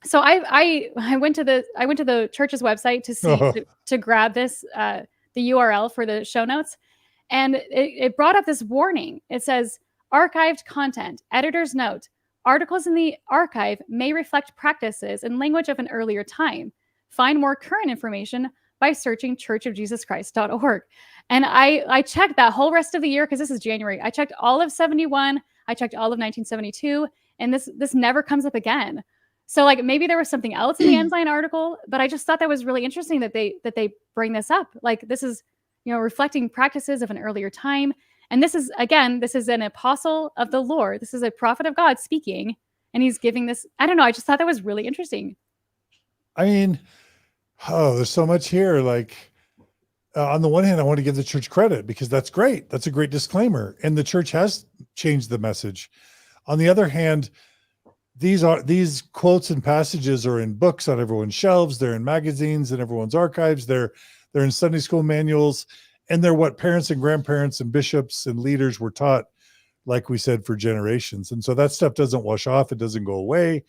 so I went to the church's website to see to grab this the URL for the show notes, and it brought up this warning. It says archived content. Editor's note: articles in the archive may reflect practices and language of an earlier time. Find more current information by searching churchofjesuschrist.org. And I checked that whole rest of the year because this is January. I checked all of 71. I checked all of 1972, and this never comes up again. So like maybe there was something else in the Ensign article, but I just thought that was really interesting that they bring this up. Like this is, reflecting practices of an earlier time. And this is an apostle of the Lord. This is a prophet of God speaking, and he's giving this. I don't know. I just thought that was really interesting. I mean, there's so much here. Like on the one hand, I want to give the church credit because that's great. That's a great disclaimer. And the church has changed the message. On the other hand, these quotes and passages are in books on everyone's shelves. They're in magazines and everyone's archives. They're in Sunday school manuals, and they're what parents and grandparents and bishops and leaders were taught, like we said, for generations. And so that stuff doesn't wash off. It doesn't go away.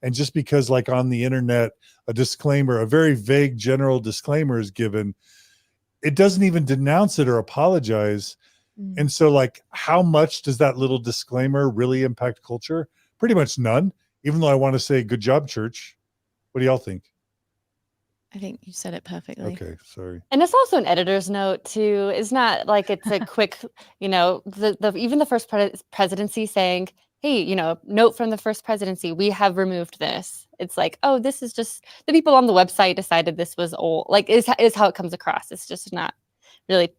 And just because like on the internet, a disclaimer, a very vague general disclaimer is given, it doesn't even denounce it or apologize. And so like, how much does that little disclaimer really impact culture? Pretty much none, even though I want to say good job, church. What do y'all think? I think you said it perfectly. Okay, sorry. And it's also an editor's note too. It's not like it's a quick, even the first presidency saying, hey, note from the first presidency, we have removed this. It's like, oh, this is just the people on the website decided this was old. Like is how it comes across. It's just not really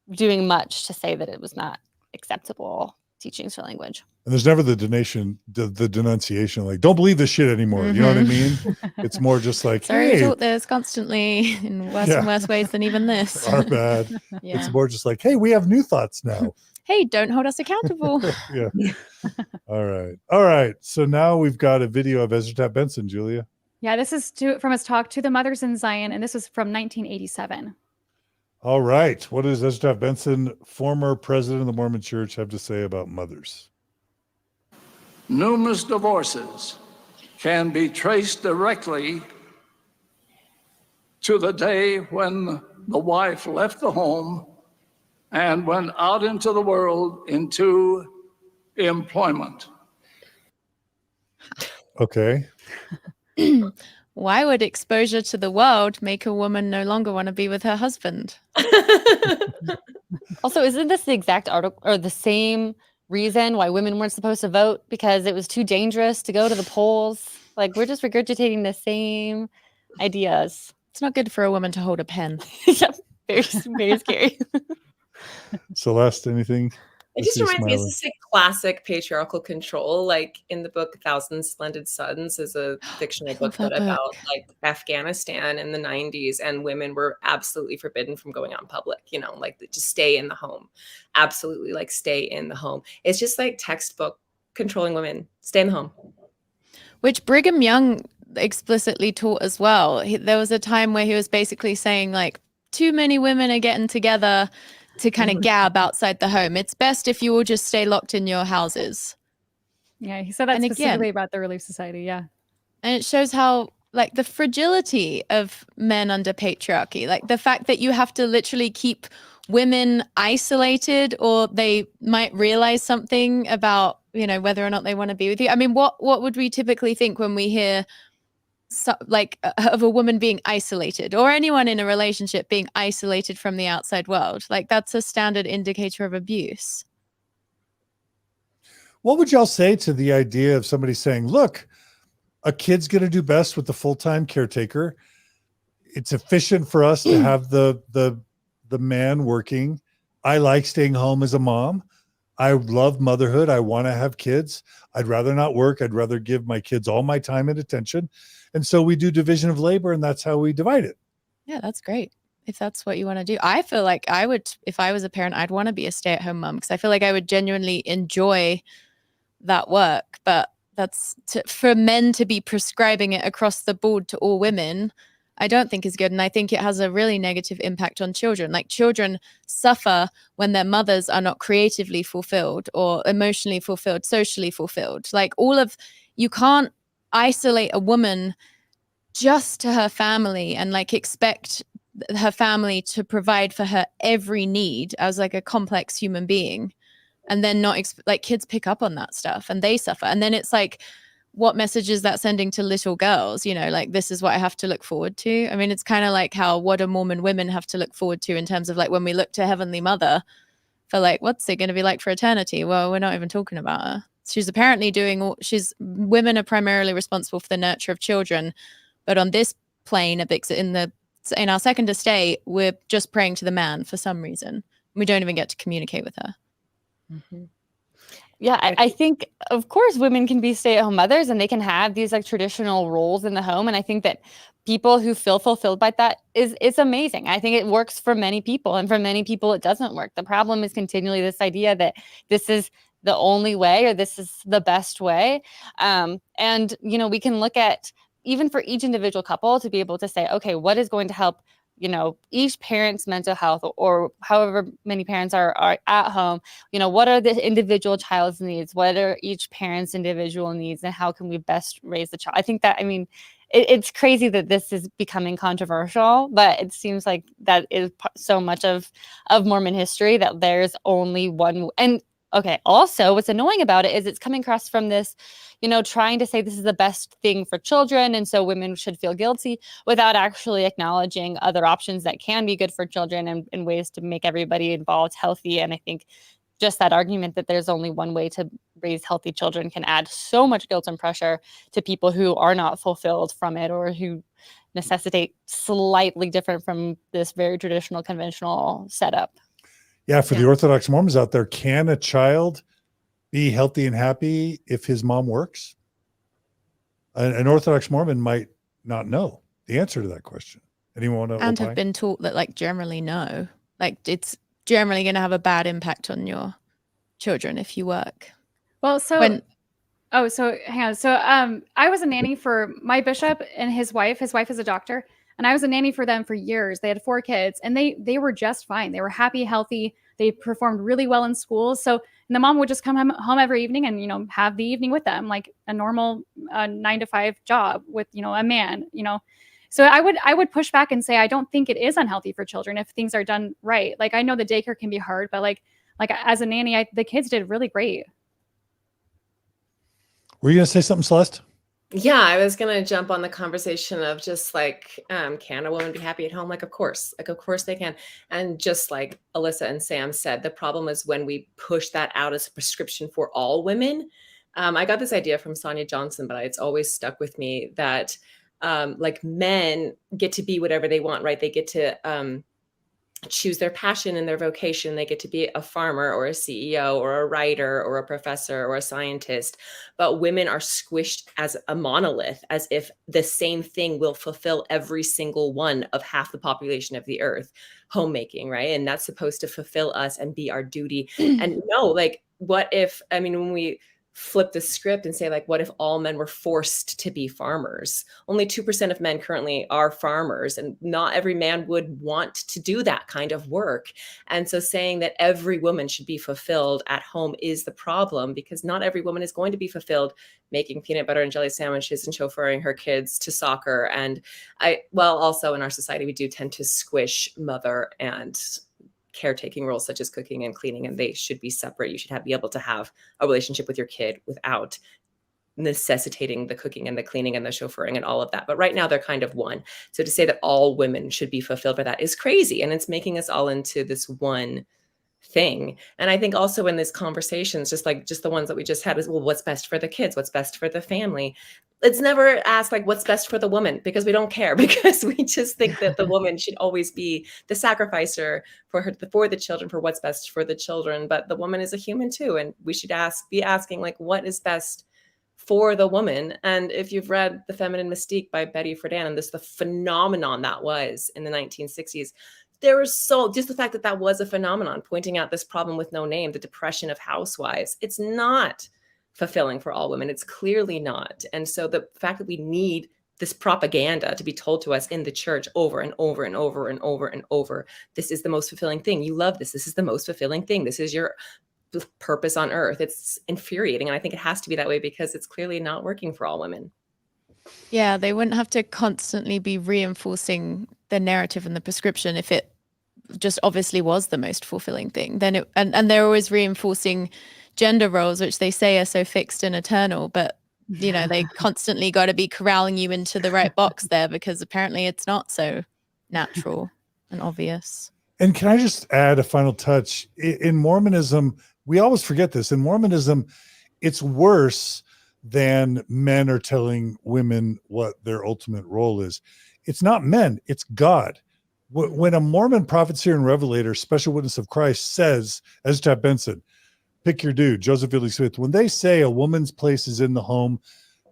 doing much to say that it was not acceptable teachings or language. And there's never the denunciation, like, don't believe this shit anymore. You know what I mean? It's more just like, Sorry, hey, we taught this constantly in worse and worse ways than even this. our bad. Yeah. It's more just like, hey, we have new thoughts now. Hey, don't hold us accountable. Yeah. All right. So now we've got a video of Ezra Taft Benson, Julia. Yeah, this is from his talk to the Mothers in Zion, and this was from 1987. All right. What does Ezra Taft Benson, former president of the Mormon Church, have to say about mothers? Numerous divorces can be traced directly to the day when the wife left the home and went out into the world into employment. Okay. Why would exposure to the world make a woman no longer want to be with her husband? Also, isn't this the exact article or the same reason why women weren't supposed to vote? Because it was too dangerous to go to the polls. Like, we're just regurgitating the same ideas. It's not good for a woman to hold a pen. Yeah, very, very scary. Celeste, anything? It just reminds me, it's just like classic patriarchal control. Like in the book Thousand Splendid Suns is a fictional book about like Afghanistan in the 90s, and women were absolutely forbidden from going out in public, like just stay in the home. Absolutely, like stay in the home. It's just like textbook controlling women, stay in the home. Which Brigham Young explicitly taught as well. There was a time where he was basically saying like, too many women are getting together to kind of gab outside the home. It's best if you all just stay locked in your houses. Yeah, he said that specifically about the Relief Society, yeah. And it shows how, like, the fragility of men under patriarchy, like the fact that you have to literally keep women isolated, or they might realize something about, whether or not they want to be with you. I mean, what would we typically think when we hear of a woman being isolated, or anyone in a relationship being isolated from the outside world? Like, that's a standard indicator of abuse. What would y'all say to the idea of somebody saying, look, a kid's going to do best with the full-time caretaker. It's efficient for us to have the man working. I like staying home as a mom. I love motherhood. I want to have kids. I'd rather not work. I'd rather give my kids all my time and attention. And so we do division of labor, and that's how we divide it. Yeah, that's great. If that's what you want to do. I feel like I would, if I was a parent, I'd want to be a stay-at-home mom, because I feel like I would genuinely enjoy that work. But that's for men to be prescribing it across the board to all women, I don't think is good. And I think it has a really negative impact on children. Like, children suffer when their mothers are not creatively fulfilled or emotionally fulfilled, socially fulfilled. Like, you can't isolate a woman just to her family and like expect her family to provide for her every need as like a complex human being, and then not like, kids pick up on that stuff and they suffer. And then it's like, what message is that sending to little girls? Like, this is what I have to look forward to. I mean, it's kind of like what do Mormon women have to look forward to in terms of like, when we look to Heavenly Mother for like, what's it going to be like for eternity? Well, we're not even talking about her. She's apparently women are primarily responsible for the nurture of children, but on this plane, in our second estate, we're just praying to the man for some reason. We don't even get to communicate with her. Mm-hmm. Yeah, I think, of course, women can be stay-at-home mothers, and they can have these like traditional roles in the home. And I think that people who feel fulfilled by that it's amazing. I think it works for many people, and for many people it doesn't work. The problem is continually this idea that this is the only way, or this is the best way. And we can look at, even for each individual couple, to be able to say, okay, what is going to help each parent's mental health, or however many parents are at home, what are the individual child's needs? What are each parent's individual needs, and how can we best raise the child? I think that, it's crazy that this is becoming controversial, but it seems like that is so much of Mormon history, that there's only one. And okay, also what's annoying about it is it's coming across from this, trying to say this is the best thing for children, and so women should feel guilty, without actually acknowledging other options that can be good for children, and ways to make everybody involved healthy. And I think just that argument that there's only one way to raise healthy children can add so much guilt and pressure to people who are not fulfilled from it, or who necessitate slightly different from this very traditional, conventional setup. Yeah, for the Orthodox Mormons out there, can a child be healthy and happy if his mom works? An Orthodox Mormon might not know the answer to that question. Anyone want to and opine? Have been taught that, like, generally no. Like, it's generally going to have a bad impact on your children if you work. Well, hang on. So I was a nanny for my bishop and his wife. His wife is a doctor. And I was a nanny for them for years. They had 4 kids, and they were just fine. They were happy, healthy. They performed really well in school. So, and the mom would just come home every evening and, have the evening with them, like a normal 9-to-5 job with, a man, So I would push back and say, I don't think it is unhealthy for children if things are done right. Like, I know the daycare can be hard, but like as a nanny, the kids did really great. Were you going to say something, Celeste? Yeah, I was going to jump on the conversation of just like, can a woman be happy at home? Like, of course they can. And just like Alyssa and Sam said, the problem is when we push that out as a prescription for all women. I got this idea from Sonia Johnson, but it's always stuck with me that like men get to be whatever they want, right? They get to choose their passion and their vocation. They get to be a farmer or a CEO or a writer or a professor or a scientist. But women are squished as a monolith, as if the same thing will fulfill every single one of half the population of the earth, homemaking, right? And that's supposed to fulfill us and be our duty. And no, like, what if, I mean, when we flip the script and say, like, what if all men were forced to be farmers? Only 2% of men currently are farmers, and not every man would want to do that kind of work. And so saying that every woman should be fulfilled at home is the problem, because not every woman is going to be fulfilled making peanut butter and jelly sandwiches and chauffeuring her kids to soccer. And also in our society, we do tend to squish mother and caretaking roles such as cooking and cleaning, and they should be separate. You should be able to have a relationship with your kid without necessitating the cooking and the cleaning and the chauffeuring and all of that. But right now they're kind of one. So to say that all women should be fulfilled by that is crazy. And it's making us all into this one thing. And I think also in these conversations, just the ones that we just had, is, well, what's best for the kids? What's best for the family? It's never asked, like, what's best for the woman, because we don't care, because we just think that the woman should always be the sacrificer for the children, for what's best for the children. But the woman is a human too. And we should be asking, like, what is best for the woman? And if you've read The Feminine Mystique by Betty Friedan, and the phenomenon that was in the 1960s, there was just the fact that was a phenomenon, pointing out this problem with no name, the depression of housewives. It's not fulfilling for all women. It's clearly not. And so the fact that we need this propaganda to be told to us in the church over and over and over and over and over, this is the most fulfilling thing. You love this. This is the most fulfilling thing. This is your purpose on earth. It's infuriating. And I think it has to be that way, because it's clearly not working for all women. Yeah, they wouldn't have to constantly be reinforcing the narrative and the prescription if it just obviously was the most fulfilling thing. Then and they're always reinforcing gender roles, which they say are so fixed and eternal, but they constantly got to be corralling you into the right box there, because apparently it's not so natural and obvious. And can I just add a final touch? In Mormonism, we always forget this. In Mormonism, it's worse than men are telling women what their ultimate role is. It's not men, it's God. When a Mormon prophet, seer, and revelator, special witness of Christ, says, Ezra Taft Benson, pick your dude, Joseph Fielding Smith, when they say a woman's place is in the home,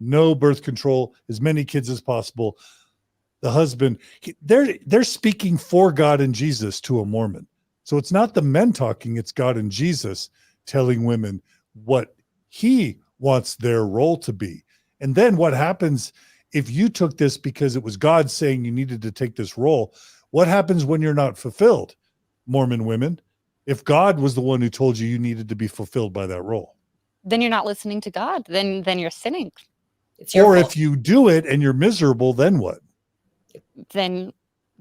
no birth control, as many kids as possible, the husband, they're speaking for God and Jesus to a Mormon. So it's not the men talking, it's God and Jesus telling women what he wants their role to be. And then what happens if you took this because it was God saying you needed to take this role? What happens when you're not fulfilled, Mormon women? If God was the one who told you needed to be fulfilled by that role, Then you're not listening to God. Then you're sinning. It's your fault. if you do it and you're miserable, then what? Then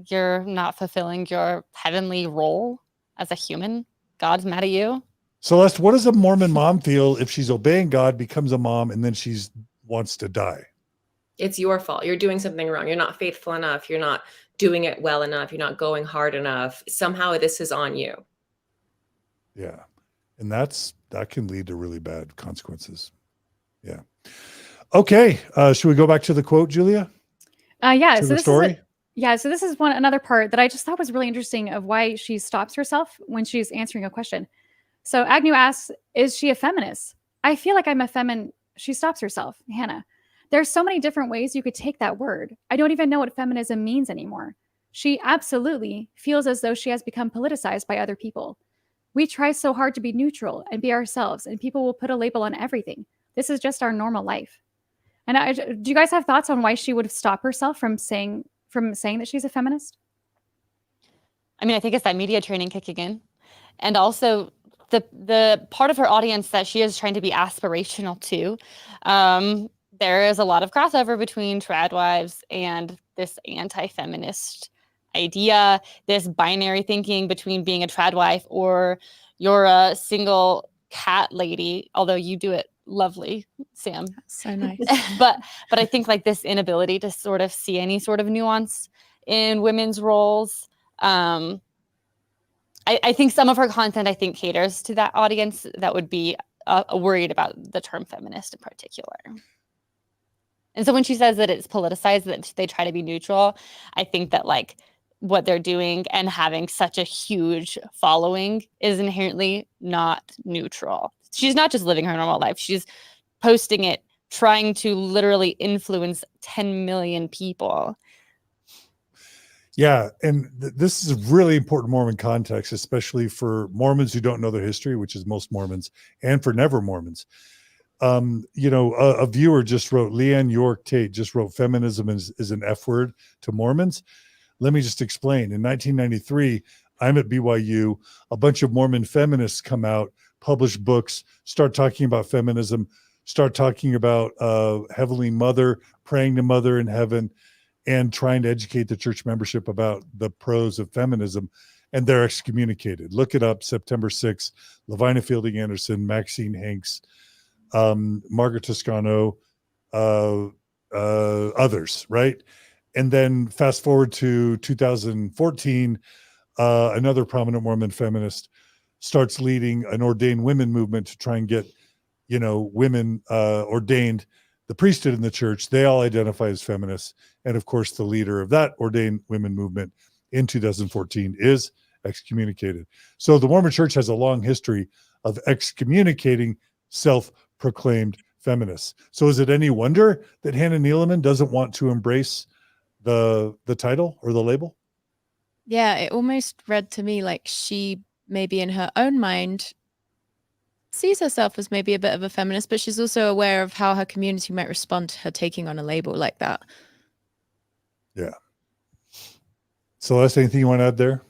you're not fulfilling your heavenly role as a human. God's mad at you. Celeste, what does a Mormon mom feel if she's obeying God, becomes a mom, and then she's wants to die? It's your fault. You're doing something wrong. You're not faithful enough. You're not doing it well enough. You're not going hard enough. Somehow this is on you. Yeah. And that can lead to really bad consequences. Yeah. Okay. Should we go back to the quote, Julia? Yeah. To So the this story? so this is another part that I just thought was really interesting of why she stops herself when she's answering a question. So Agnew asks, is she a feminist? I feel like I'm a feminine. She stops herself, Hannah. There's so many different ways you could take that word. I don't even know what feminism means anymore. She absolutely feels as though she has become politicized by other people. We try so hard to be neutral and be ourselves, and people will put a label on everything. This is just our normal life. And do you guys have thoughts on why she would stop herself from saying that she's a feminist? I mean, I think it's that media training kicking in. And also the part of her audience that she is trying to be aspirational to. There is a lot of crossover between Tradwives and this anti-feminist idea, this binary thinking between being a Tradwife or you're a single cat lady, although you do it lovely, Sam. So nice. but I think like this inability to sort of see any sort of nuance in women's roles. I think some of her content, caters to that audience that would be worried about the term feminist in particular. And so when she says that it's politicized, that they try to be neutral, I think that like what they're doing and having such a huge following is inherently not neutral. She's not just living her normal life. She's posting it, trying to literally influence 10 million people. Yeah, and this is a really important Mormon context, especially for Mormons who don't know their history, which is most Mormons, and for never Mormons. A viewer just wrote, Leanne York Tate just wrote, feminism is an F word to Mormons. Let me just explain. In 1993, I'm at BYU. A bunch of Mormon feminists come out, publish books, start talking about feminism, start talking about Heavenly Mother, praying to Mother in heaven, and trying to educate the church membership about the pros of feminism, and they're excommunicated. Look it up, September 6th, Lavina Fielding Anderson, Maxine Hanks, Margaret Toscano, others, right? And then fast forward to 2014, another prominent Mormon feminist starts leading an ordained women movement to try and get, women ordained the priesthood in the church. They all identify as feminists. And of course, the leader of that ordained women movement in 2014 is excommunicated. So the Mormon church has a long history of excommunicating self-proclaimed feminists. So is it any wonder that Hannah Neeleman doesn't want to embrace the title or the label? Yeah, it almost read to me like she maybe in her own mind sees herself as maybe a bit of a feminist, but she's also aware of how her community might respond to her taking on a label like that. Yeah. Celeste, anything you want to add there?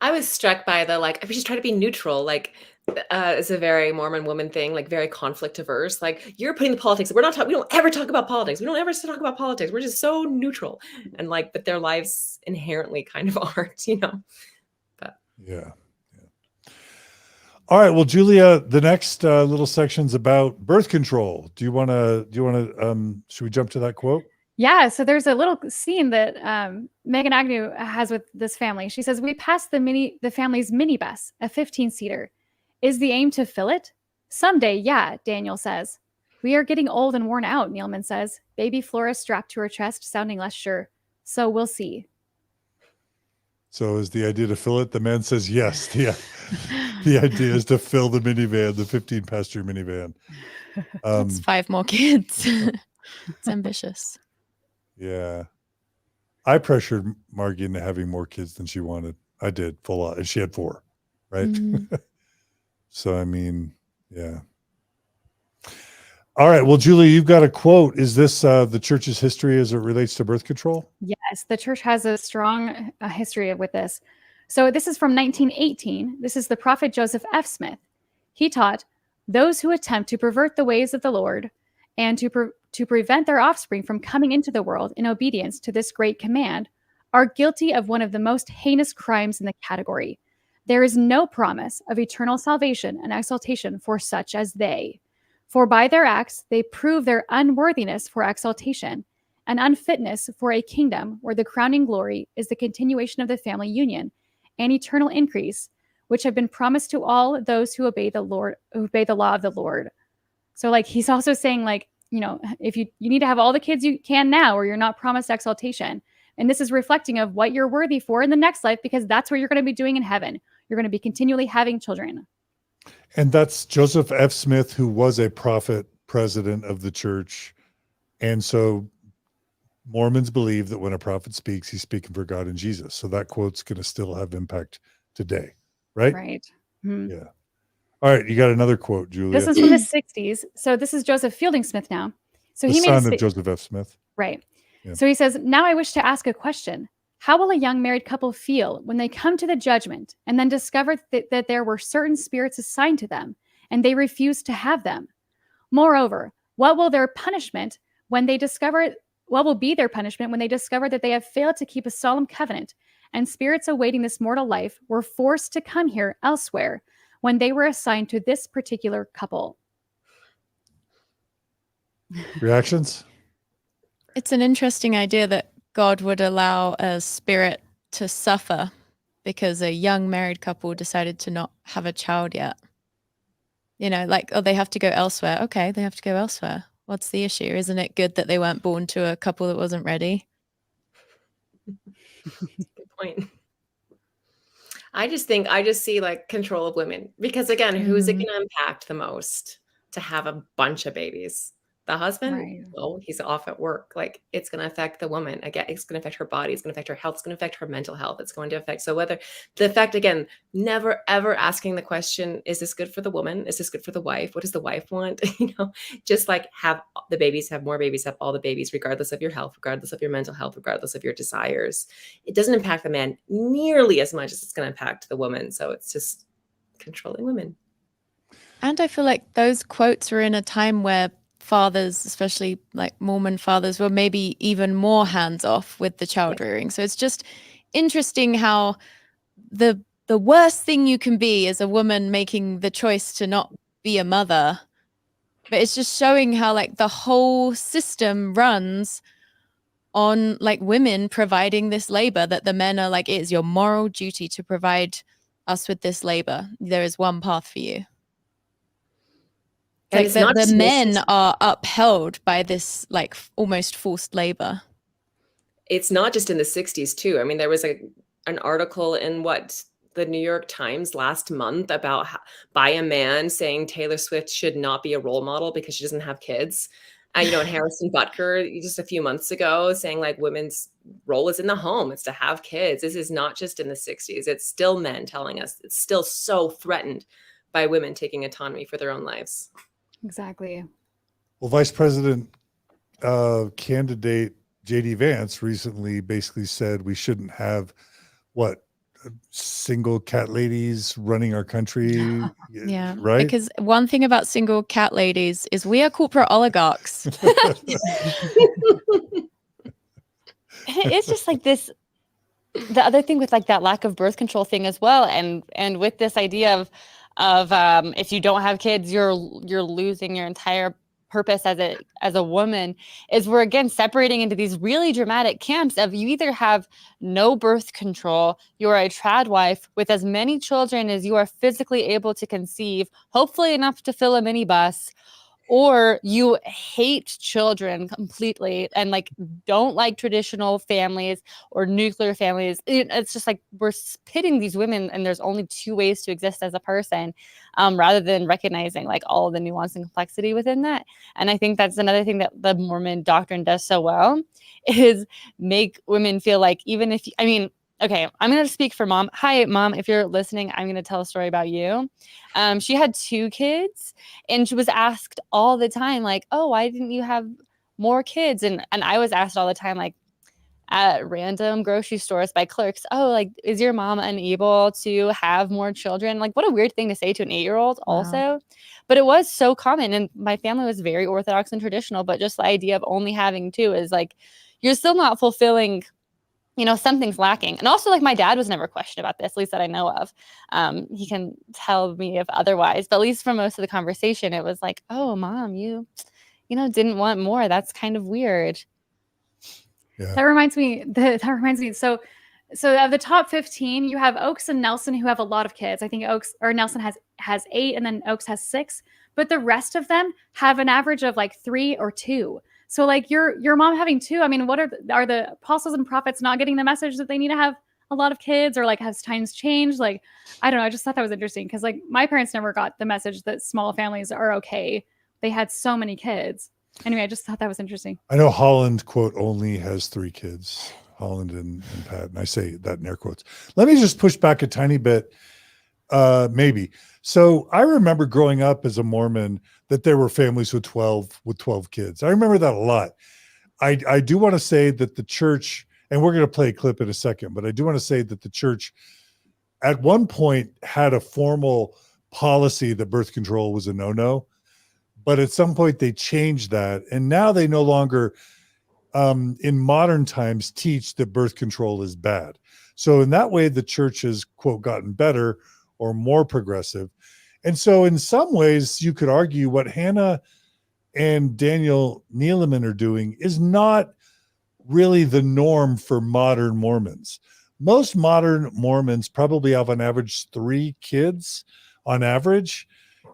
I was struck by the, I was just trying to be neutral. It's a very Mormon woman thing, very conflict averse. You're putting the politics. We don't ever talk about politics. We don't ever talk about politics. We're just so neutral. And but their lives inherently kind of aren't, But Yeah. All right. Well, Julia, the next little section's about birth control. Do you want to, should we jump to that quote? Yeah, so there's a little scene that Megan Agnew has with this family. She says, "We passed the family's minibus, a 15-seater. Is the aim to fill it? Someday, yeah," Daniel says. "We are getting old and worn out," Neeleman says, baby Flora strapped to her chest, sounding less sure. "So we'll see." So is the idea to fill it? The man says yes. The idea is to fill the minivan, the 15-passenger minivan. That's 5 more kids. It's ambitious. Yeah. I pressured Margie into having more kids than she wanted. I did, full on. And she had 4, right? Mm-hmm. So, yeah. All right. Well, Julie, you've got a quote. Is this the church's history as it relates to birth control? Yes, the church has a strong history with this. So this is from 1918. This is the prophet Joseph F. Smith. He taught, "Those who attempt to pervert the ways of the Lord and to prevent their offspring from coming into the world in obedience to this great command are guilty of one of the most heinous crimes in the category. There is no promise of eternal salvation and exaltation for such as they. For by their acts they prove their unworthiness for exaltation and unfitness for a kingdom where the crowning glory is the continuation of the family union and eternal increase, which have been promised to all those who obey the Lord, who obey the law of the Lord." So he's also saying if you need to have all the kids you can now, or you're not promised exaltation. And this is reflecting of what you're worthy for in the next life, because that's what you're going to be doing in heaven. You're going to be continually having children. And that's Joseph F. Smith, who was a prophet president of the church. And so Mormons believe that when a prophet speaks, he's speaking for God and Jesus. So that quote's going to still have impact today, right? Right. Mm-hmm. Yeah. All right. You got another quote, Julia. This is from the 60s. So this is Joseph Fielding Smith now. So the he son made of Joseph F. Smith. Right. Yeah. So he says, "Now I wish to ask a question. How will a young married couple feel when they come to the judgment and then discover that there were certain spirits assigned to them and they refused to have them? Moreover, what will be their punishment when they discover that they have failed to keep a solemn covenant and spirits awaiting this mortal life were forced to come here elsewhere when they were assigned to this particular couple?" Reactions? It's an interesting idea that God would allow a spirit to suffer because a young married couple decided to not have a child yet. They have to go elsewhere. Okay, they have to go elsewhere. What's the issue? Isn't it good that they weren't born to a couple that wasn't ready? point. I just see like control of women, because again, who's it going to impact the most to have a bunch of babies? The husband? Right. Well, he's off at work. Like, it's going to affect the woman. Again, it's going to affect her body. It's going to affect her health. It's going to affect her mental health. It's going to affect. So whether the effect, again, never ever asking the question, is this good for the woman? Is this good for the wife? What does the wife want? Just like have the babies, have more babies, have all the babies, regardless of your health, regardless of your mental health, regardless of your desires. It doesn't impact the man nearly as much as it's going to impact the woman. So it's just controlling women. And I feel like those quotes were in a time where fathers, especially like Mormon fathers, were maybe even more hands off with the child rearing. So it's just interesting how the worst thing you can be is a woman making the choice to not be a mother. But it's just showing how like the whole system runs on like women providing this labor, that the men are like, it is your moral duty to provide us with this labor. There is one path for you. And Like it's not the just men are upheld by this like almost forced labor. It's not just in the 60s too. I mean, there was an article in the New York Times last month about by a man saying Taylor Swift should not be a role model because she doesn't have kids. And Harrison Butker just a few months ago saying like women's role is in the home. It's to have kids. This is not just in the 60s. It's still men telling us. It's still so threatened by women taking autonomy for their own lives. Exactly. Well, Vice President candidate J.D. Vance recently basically said we shouldn't have single cat ladies running our country. Yeah, right. Because one thing about single cat ladies is we are corporate oligarchs. It's just like this. The other thing with like that lack of birth control thing as well, and with this idea of if you don't have kids, you're losing your entire purpose as a woman, is we're again separating into these really dramatic camps of you either have no birth control, you're a tradwife with as many children as you are physically able to conceive, hopefully enough to fill a minibus, or you hate children completely and like don't like traditional families or nuclear families. It's just like we're pitting these women, and there's only two ways to exist as a person, rather than recognizing like all of the nuance and complexity within that. And I think that's another thing that the Mormon doctrine does so well, is make women feel like even if, okay, I'm going to speak for Mom. Hi, Mom. If you're listening, I'm going to tell a story about you. She had 2 kids, and she was asked all the time, like, oh, why didn't you have more kids? And I was asked all the time, like, at random grocery stores by clerks, oh, like, is your mom unable to have more children? Like, what a weird thing to say to an 8-year-old also. But it was so common. And my family was very Orthodox and traditional, but just the idea of only having 2 is like, you're still not fulfilling, something's lacking. And also, like, my dad was never questioned about this, at least that I know of. He can tell me if otherwise, but at least for most of the conversation, it was like, oh, Mom, you didn't want more. That's kind of weird. Yeah. That reminds me. So of the top 15, you have Oaks and Nelson, who have a lot of kids. I think Nelson has 8, and then Oaks has 6. But the rest of them have an average of like 3 or 2. So like your mom having 2, I mean, what are the apostles and prophets not getting the message that they need to have a lot of kids, or like has times changed? Like, I don't know. I just thought that was interesting because like my parents never got the message that small families are okay. They had so many kids. Anyway, I just thought that was interesting. I know Holland, quote, only has 3 kids, Holland and Pat. And I say that in air quotes. Let me just push back a tiny bit, maybe. So I remember growing up as a Mormon that there were families with 12 kids. I remember that a lot. I do want to say that the church, and we're going to play a clip in a second, but I do want to say that the church at one point had a formal policy that birth control was a no-no, but at some point they changed that. And now they no longer, in modern times, teach that birth control is bad. So in that way, the church has, quote, gotten better or more progressive. And so in some ways, you could argue what Hannah and Daniel Neeleman are doing is not really the norm for modern Mormons. Most modern Mormons probably have on average 3 kids on average,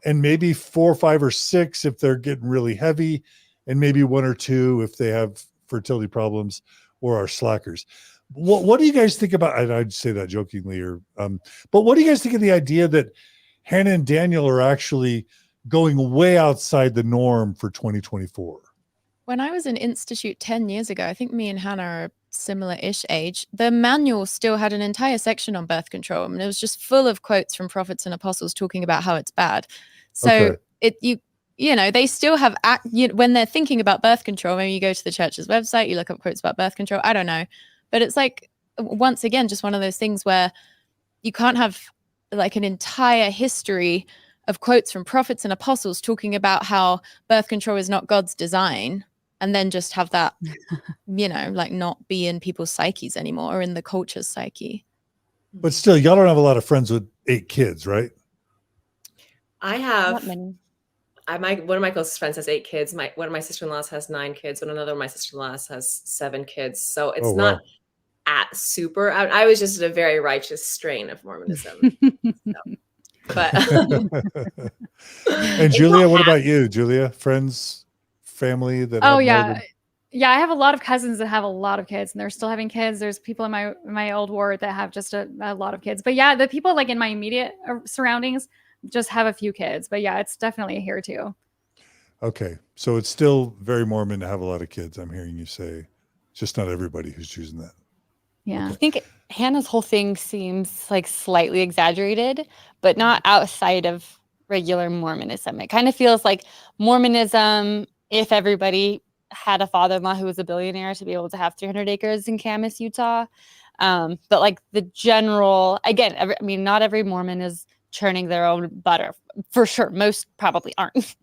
and maybe 4, 5, or 6 if they're getting really heavy, and maybe 1 or 2 if they have fertility problems or are slackers. What do you guys think about, and I'd say that jokingly, but what do you guys think of the idea that Hannah and Daniel are actually going way outside the norm for 2024? When I was in Institute 10 years ago, I think me and Hannah are similar-ish age, the manual still had an entire section on birth control. I mean, it was just full of quotes from prophets and apostles talking about how it's bad. So they still have when they're thinking about birth control, maybe you go to the church's website, you look up quotes about birth control. I don't know. But it's like, once again, just one of those things where you can't have like an entire history of quotes from prophets and apostles talking about how birth control is not God's design, and then just have that, like not be in people's psyches anymore or in the culture's psyche. But still, y'all don't have a lot of friends with 8 kids, right? I have. Not many. One of my closest friends has 8 kids. One of my sister-in-laws has 9 kids, and another of my sister-in-laws has 7 kids. So it's not at super. I was just a very righteous strain of Mormonism. But and Julia, what about you, Julia? Friends, family that? Oh yeah, yeah. I have a lot of cousins that have a lot of kids, and they're still having kids. There's people in my old ward that have just a lot of kids. But yeah, the people like in my immediate surroundings just have a few kids. But yeah, it's definitely here too. Okay, so it's still very Mormon to have a lot of kids. I'm hearing you say, just not everybody who's choosing that. Yeah. Okay. I think Hannah's whole thing seems like slightly exaggerated, but not outside of regular Mormonism. It kind of feels like Mormonism, if everybody had a father-in-law who was a billionaire to be able to have 300 acres in Camas, Utah. But like the general, again, not every Mormon is churning their own butter, for sure. Most probably aren't.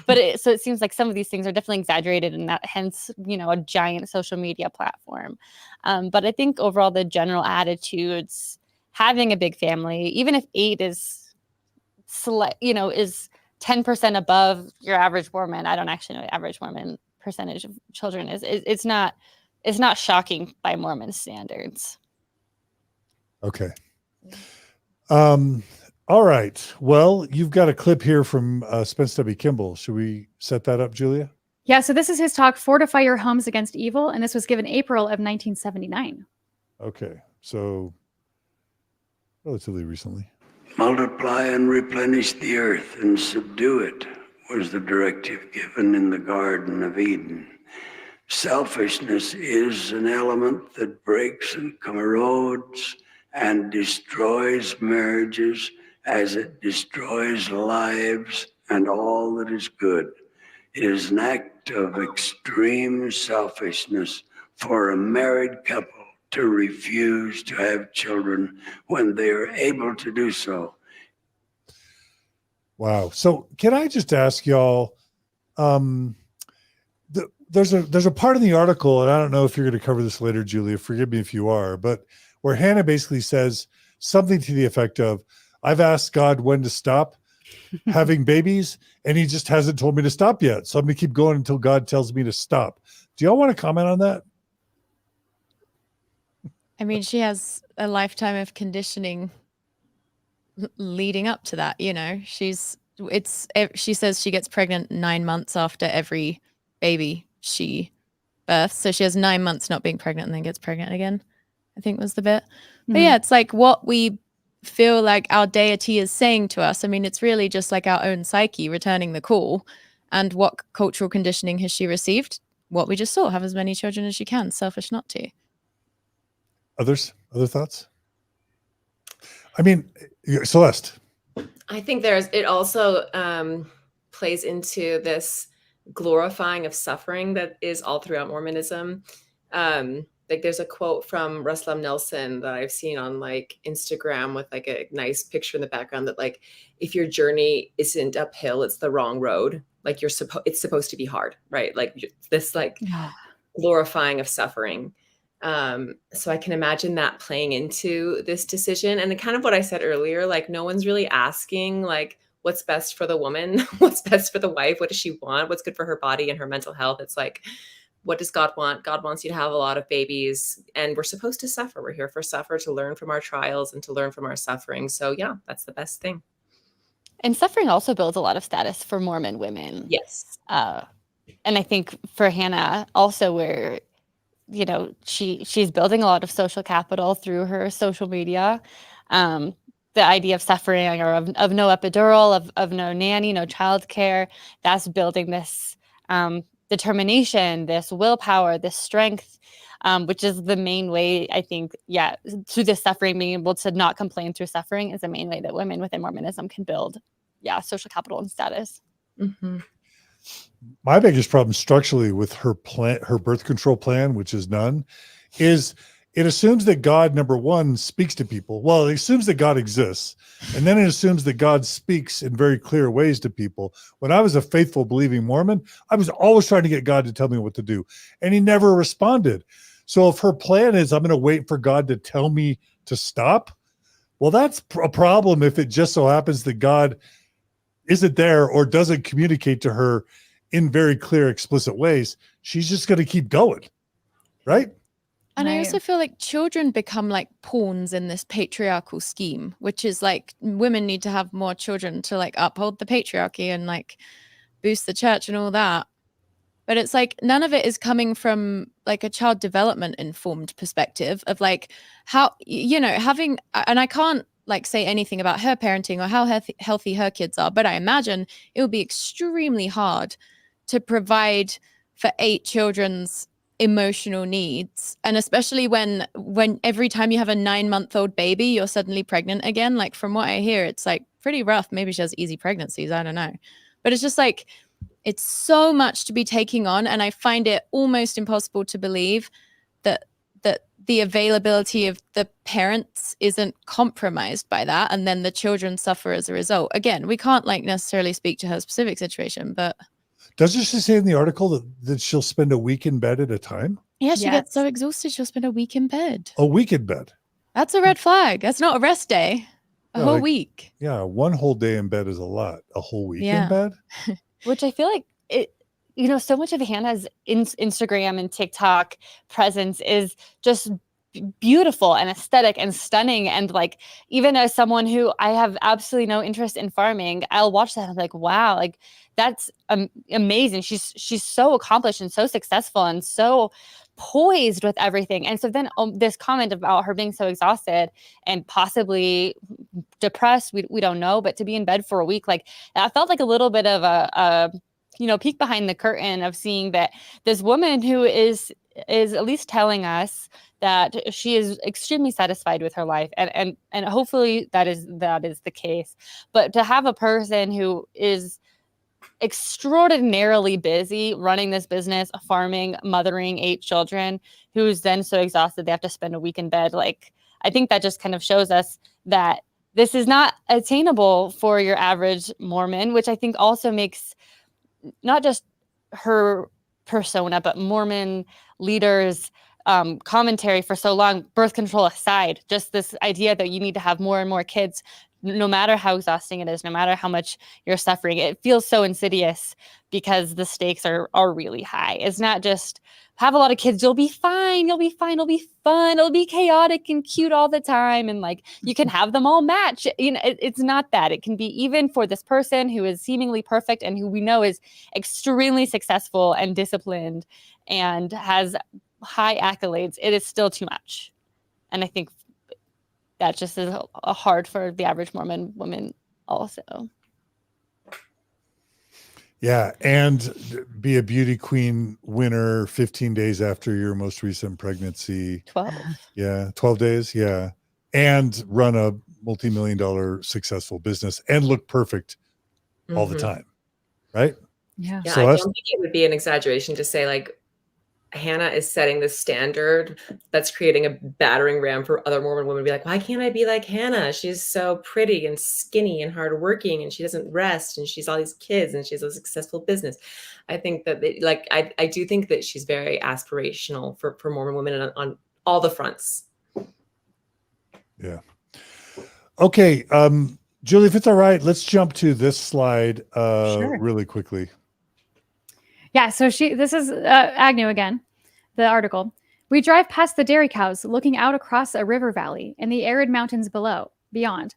But so it seems like some of these things are definitely exaggerated, and that hence, a giant social media platform. But I think overall the general attitudes, having a big family, even if 8 is, is 10% above your average Mormon. I don't actually know the average Mormon percentage of children is. It's not shocking by Mormon standards. Okay. All right. Well, you've got a clip here from Spence W. Kimball. Should we set that up, Julia? Yeah, so this is his talk, Fortify Your Homes Against Evil, and this was given April of 1979. Okay, so relatively recently. Multiply and replenish the earth and subdue it was the directive given in the Garden of Eden. Selfishness is an element that breaks and corrodes and destroys marriages as it destroys lives and all that is good. It is an act of extreme selfishness for a married couple to refuse to have children when they are able to do so. Wow. So can I just ask y'all, there's a part in the article, and I don't know if you're going to cover this later, Julia, forgive me if you are, but where Hannah basically says something to the effect of, I've asked God when to stop having babies, and he just hasn't told me to stop yet. So I'm going to keep going until God tells me to stop. Do y'all want to comment on that? I mean, she has a lifetime of conditioning leading up to that. She says she gets pregnant 9 months after every baby she births. So she has 9 months not being pregnant and then gets pregnant again, I think was the bit. But yeah, it's like what we feel like our deity is saying to us. I mean, it's really just like our own psyche returning the call. And what cultural conditioning has she received? What we just saw, have as many children as you can, selfish not to. Other thoughts? I mean, Celeste. I think it also plays into this glorifying of suffering that is all throughout Mormonism. Like there's a quote from Russell M. Nelson that I've seen on like Instagram with like a nice picture in the background that like, if your journey isn't uphill, it's the wrong road. Like it's supposed to be hard, right? Like this like glorifying of suffering. So I can imagine that playing into this decision. And kind of what I said earlier, like no one's really asking like what's best for the woman, what's best for the wife, what does she want, what's good for her body and her mental health. It's like, what does God want? God wants you to have a lot of babies, and we're supposed to suffer. We're here for suffer, to learn from our trials and to learn from our suffering. So yeah, that's the best thing. And suffering also builds a lot of status for Mormon women. Yes. And I think for Hannah also, where she's building a lot of social capital through her social media. The idea of suffering or of no epidural, of no nanny, no childcare, that's building this determination, this willpower, this strength, which is the main way, I think, through this suffering, being able to not complain through suffering is the main way that women within Mormonism can build, social capital and status. Mm-hmm. My biggest problem structurally with her birth control plan, which is none, is it assumes that God, number one, speaks to people. Well, it assumes that God exists, and then it assumes that God speaks in very clear ways to people. When I was a faithful, believing Mormon, I was always trying to get God to tell me what to do, and he never responded. So if her plan is, I'm going to wait for God to tell me to stop, well, that's a problem if it just so happens that God isn't there or doesn't communicate to her in very clear, explicit ways. She's just going to keep going, right? And I Right. also feel like children become like pawns in this patriarchal scheme, which is like women need to have more children to like uphold the patriarchy and like boost the church and all that. But it's like none of it is coming from like a child development informed perspective of like how, having, and I can't like say anything about her parenting or how healthy her kids are, but I imagine it would be extremely hard to provide for 8 children's emotional needs, and especially when every time you have a 9-month-old baby you're suddenly pregnant again. Like from what I hear, it's like pretty rough. Maybe she has easy pregnancies, I don't know, but it's just like it's so much to be taking on, and I find it almost impossible to believe that the availability of the parents isn't compromised by that, and then the children suffer as a result. Again, we can't like necessarily speak to her specific situation, but Doesn't she say in the article that she'll spend a week in bed at a time? yeah, she gets so Yes. exhausted she'll spend a week in bed. A week in bed. That's a red flag. That's not a rest day. A Yeah, whole like- week. Yeah, one whole day in bed is a lot. A whole week Yeah. in bed? Which I feel like it, so much of Hannah's Instagram and TikTok presence is just beautiful and aesthetic and stunning. And like, even as someone who I have absolutely no interest in farming, I'll watch that and I'm like, wow, like that's amazing. She's so accomplished and so successful and so poised with everything. And so then this comment about her being so exhausted and possibly depressed, we don't know, but to be in bed for a week, like that felt like a little bit of a peek behind the curtain of seeing that this woman who is at least telling us that she is extremely satisfied with her life, and hopefully that is the case. But to have a person who is extraordinarily busy running this business, farming, mothering 8 children, who's then so exhausted they have to spend a week in bed, like I think that just kind of shows us that this is not attainable for your average Mormon, which I think also makes not just her persona, but Mormon leaders' commentary for so long, birth control aside, just this idea that you need to have more and more kids, no matter how exhausting it is, no matter how much you're suffering. It feels so insidious because the stakes are really high. It's not just have a lot of kids, you'll be fine, it'll be fun, it'll be chaotic and cute all the time, and like you can have them all match. It's not that. It can be, even for this person who is seemingly perfect and who we know is extremely successful and disciplined and has high accolades, it is still too much. And I think that just is hard for the average Mormon woman also. Yeah, and be a beauty queen winner 15 days after your most recent pregnancy. 12. Yeah, 12 days. Yeah. And run a multi-million-dollar successful business and look perfect all the Mhm. time. Right? Yeah. Yeah, I Celeste? don't think it would be an exaggeration to say like Hannah is setting the standard that's creating a battering ram for other Mormon women to be like, why can't I be like Hannah? She's so pretty and skinny and hardworking, and she doesn't rest, and she's all these kids, and she has a successful business. I think that I do think that she's very aspirational for Mormon women on all the fronts. Yeah. Okay. Julie, if it's all right, let's jump to this slide Sure. really quickly. Yeah, so this is Agnew again, the article. We drive past the dairy cows, looking out across a river valley and the arid mountains beyond.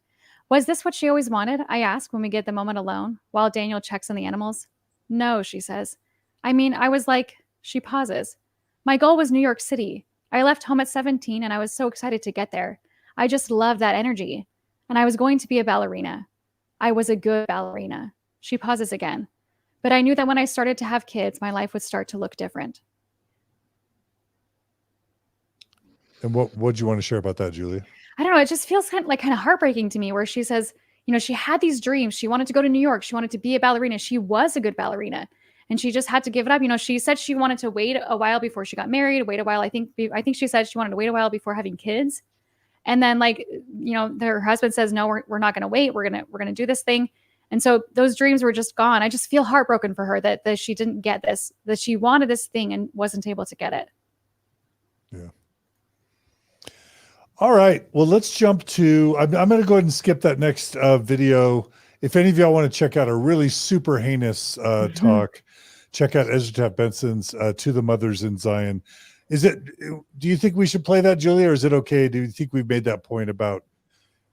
Was this what she always wanted? I ask when we get the moment alone, while Daniel checks on the animals. No, she says. I mean, I was like, she pauses. My goal was New York City. I left home at 17 and I was so excited to get there. I just loved that energy. And I was going to be a ballerina. I was a good ballerina. She pauses again. But I knew that when I started to have kids, my life would start to look different. And what do you want to share about that, Julia? I don't know. It just feels kind of heartbreaking to me where she says, you know, she had these dreams. She wanted to go to New York. She wanted to be a ballerina. She was a good ballerina and she just had to give it up. You know, she said she wanted to wait a while before she got married, wait a while. I think she said she wanted to wait a while before having kids. And then like, you know, her husband says, no, we're not going to wait. We're going to do this thing. And so those dreams were just gone. I just feel heartbroken for her that she didn't get this, that she wanted this thing and wasn't able to get it. Yeah. All right. Well, let's jump to, I'm going to go ahead and skip that next video. If any of y'all want to check out a really super heinous talk, check out Ezra Taft Benson's To the Mothers in Zion. Do you think we should play that, Julia, or is it okay? Do you think we've made that point about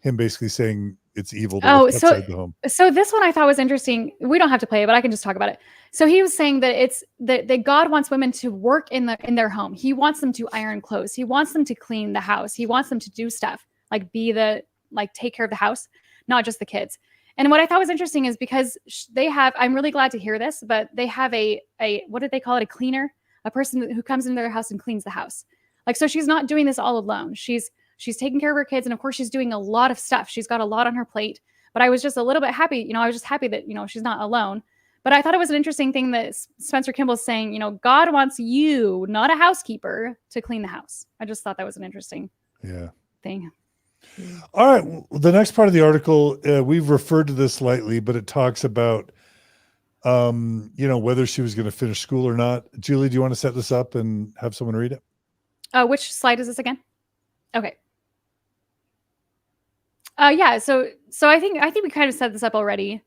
him basically saying it's evil to live outside the home? So this one I thought was interesting. We don't have to play it, but I can just talk about it. So he was saying that it's that God wants women to work in their home. He wants them to iron clothes. He wants them to clean the house. He wants them to do stuff like take care of the house, not just the kids. And what I thought was interesting is because they have, I'm really glad to hear this, but they have a what did they call it? A cleaner, a person who comes into their house and cleans the house. Like, so she's not doing this all alone. She's taking care of her kids. And of course she's doing a lot of stuff. She's got a lot on her plate, but I was just a little bit happy. You know, I was just happy that, you know, she's not alone. But I thought it was an interesting thing that Spencer Kimball's saying, you know, God wants you, not a housekeeper, to clean the house. I just thought that was an interesting thing. All right. Well, the next part of the article, we've referred to this lightly, but it talks about, you know, whether she was going to finish school or not. Julie, do you want to set this up and have someone read it? Which slide is this again? Okay. Yeah. So I think we kind of set this up already.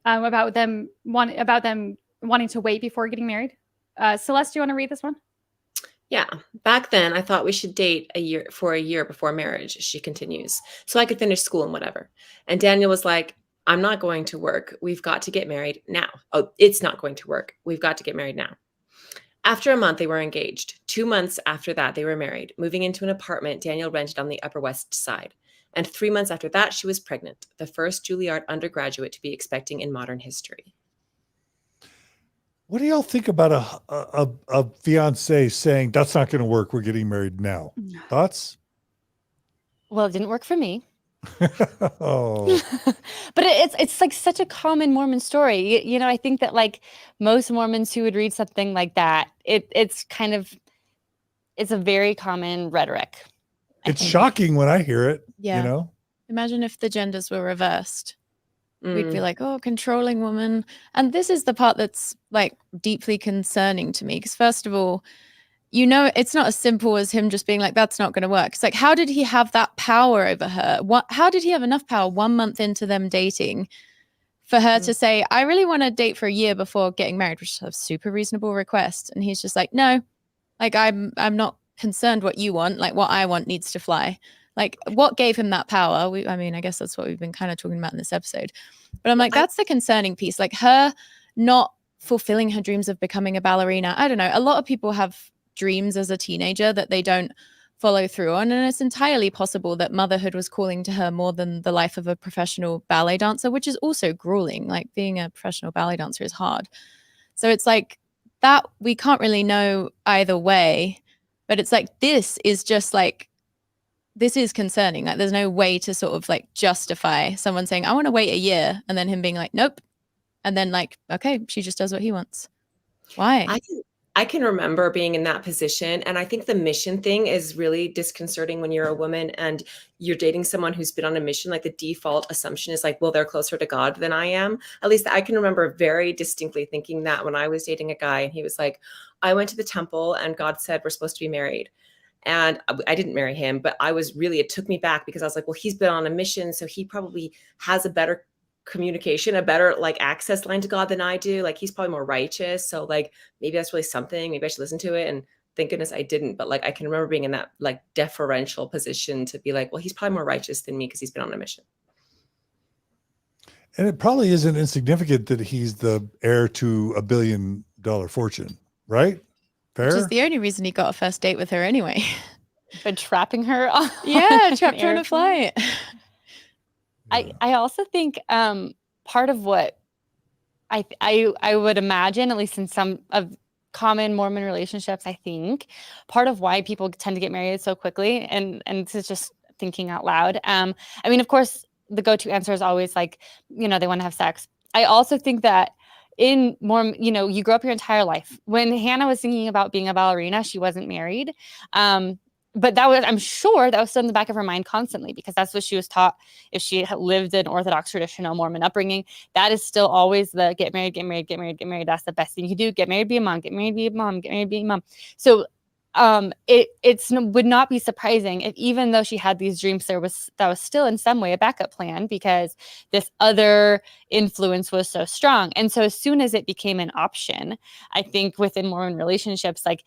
About them wanting to wait before getting married. Celeste, do you want to read this one? Yeah. Back then, I thought we should date a year before marriage, she continues, so I could finish school and whatever. And Daniel was like, I'm not going to work. We've got to get married now. Oh, it's not going to work. We've got to get married now. After a month, they were engaged. 2 months after that, they were married, moving into an apartment Daniel rented on the Upper West Side. And 3 months after that, she was pregnant, the first Juilliard undergraduate to be expecting in modern history. What do y'all think about a fiance saying, that's not going to work, we're getting married now? Thoughts? Well, it didn't work for me. Oh. But it's like such a common Mormon story. You know, I think that like most Mormons who would read something like that, it's a very common rhetoric. It's shocking when I hear it. Yeah. You know? Imagine if the genders were reversed. We'd be like, oh, controlling woman. And this is the part that's like deeply concerning to me. Because first of all, you know, it's not as simple as him just being like, that's not going to work. It's like, how did he have that power over her? How did he have enough power 1 month into them dating for her to say, I really want to date for a year before getting married, which is a super reasonable request. And he's just like, no, like, I'm not concerned what you want. Like, what I want needs to fly. Like, what gave him that power? I mean, I guess that's what we've been kind of talking about in this episode. But I'm like, that's the concerning piece. Like, her not fulfilling her dreams of becoming a ballerina. I don't know. A lot of people have dreams as a teenager that they don't follow through on. And it's entirely possible that motherhood was calling to her more than the life of a professional ballet dancer, which is also grueling. Like, being a professional ballet dancer is hard. So it's like that we can't really know either way. But it's like, this is just like, this is concerning. Like, there's no way to sort of like justify someone saying, I want to wait a year, and then him being like, nope. And then like, okay, she just does what he wants. Why? I can remember being in that position. And I think the mission thing is really disconcerting when you're a woman and you're dating someone who's been on a mission. Like, the default assumption is like, well, they're closer to God than I am. At least I can remember very distinctly thinking that when I was dating a guy and he was like, I went to the temple and God said, we're supposed to be married. And I didn't marry him, but it took me back because I was like, well, he's been on a mission. So he probably has a better communication, a better like access line to God than I do. Like, he's probably more righteous. So like, maybe that's really something. Maybe I should listen to it. And thank goodness I didn't. But like, I can remember being in that like deferential position to be like, well, he's probably more righteous than me because he's been on a mission. And it probably isn't insignificant that he's the heir to $1 billion fortune, right? Which is Fair. the only reason he got a first date with her anyway. But trapping her on Yeah, an trapped her on a airplane. flight. I also think part of what I would imagine, at least in some of common Mormon relationships, I think part of why people tend to get married so quickly, and this is just thinking out loud. I mean, of course, the go-to answer is always like, they want to have sex. I also think that in Mormon, you grow up your entire life. When Hannah was thinking about being a ballerina, she wasn't married. But I'm sure that was still in the back of her mind constantly, because that's what she was taught. If she had lived an Orthodox traditional Mormon upbringing, that is still always the get married, get married, get married, get married. That's the best thing you can do. Get married, be a mom, get married, be a mom, get married, be a mom. So it would not be surprising if, even though she had these dreams, that was still in some way a backup plan, because this other influence was so strong. And so as soon as it became an option, I think within Mormon relationships, like,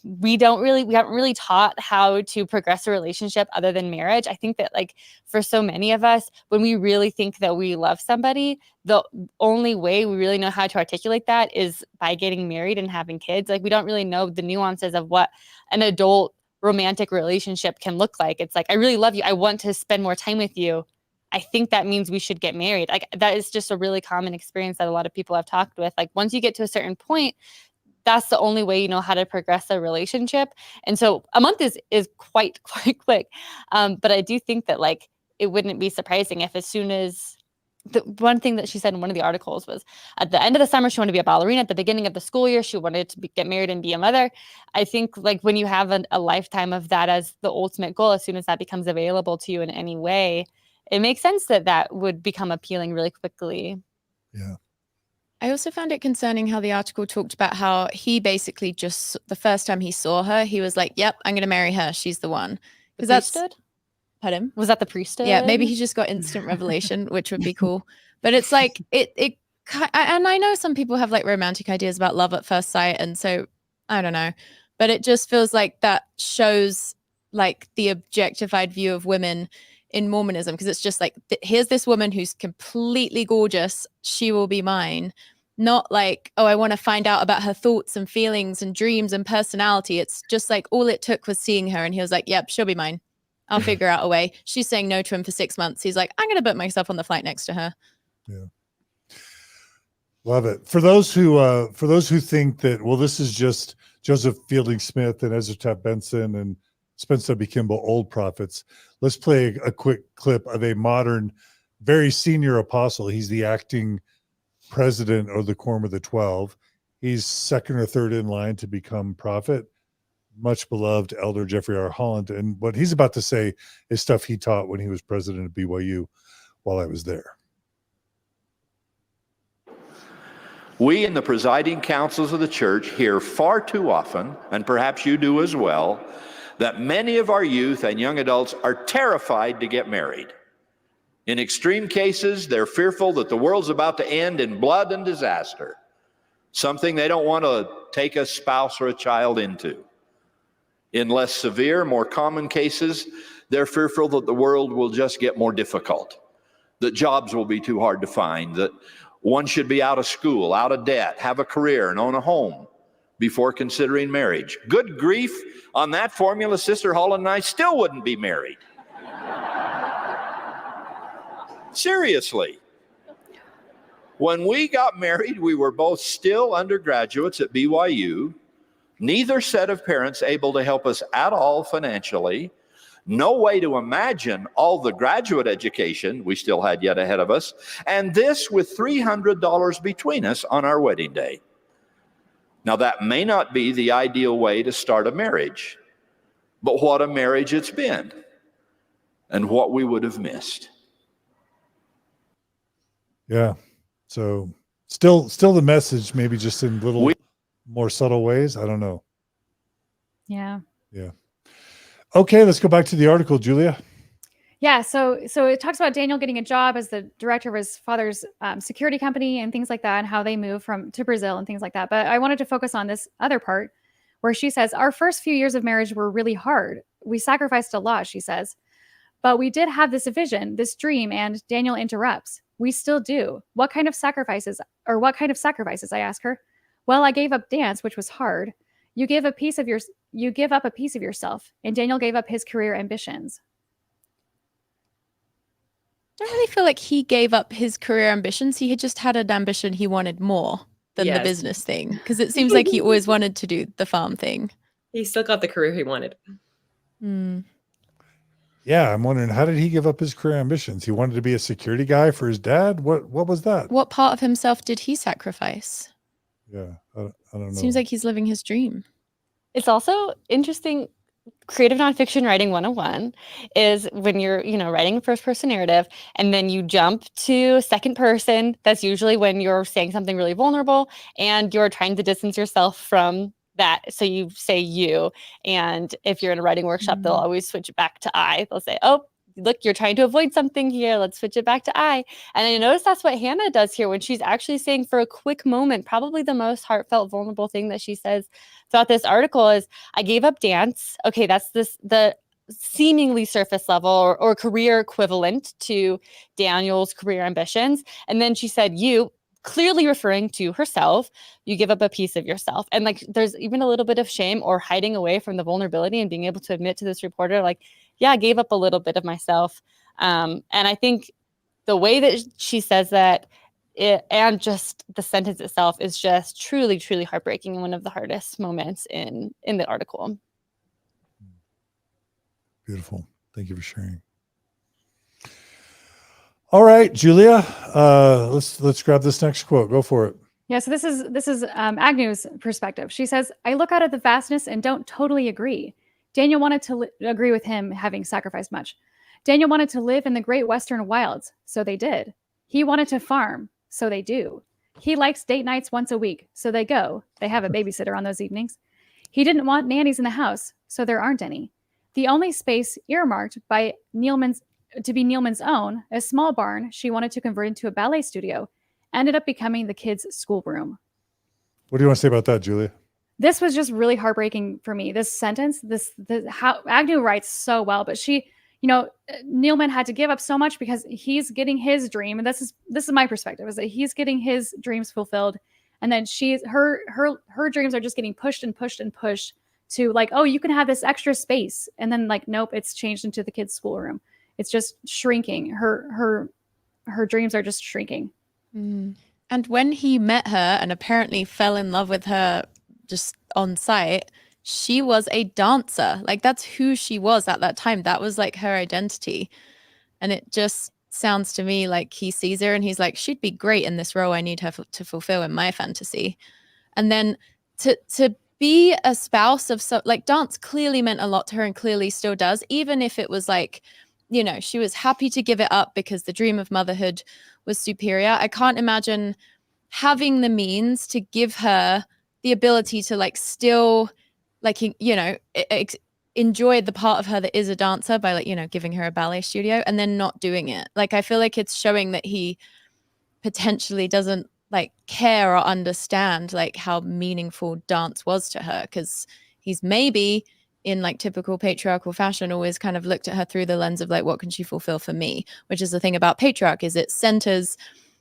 we haven't really taught how to progress a relationship other than marriage. I think that, like, for so many of us, when we really think that we love somebody, the only way we really know how to articulate that is by getting married and having kids. Like, we don't really know the nuances of what an adult romantic relationship can look like. It's like, I really love you, I want to spend more time with you, I think that means we should get married. Like, that is just a really common experience that a lot of people have talked with. Like, once you get to a certain point, that's the only way you know how to progress a relationship. And so a month is quite quick. But I do think that, like, it wouldn't be surprising if, as soon as the one thing that she said in one of the articles was, at the end of the summer, she wanted to be a ballerina. At the beginning of the school year, she wanted to get married and be a mother. I think, like, when you have a lifetime of that as the ultimate goal, as soon as that becomes available to you in any way, it makes sense that would become appealing really quickly. Yeah. I also found it concerning how the article talked about how he basically just, the first time he saw her, he was like, yep, I'm going to marry her. She's the one. The priesthood? Pardon? Was that the priesthood? Yeah, maybe he just got instant revelation, which would be cool. But it's like, and I know some people have like romantic ideas about love at first sight. And so I don't know, but it just feels like that shows like the objectified view of women in Mormonism, because it's just like, here's this woman who's completely gorgeous, she will be mine. Not like, oh, I want to find out about her thoughts and feelings and dreams and personality. It's just like, all it took was seeing her, and he was like, yep, she'll be mine. I'll figure out a way. She's saying no to him for 6 months. He's like, I'm going to put myself on the flight next to her. Yeah. Love it. For those who think that, well, this is just Joseph Fielding Smith and Ezra Taft Benson and Spencer W. Kimball, old prophets, let's play a quick clip of a modern, very senior apostle. He's the acting president of the Quorum of the 12. He's second or third in line to become prophet. Much beloved Elder Jeffrey R. Holland. And what he's about to say is stuff he taught when he was president of BYU while I was there. We in the presiding councils of the church hear far too often, and perhaps you do as well, that many of our youth and young adults are terrified to get married. In extreme cases, they're fearful that the world's about to end in blood and disaster, something they don't want to take a spouse or a child into. In less severe, more common cases, they're fearful that the world will just get more difficult, that jobs will be too hard to find, that one should be out of school, out of debt, have a career, and own a home before considering marriage. Good grief, on that formula, Sister Holland and I still wouldn't be married. Seriously. When we got married, we were both still undergraduates at BYU, neither set of parents able to help us at all financially, no way to imagine all the graduate education we still had yet ahead of us, and this with $300 between us on our wedding day. Now, that may not be the ideal way to start a marriage, but what a marriage it's been, and what we would have missed. Yeah. So still the message, maybe just in little more subtle ways. I don't know. Yeah. Yeah. Okay, let's go back to the article, Julia. Yeah, so it talks about Daniel getting a job as the director of his father's security company and things like that, and how they move to Brazil and things like that. But I wanted to focus on this other part where she says, our first few years of marriage were really hard. We sacrificed a lot, she says. But we did have this vision, this dream, and Daniel interrupts. We still do. What kind of sacrifices, I ask her? Well, I gave up dance, which was hard. You give up a piece of yourself, and Daniel gave up his career ambitions. I don't really feel like he gave up his career ambitions. He had just had an ambition he wanted more than the business thing, because it seems like he always wanted to do the farm thing. He still got the career he wanted. Yeah, I'm wondering, how did he give up his career ambitions? He wanted to be a security guy for his dad? What was that? What part of himself did he sacrifice? Yeah, I don't know. Seems like he's living his dream. It's also interesting. Creative nonfiction writing 101 is when you're, writing a first person narrative and then you jump to second person. That's usually when you're saying something really vulnerable and you're trying to distance yourself from that. So you say you, and if you're in a writing workshop, they'll always switch it back to I. They'll say, oh, look, you're trying to avoid something here. Let's switch it back to I. And I notice that's what Hannah does here when she's actually saying, for a quick moment, probably the most heartfelt, vulnerable thing that she says throughout this article is, I gave up dance. Okay, that's the seemingly surface level or career equivalent to Daniel's career ambitions. And then she said, you, clearly referring to herself, you give up a piece of yourself. And like, there's even a little bit of shame or hiding away from the vulnerability and being able to admit to this reporter, like, yeah, I gave up a little bit of myself. And I think the way that she says that and just the sentence itself is just truly, truly heartbreaking and one of the hardest moments in the article. Beautiful. Thank you for sharing. All right, Julia, let's grab this next quote. Go for it. Yeah, so this is Agnew's perspective. She says, I look out at the vastness and don't totally agree. Daniel wanted to agree with him having sacrificed much. Daniel wanted to live in the great western wilds, so they did. He wanted to farm, so they do. He likes date nights once a week, so they go. They have a babysitter on those evenings. He didn't want nannies in the house, so there aren't any. The only space earmarked by to be Neeleman's own, a small barn she wanted to convert into a ballet studio, ended up becoming the kids' schoolroom. What do you want to say about that, Julia? This was just really heartbreaking for me. This sentence, how Agnew writes so well, but she, Neeleman had to give up so much because he's getting his dream, and this is my perspective, is that he's getting his dreams fulfilled, and then her dreams are just getting pushed and pushed and pushed to like, oh, you can have this extra space, and then like, nope, it's changed into the kids' schoolroom. It's just shrinking. Her dreams are just shrinking. And when he met her and apparently fell in love with her just on site, she was a dancer. Like, that's who she was at that time. That was like her identity. And it just sounds to me like he sees her and he's like, she'd be great in this role I need her to fulfill in my fantasy. And then to be a spouse of dance clearly meant a lot to her and clearly still does, even if it was like, she was happy to give it up because the dream of motherhood was superior. I can't imagine having the means to give her the ability to like still like, enjoy the part of her that is a dancer by like, giving her a ballet studio and then not doing it. Like, I feel like it's showing that he potentially doesn't like care or understand like how meaningful dance was to her, because he's maybe in like typical patriarchal fashion always kind of looked at her through the lens of like, what can she fulfill for me? Which is the thing about patriarch, is it centers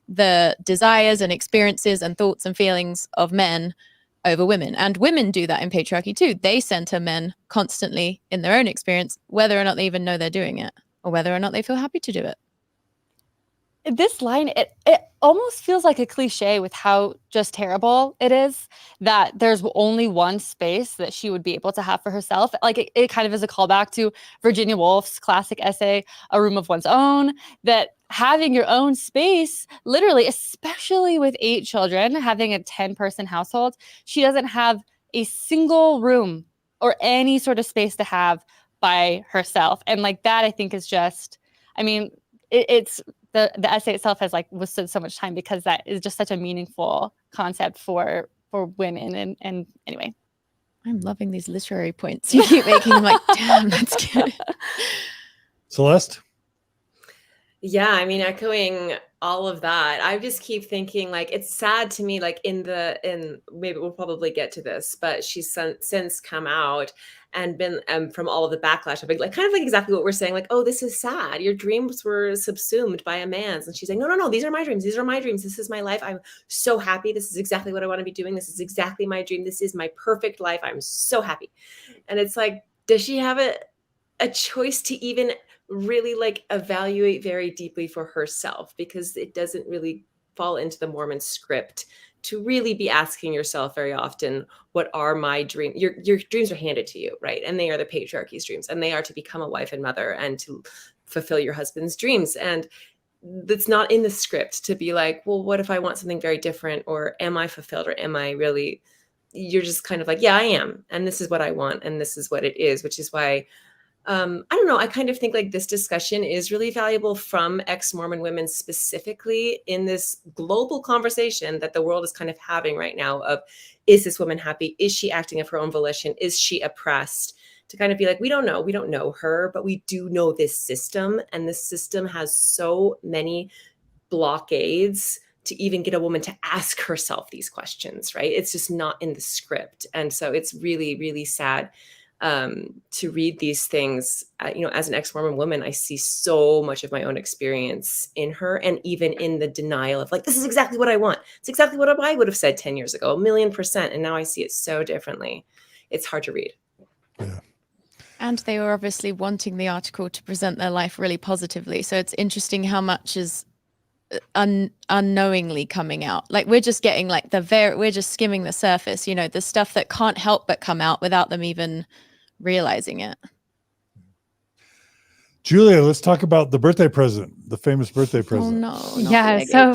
the desires and experiences and thoughts and feelings of men over women. And women do that in patriarchy too. They center men constantly in their own experience, whether or not they even know they're doing it or whether or not they feel happy to do it. This line, it almost feels like a cliche with how just terrible it is that there's only one space that she would be able to have for herself. Like it kind of is a callback to Virginia Woolf's classic essay, A Room of One's Own, that having your own space, literally, especially with 8 children, having a 10-person household, she doesn't have a single room or any sort of space to have by herself. And like that, I think is just, I mean, it's the essay itself has like withstood so much time because that is just such a meaningful concept for women. And anyway, I'm loving these literary points you keep making. I'm like, damn, that's good. Celeste? Yeah, I mean, echoing all of that. I just keep thinking, like, it's sad to me, like in maybe we'll probably get to this, but she's since come out and been from all of the backlash of it, like kind of like exactly what we're saying, like, oh, this is sad. Your dreams were subsumed by a man's. And she's like, no, these are my dreams. These are my dreams. This is my life. I'm so happy. This is exactly what I want to be doing. This is exactly my dream. This is my perfect life. I'm so happy. And it's like, does she have a choice to even really like evaluate very deeply for herself? Because it doesn't really fall into the Mormon script to really be asking yourself very often, what are my dreams? Your dreams are handed to you, right? And they are the patriarchy's dreams, and they are to become a wife and mother and to fulfill your husband's dreams. And that's not in the script to be like, well, what if I want something very different? Or am I fulfilled? Or am I really, you're just kind of like, yeah, I am. And this is what I want. And this is what it is, which is why I don't know. I kind of think like this discussion is really valuable from ex-Mormon women specifically in this global conversation that the world is kind of having right now of, is this woman happy? Is she acting of her own volition? Is she oppressed? To kind of be like, we don't know her, but we do know this system. And this system has so many blockades to even get a woman to ask herself these questions, right? It's just not in the script. And so it's really, really sad to read these things. As an ex-Mormon woman, I see so much of my own experience in her, and even in the denial of like, this is exactly what I want. It's exactly what I would have said 10 years ago, 1,000,000%. And now I see it so differently. It's hard to read. Yeah. And they were obviously wanting the article to present their life really positively. So it's interesting how much is unknowingly coming out. Like we're just getting like we're just skimming the surface, the stuff that can't help but come out without them even realizing it. Julia, let's talk about the birthday present, the famous birthday present. Oh no. Yeah. So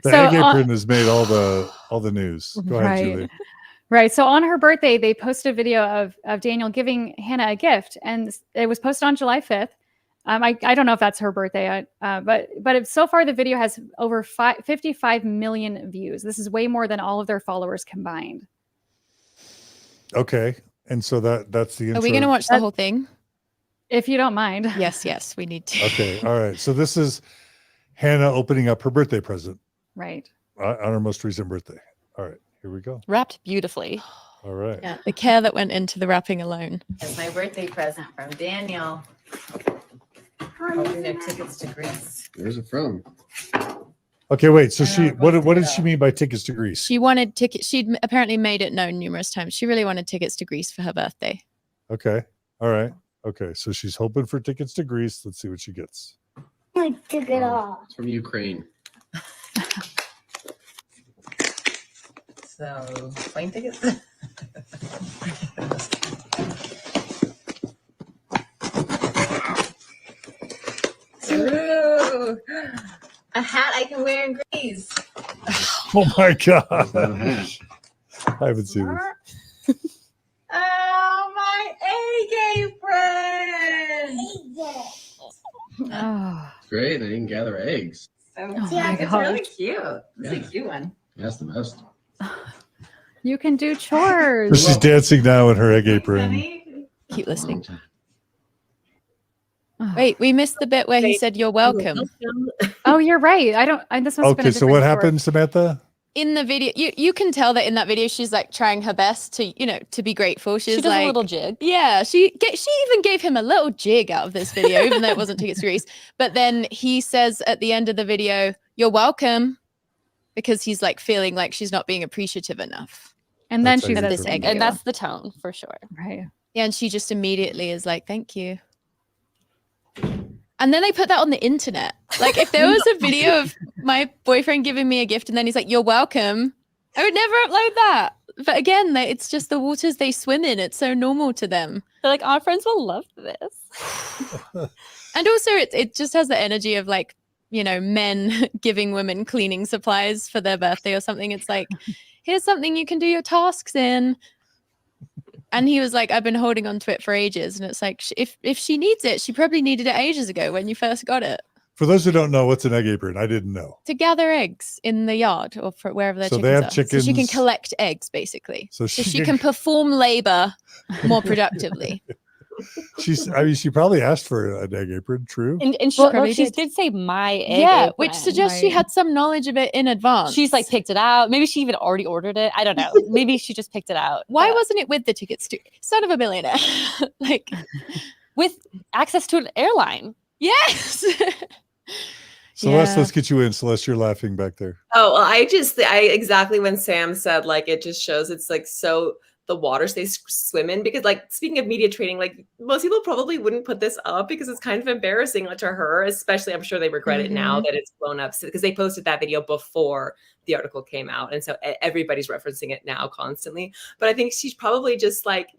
the egg apron has made all the news. Go ahead, Julia. Right. So on her birthday, they posted a video of Daniel giving Hannah a gift, and it was posted on July 5th. I don't know if that's her birthday, but so far the video has over 55 million views. This is way more than all of their followers combined. Okay, and so that's the intro. Are we going to watch the whole thing? If you don't mind. Yes, we need to. Okay, all right. So this is Hannah opening up her birthday present. Right. On her most recent birthday. All right, here we go. Wrapped beautifully. All right. Yeah, the care that went into the wrapping alone. It's my birthday present from Daniel. Hoping their tickets to Greece. Where's it from? Okay, wait. So what did she mean by tickets to Greece? She wanted tickets. She'd apparently made it known numerous times. She really wanted tickets to Greece for her birthday. Okay. All right. Okay. So she's hoping for tickets to Greece. Let's see what she gets. I took it off. It's from Ukraine. So, plane tickets? Ooh, a hat I can wear in Greece. Oh my gosh. I haven't seen this. Oh, my egg apron. Oh, Great. And you can gather eggs. Yeah, it's really cute. It's a cute one. That's the best. you can do chores. So she's dancing now in her egg apron. Keep listening. Wait, we missed the bit where he said, "You're welcome." Oh, you're right. This must have been Okay, so what happened, Samantha? In the video, you can tell that in that video she's like trying her best to be grateful. She does a little jig. Yeah, she even gave him a little jig out of this video, even though it wasn't tickets to Greece. But then he says at the end of the video, "You're welcome," because he's like feeling like she's not being appreciative enough. And then That's she how you says, do it. Egg, and that's the tone for sure. right. Yeah, and she just immediately is like, "Thank you." And then they put that on the internet. Like if there was a video of my boyfriend giving me a gift and then he's like, "You're welcome," I would never upload that. But again, it's just the waters they swim in. It's so normal to them. They're like, our friends will love this. And also it just has the energy of like, men giving women cleaning supplies for their birthday or something. It's like, here's something you can do your tasks in. And he was like, "I've been holding on to it for ages." And it's like, if she needs it, she probably needed it ages ago when you first got it. For those who don't know, what's an egg apron? I didn't know. To gather eggs in the yard or for wherever their So chickens they have are. So she can chickens. collect eggs, basically. So So she can perform labor more productively. She probably asked for an egg apron. True. And she did say my egg Yeah, apron. which suggests she had some knowledge of it in advance. She's like picked it out. Maybe she even already ordered it. I don't know. Maybe she just picked it out. Why wasn't it with the tickets to Son of a Millionaire? Like with access to an airline. Yes. Celeste, let's get you in. Celeste, you're laughing back there. Oh, well, I exactly when Sam said, like, it just shows it's like so the waters they swim in, because like speaking of media training, like most people probably wouldn't put this up because it's kind of embarrassing to her, especially I'm sure they regret it now that it's blown up, because they posted that video before the article came out. And so everybody's referencing it now constantly. But I think she's probably just like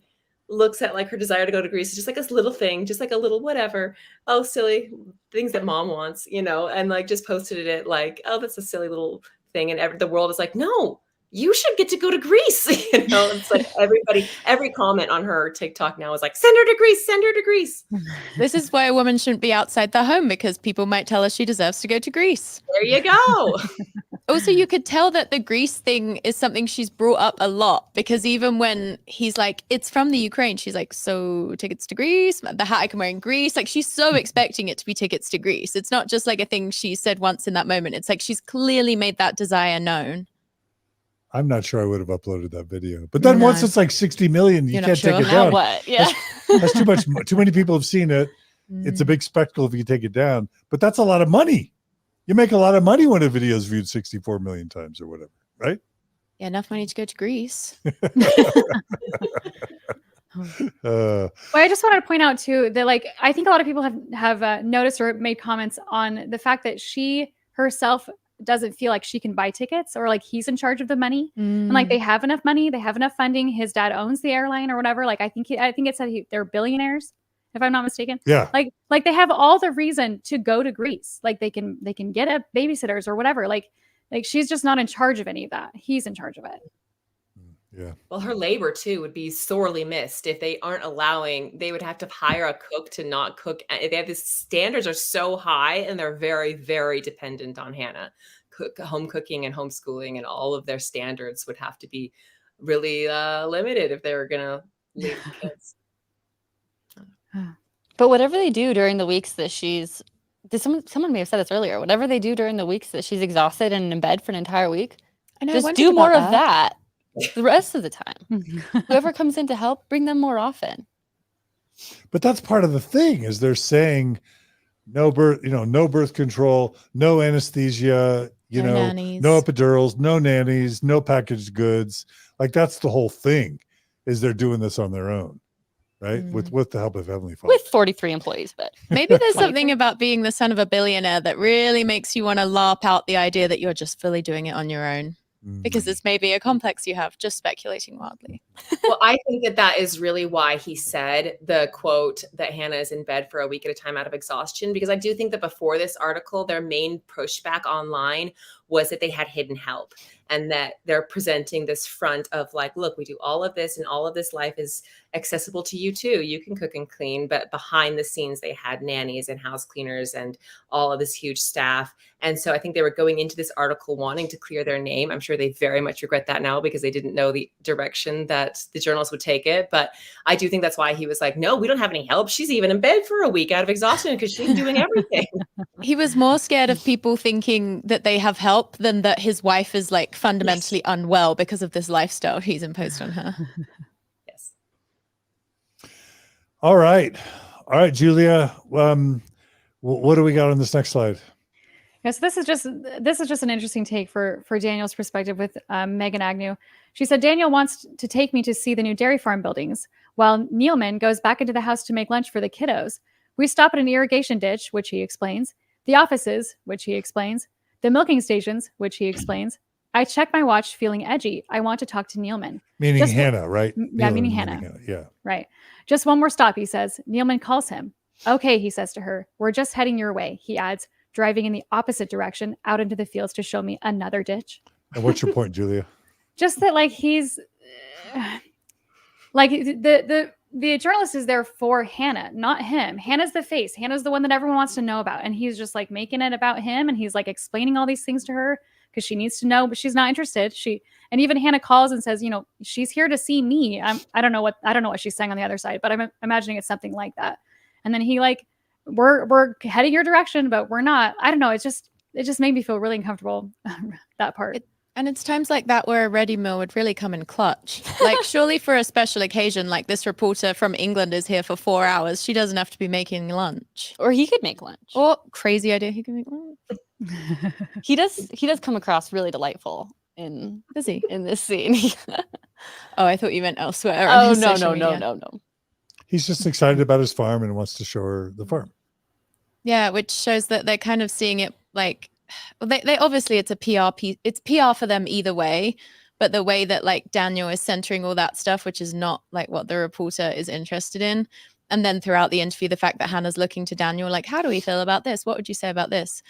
looks at like her desire to go to Greece. It's just like this little thing, just like a little whatever. Oh, silly things that mom wants, and like just posted it like, oh, that's a silly little thing. And the world is like, no, you should get to go to Greece. It's like every comment on her TikTok now is like, send her to Greece, send her to Greece. This is why a woman shouldn't be outside the home, because people might tell her she deserves to go to Greece. There you go. Also, you could tell that the Greece thing is something she's brought up a lot, because even when he's like, it's from the Ukraine, she's like, so tickets to Greece, the hat I can wear in Greece. Like, she's so expecting it to be tickets to Greece. It's not just like a thing she said once in that moment. It's like she's clearly made that desire known. I'm not sure I would have uploaded that video. But then once it's like 60 million, you can't take it down. What? Yeah. That's too much. Too many people have seen it. It's a big spectacle if you take it down. But that's a lot of money. You make a lot of money when a video is viewed 64 million times or whatever, right? Yeah, enough money to go to Greece. Well, I just wanted to point out too that, like, I think a lot of people have noticed or made comments on the fact that she herself doesn't feel like she can buy tickets, or like he's in charge of the money, and like they have enough money, they have enough funding. His dad owns the airline or whatever. Like I think it said they're billionaires, if I'm not mistaken. Yeah. Like they have all the reason to go to Greece. Like they can get a babysitters or whatever. Like she's just not in charge of any of that. He's in charge of it. Yeah. Well, her labor too would be sorely missed if they aren't allowing. They would have to hire a cook to not cook. They have these standards are so high, and they're very, very dependent on Hannah. Home cooking and homeschooling, and all of their standards would have to be really limited if they were going to leave the kids. But whatever they do during the weeks that someone may have said this earlier, whatever they do during the weeks that she's exhausted and in bed for an entire week, just do more of that the rest of the time. Whoever comes in to help, bring them more often. But that's part of the thing, is they're saying no birth control, no anesthesia, nannies. no epidurals, no nannies, no packaged goods. Like that's the whole thing, is they're doing this on their own, right? With the help of Heavenly Father. With 43 employees, but maybe there's something about being the son of a billionaire that really makes you want to LARP out the idea that you're just fully doing it on your own. Because it's maybe a complex you have, just speculating wildly. Well, I think that is really why he said the quote that Hannah is in bed for a week at a time out of exhaustion, because I do think that before this article, their main pushback online was that they had hidden help, and that they're presenting this front of like, look, we do all of this, and all of this life is accessible to you too. You can cook and clean. But behind the scenes, they had nannies and house cleaners and all of this huge staff. And so I think they were going into this article wanting to clear their name. I'm sure they very much regret that now, because they didn't know the direction that the journalists would take it. But I do think that's why he was like, no, we don't have any help. She's even in bed for a week out of exhaustion because she's doing everything. He was more scared of people thinking that they have help than that his wife is like fundamentally unwell because of this lifestyle he's imposed on her. Yes. All right, Julia. What do we got on this next slide? Yes, this is just an interesting take for Daniel's perspective with Megan Agnew. She said, Daniel wants to take me to see the new dairy farm buildings, while Neeleman goes back into the house to make lunch for the kiddos. We stop at an irrigation ditch, which he explains, the offices, which he explains, the milking stations, which he explains. I check my watch, feeling edgy. I want to talk to Neeleman. Meaning Hannah, right? Yeah, meaning Hannah. Yeah. Right. Just one more stop, he says. Neeleman calls him. Okay, he says to her. We're just heading your way, he adds, driving in the opposite direction out into the fields to show me another ditch. And what's your point, Julia? Just that, like, he's like the journalist is there for Hannah, not him. Hannah's the face. Hannah's the one that everyone wants to know about. And he's just like making it about him. And he's like explaining all these things to her, because she needs to know, but she's not interested. And even Hannah calls and says, she's here to see me. I don't know what she's saying on the other side, but I'm imagining it's something like that. And then he we're heading your direction, but we're not. I don't know. It just made me feel really uncomfortable, that part. And it's times like that where a ready meal would really come in clutch. Like, surely for a special occasion, like this reporter from England is here for 4 hours, she doesn't have to be making lunch. Or he could make lunch. Or crazy idea, he can make lunch. He does come across really delightful in this scene. Oh, I thought you meant elsewhere. Oh, no. He's just excited about his farm and wants to show her the farm. Yeah, which shows that they're kind of seeing it like, they obviously it's a PR piece. It's PR for them either way, but the way that like Daniel is centering all that stuff, which is not like what the reporter is interested in. And then throughout the interview, the fact that Hannah's looking to Daniel, like, how do we feel about this? What would you say about this?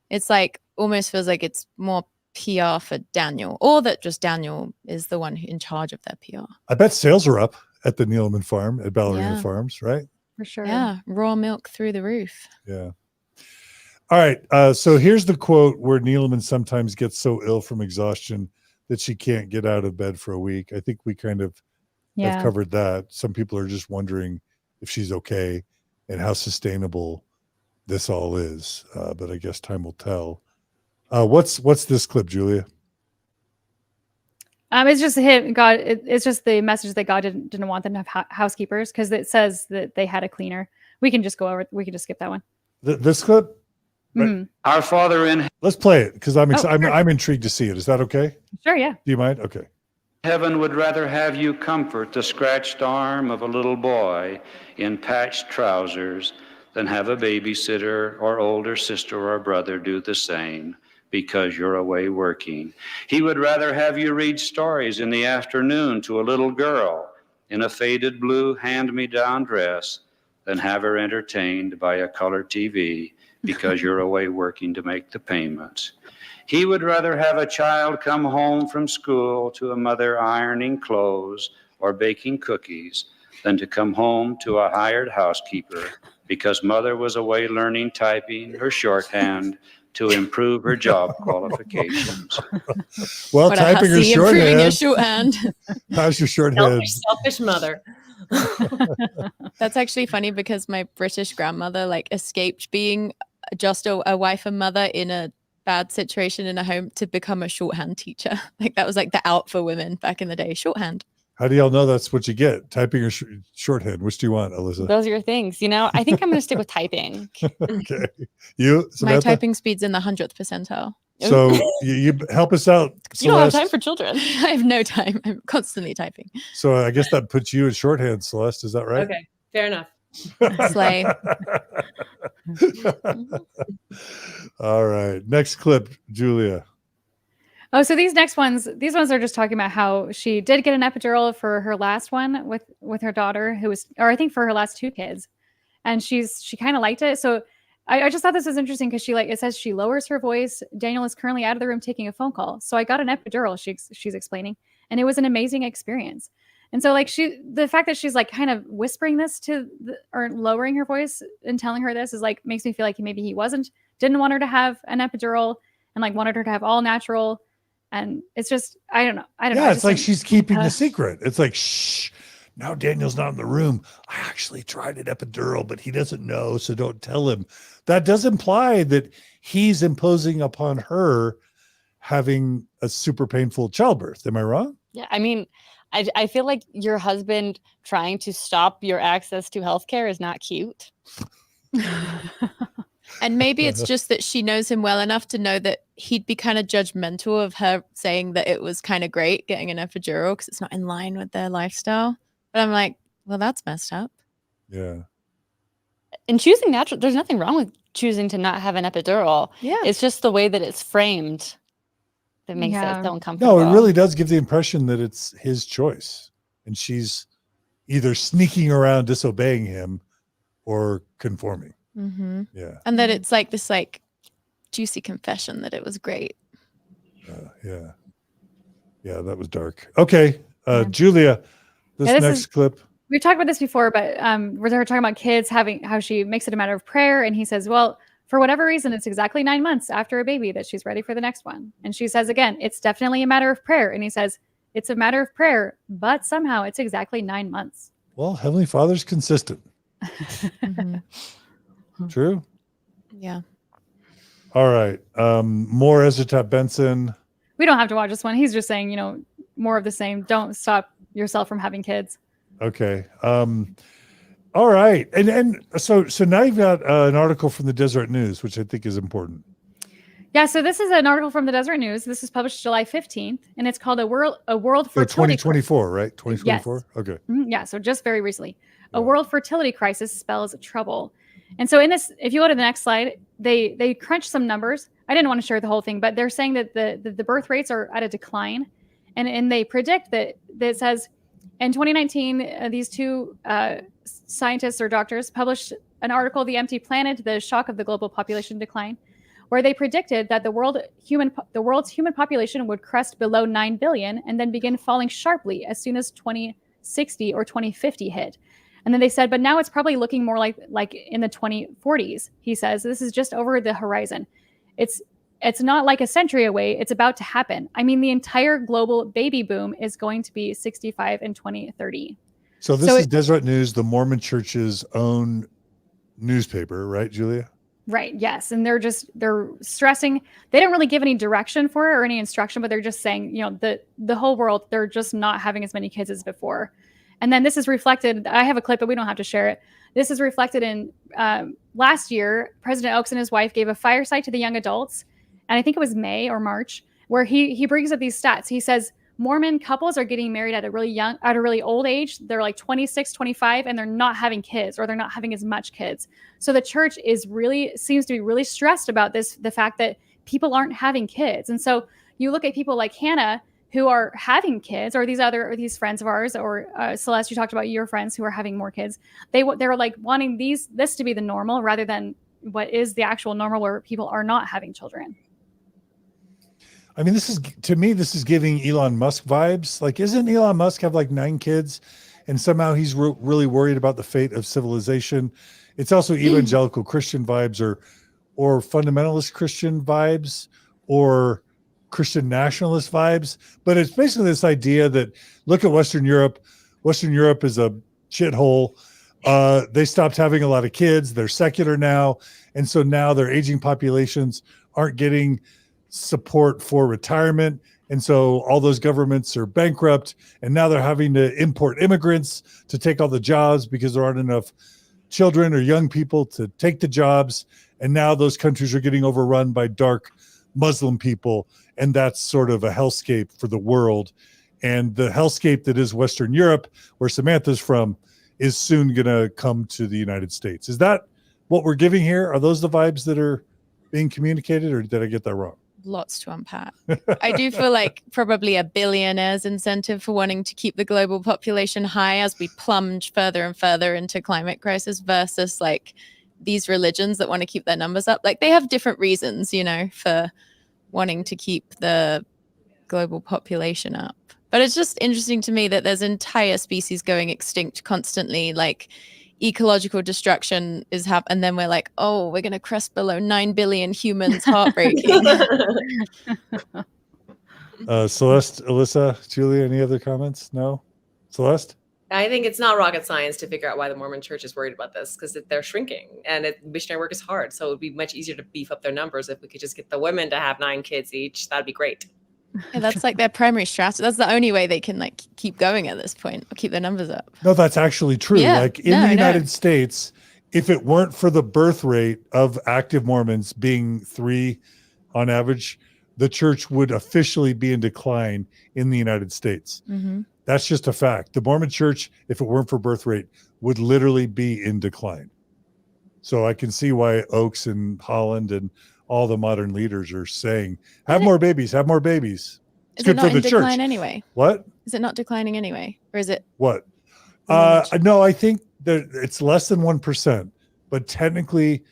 It's like, almost feels like it's more PR for Daniel, or that just Daniel is the one in charge of their PR. I bet sales are up at the Neeleman farm, at Ballerina Farms, right? For sure. Yeah, raw milk through the roof. Yeah. All right. So here's the quote where Neeleman sometimes gets so ill from exhaustion that she can't get out of bed for a week. I think we kind of have covered that. Some people are just wondering if she's okay and how sustainable this all is. But I guess time will tell. What's this clip, Julia? It's just him. God. It's just the message that God didn't want them to have housekeepers, because it says that they had a cleaner. We can just go over. We can just skip that one. This clip. Right. Mm-hmm. Our Father in Let's play it because I'm sure. I'm intrigued to see it. Is that okay? Sure. Yeah. Do you mind? Okay. heaven would rather have you comfort the scratched arm of a little boy in patched trousers than have a babysitter or older sister or brother do the same because you're away working. He would rather have you read stories in the afternoon to a little girl in a faded blue hand-me-down dress than have her entertained by a color TV because you're away working to make the payments. He would rather have a child come home from school to a mother ironing clothes or baking cookies than to come home to a hired housekeeper because mother was away learning typing or shorthand to improve her job qualifications. Well, typing or shorthand. How's your shorthand? Selfish mother. That's actually funny because my British grandmother escaped being just a wife and mother in a bad situation in a home to become a shorthand teacher. That was the out for women back in the day, shorthand. How do y'all know that's what you get? Typing or shorthand? Which do you want, Alyssa? Those are your things. I think I'm going to stick with typing. Okay. You, Samantha? My typing speed's in the 100th percentile. So you help us out, Celeste. You don't have time for children. I have no time. I'm constantly typing. So I guess that puts you in shorthand, Celeste. Is that right? Okay, fair enough. Slay. All right. Next clip, Julia. Oh, so these ones are just talking about how she did get an epidural for her last one with her daughter, or I think for her last two kids, and she kind of liked it. So I just thought this was interesting because it says she lowers her voice. Daniel is currently out of the room taking a phone call. So I got an epidural. She's explaining, and it was an amazing experience. And so the fact that she's kind of whispering this or lowering her voice and telling her this is makes me feel like maybe he didn't want her to have an epidural and wanted her to have all natural. And it's just, I don't know. Yeah, it's like she's keeping the secret. It's like, shh, now Daniel's not in the room. I actually tried an epidural, but he doesn't know, so don't tell him. That does imply that he's imposing upon her having a super painful childbirth. Am I wrong? Yeah, I mean, I feel like your husband trying to stop your access to healthcare is not cute. And maybe it's just that she knows him well enough to know that he'd be kind of judgmental of her saying that it was kind of great getting an epidural because it's not in line with their lifestyle. But I'm like, well, that's messed up. Yeah. And choosing natural, there's nothing wrong with choosing to not have an epidural. Yeah. It's just the way that it's framed that makes it so uncomfortable. No, it really does give the impression that it's his choice. And she's either sneaking around disobeying him or conforming. Mm-hmm. Yeah. And that it's this juicy confession that it was great. Yeah, that was dark. Okay. Julia, this next clip. We've talked about this before, but where they're talking about kids how she makes it a matter of prayer. And he says, well, for whatever reason, it's exactly 9 months after a baby that she's ready for the next one. And she says, again, it's definitely a matter of prayer. And he says, it's a matter of prayer, but somehow it's exactly 9 months. Well, Heavenly Father's consistent. True. Yeah. All right. More Ezra Taft Benson. We don't have to watch this one. He's just saying, you know, more of the same. Don't stop yourself from having kids. Okay. All right. And so now you've got an article from the Deseret News, which I think is important. Yeah, so this is an article from the Deseret News. This is published July 15th, and it's called A World So Fertility 2024, right? 2024? Yes. Okay. Yeah, so just very recently. A world fertility crisis spells trouble. And so in this, if you go to the next slide, they crunch some numbers. I didn't want to share the whole thing, but they're saying that the birth rates are at a decline. And they predict that it says in 2019, these two scientists or doctors published an article, The Empty Planet, The Shock of the Global Population Decline, where they predicted that the world's human population would crest below 9 billion and then begin falling sharply as soon as 2060 or 2050 hit. And then they said, but now it's probably looking more like in the 2040s. He says, this is just over the horizon. It's not like a century away. It's about to happen. I mean, the entire global baby boom is going to be 65 in 2030. So this is Deseret News, the Mormon Church's own newspaper, right, Julia? Right. Yes. And they're stressing, they don't really give any direction for it or any instruction, but they're just saying, you know, the whole world, they're just not having as many kids as before. And then this is reflected, I have a clip, but we don't have to share it. This is reflected in last year, President Oaks and his wife gave a fireside to the young adults. And I think it was May or March, where he brings up these stats. He says, Mormon couples are getting married at a really old age. They're like 26, 25, and they're not having kids, or they're not having as much kids. So the church seems to be really stressed about this, the fact that people aren't having kids. And so you look at people like Hannah who are having kids, or these friends of ours, or Celeste, you talked about your friends who are having more kids. They're like wanting this to be the normal rather than what is the actual normal, where people are not having children. I mean, this is giving Elon Musk vibes. Like, isn't Elon Musk have like 9 kids, and somehow he's really worried about the fate of civilization? It's also evangelical Christian vibes, or fundamentalist Christian vibes, or Christian nationalist vibes. But it's basically this idea that, look at Western Europe. Western Europe is a shithole. They stopped having a lot of kids. They're secular now. And so now their aging populations aren't getting support for retirement. And so all those governments are bankrupt. And now they're having to import immigrants to take all the jobs because there aren't enough children or young people to take the jobs. And now those countries are getting overrun by dark Muslim people. And that's sort of a hellscape for the world. And the hellscape that is Western Europe, where Samantha's from, is soon going to come to the United States. Is that what we're giving here? Are those the vibes that are being communicated, or did I get that wrong? Lots to unpack. I do feel like probably a billionaire's incentive for wanting to keep the global population high as we plunge further and further into climate crisis, versus like these religions that want to keep their numbers up. Like, they have different reasons, you know, for wanting to keep the global population up. But it's just interesting to me that there's entire species going extinct constantly, like ecological destruction is happening, and then we're like, oh, we're going to crest below 9 billion humans. Heartbreaking. Celeste, Alyssa, Julia, any other comments? No? Celeste? I think it's not rocket science to figure out why the Mormon church is worried about this, because they're shrinking and missionary work is hard. So it would be much easier to beef up their numbers if we could just get the women to have 9 kids each. That'd be great. Yeah, that's like their primary strategy. That's the only way they can like keep going at this point, or keep their numbers up. No, that's actually true. Yeah, like in the United States, if it weren't for the birth rate of active Mormons being 3 on average, the church would officially be in decline in the United States. Mm-hmm. That's just a fact. The Mormon church, if it weren't for birth rate, would literally be in decline. So I can see why Oaks and Holland and all the modern leaders are saying, have more babies, have more babies. It's good for the church. Is it not in decline anyway? What? Is it not declining anyway? Or is it? What? No, I think that it's less than 1%, but technically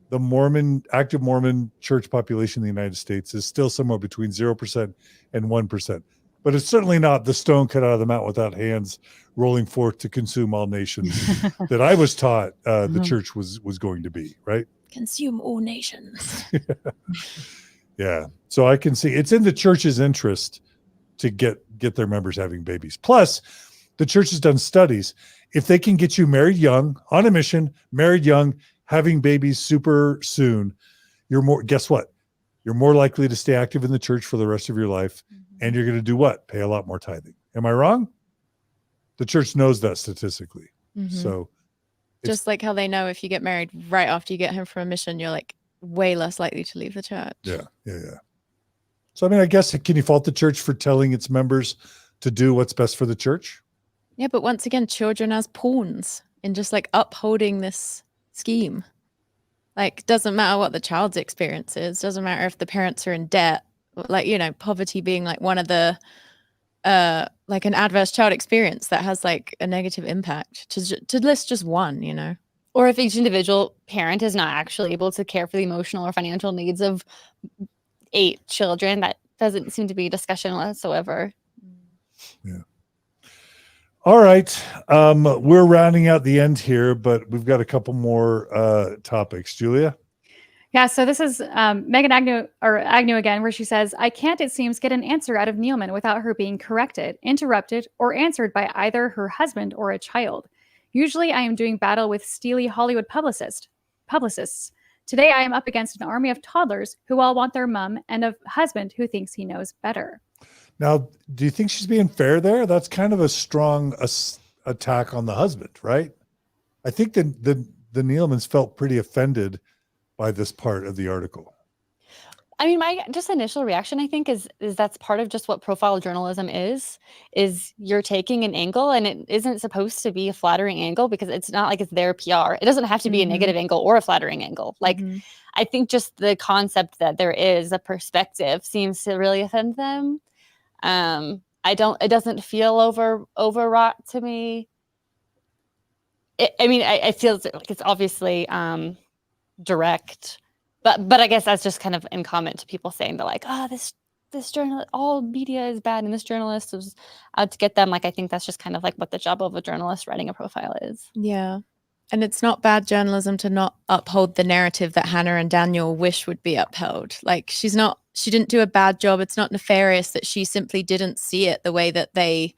the active Mormon church population in the United States is still somewhere between 0% and 1%. But it's certainly not the stone cut out of the mountain without hands rolling forth to consume all nations that I was taught the church was going to be, right? consume all nations. Yeah. So I can see it's in the church's interest to get their members having babies. Plus, the church has done studies. If they can get you married young, on a mission, married young, having babies super soon, guess what? You're more likely to stay active in the church for the rest of your life. And you're going to do what? Pay a lot more tithing. Am I wrong? The church knows that statistically. So just like how they know if you get married right after you get home from a mission, you're like way less likely to leave the church. Yeah. So, I mean, I guess, can you fault the church for telling its members to do what's best for the church? Yeah, but once again, children as pawns in just like upholding this scheme. Like, doesn't matter what the child's experience is. Doesn't matter if the parents are in debt. Like, you know, poverty being like one of the, like an adverse child experience that has like a negative impact. To list just one, you know. Or if each individual parent is not actually able to care for the emotional or financial needs of 8 children, that doesn't seem to be a discussion whatsoever. Yeah. All right. We're rounding out the end here, but we've got a couple more topics. Julia? Yeah, so this is Megan Agnew again, where she says, I can't, it seems, get an answer out of Neeleman without her being corrected, interrupted, or answered by either her husband or a child. Usually I am doing battle with steely Hollywood publicists. Today I am up against an army of toddlers who all want their mom and a husband who thinks he knows better. Now, do you think she's being fair there? That's kind of a strong attack on the husband, right? I think the Neelemans felt pretty offended by this part of the article. I mean, my just initial reaction, I think, is that's part of just what profile journalism is you're taking an angle, and it isn't supposed to be a flattering angle because it's not like it's their PR. It doesn't have to be a negative angle or a flattering angle. Like, I think just the concept that there is a perspective seems to really offend them. It doesn't feel overwrought to me. I feel like it's obviously direct. But I guess that's just kind of in comment to people saying that, like, this journalist, all media is bad, and this journalist was out to get them. Like, I think that's just kind of like what the job of a journalist writing a profile is. Yeah. And it's not bad journalism to not uphold the narrative that Hannah and Daniel wish would be upheld. Like, she didn't do a bad job. It's not nefarious that she simply didn't see it the way that they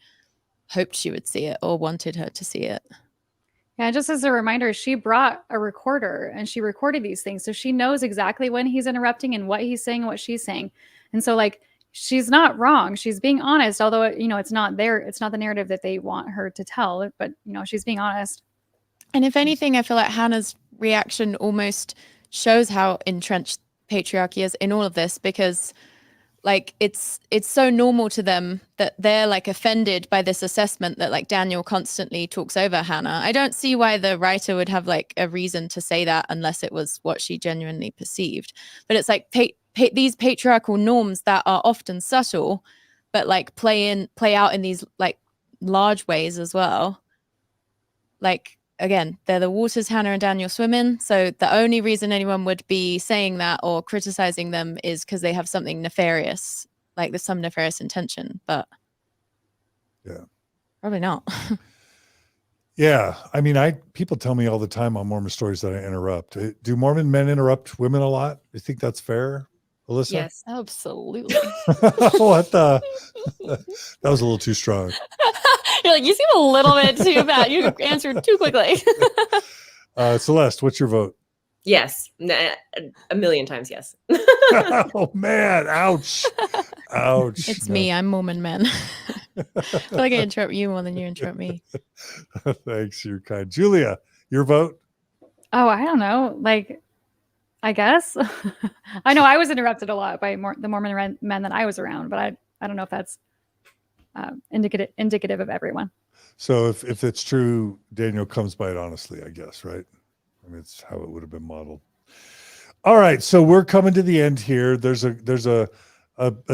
hoped she would see it or wanted her to see it. Yeah, just as a reminder, she brought a recorder and she recorded these things. So she knows exactly when he's interrupting and what he's saying and what she's saying. And so, like, she's not wrong. She's being honest, although, it's not the narrative that they want her to tell, but, she's being honest. And if anything, I feel like Hannah's reaction almost shows how entrenched patriarchy is in all of this, because like it's so normal to them that they're like offended by this assessment that like Daniel constantly talks over Hannah. I don't see why the writer would have like a reason to say that unless it was what she genuinely perceived. But it's like these patriarchal norms that are often subtle, but like play out in these like large ways as well. Like, again, they're the waters Hannah and Daniel swim in. So the only reason anyone would be saying that or criticizing them is because they have something nefarious, like there's some nefarious intention, but yeah, probably not. Yeah. I mean, people tell me all the time on Mormon Stories that I interrupt. Do Mormon men interrupt women a lot? You think that's fair, Alyssa? Yes, absolutely. What the? That was a little too strong. You're like, you seem a little bit too bad. You answered too quickly. Celeste, what's your vote? Yes. A million times yes. Oh, man. Ouch. Ouch. It's me. I'm Mormon man. I feel like I interrupt you more than you interrupt me. Thanks. You're kind. Julia, your vote? Oh, I don't know. Like, I guess. I know I was interrupted a lot by the Mormon men that I was around, but I don't know if that's indicative of everyone. So if it's true, Daniel comes by it honestly, I guess, right? I mean, it's how it would have been modeled. All right, so we're coming to the end here. There's a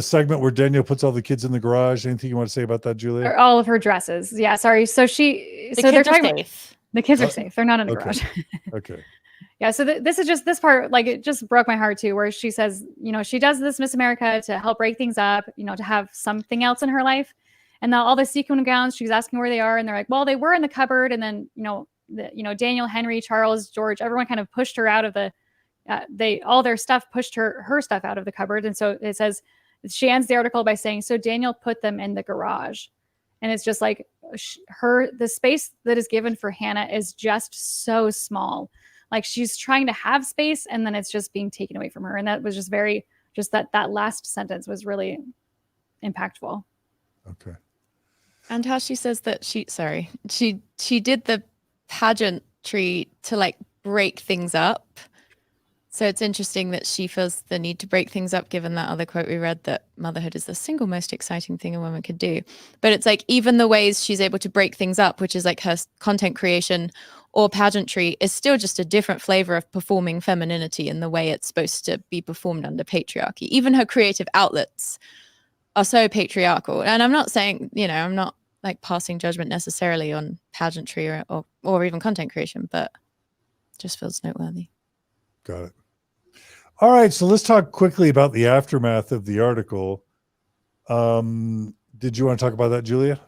segment where Daniel puts all the kids in the garage. Anything you want to say about that, Julia? Or all of her dresses. Yeah, sorry. So they're talking safe. The kids are safe. They're not in the garage. Okay. Yeah, so this part, like, it just broke my heart too, where she says, she does this Miss America to help break things up, to have something else in her life. And now all the sequin gowns, she's asking where they are. And they're like, well, they were in the cupboard. And then, Daniel, Henry, Charles, George, everyone kind of pushed her out of the all their stuff pushed her stuff out of the cupboard. And so it says, she ends the article by saying, so Daniel put them in the garage. And it's just like the space that is given for Hannah is just so small. Like she's trying to have space and then it's just being taken away from her. And that was just that last sentence was really impactful. Okay. And how she says that she did the pageantry to like break things up. So it's interesting that she feels the need to break things up, given that other quote we read that motherhood is the single most exciting thing a woman could do. But it's like even the ways she's able to break things up, which is like her content creation or pageantry, is still just a different flavor of performing femininity in the way it's supposed to be performed under patriarchy. Even her creative outlets are so patriarchal. And I'm not saying, I'm not like passing judgment necessarily on pageantry or even content creation, but it just feels noteworthy. Got it. All right, so let's talk quickly about the aftermath of the article. Did you want to talk about that, Julia?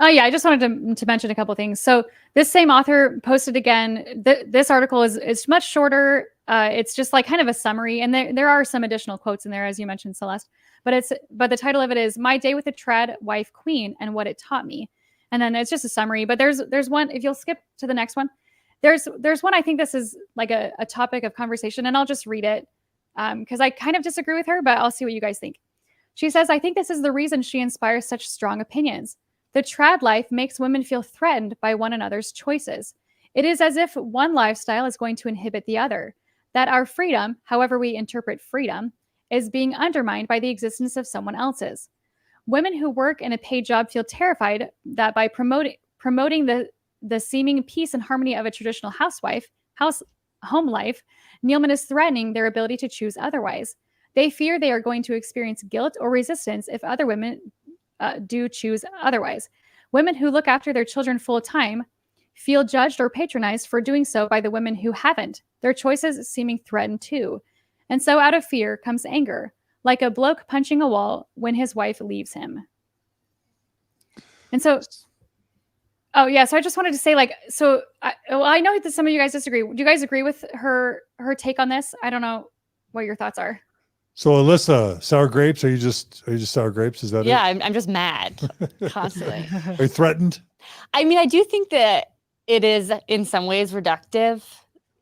Oh yeah, I just wanted to mention a couple things. So this same author posted again. This article is much shorter. It's just like kind of a summary, and there are some additional quotes in there, as you mentioned, Celeste. But the title of it is "My Day with the Tradwife Queen and What It Taught Me," and then it's just a summary. But there's one. If you'll skip to the next one, there's one. I think this is like a topic of conversation, and I'll just read it because I kind of disagree with her, but I'll see what you guys think. She says, "I think this is the reason she inspires such strong opinions. The trad life makes women feel threatened by one another's choices. It is as if one lifestyle is going to inhibit the other, that our freedom, however we interpret freedom, is being undermined by the existence of someone else's. Women who work in a paid job feel terrified that by promoting the seeming peace and harmony of a traditional home life, Neeleman is threatening their ability to choose otherwise. They fear they are going to experience guilt or resistance if other women do choose otherwise. Women who look after their children full time feel judged or patronized for doing so by the women who haven't, their choices seeming threatened too. And so out of fear comes anger, like a bloke punching a wall when his wife leaves him." And so, so I just wanted to say, I know that some of you guys disagree. Do you guys agree with her take on this? I don't know what your thoughts are. So Alyssa, sour grapes? Are you just sour grapes? Is that Yeah, it? I'm just mad constantly. Are you threatened? I mean, I do think that it is in some ways reductive,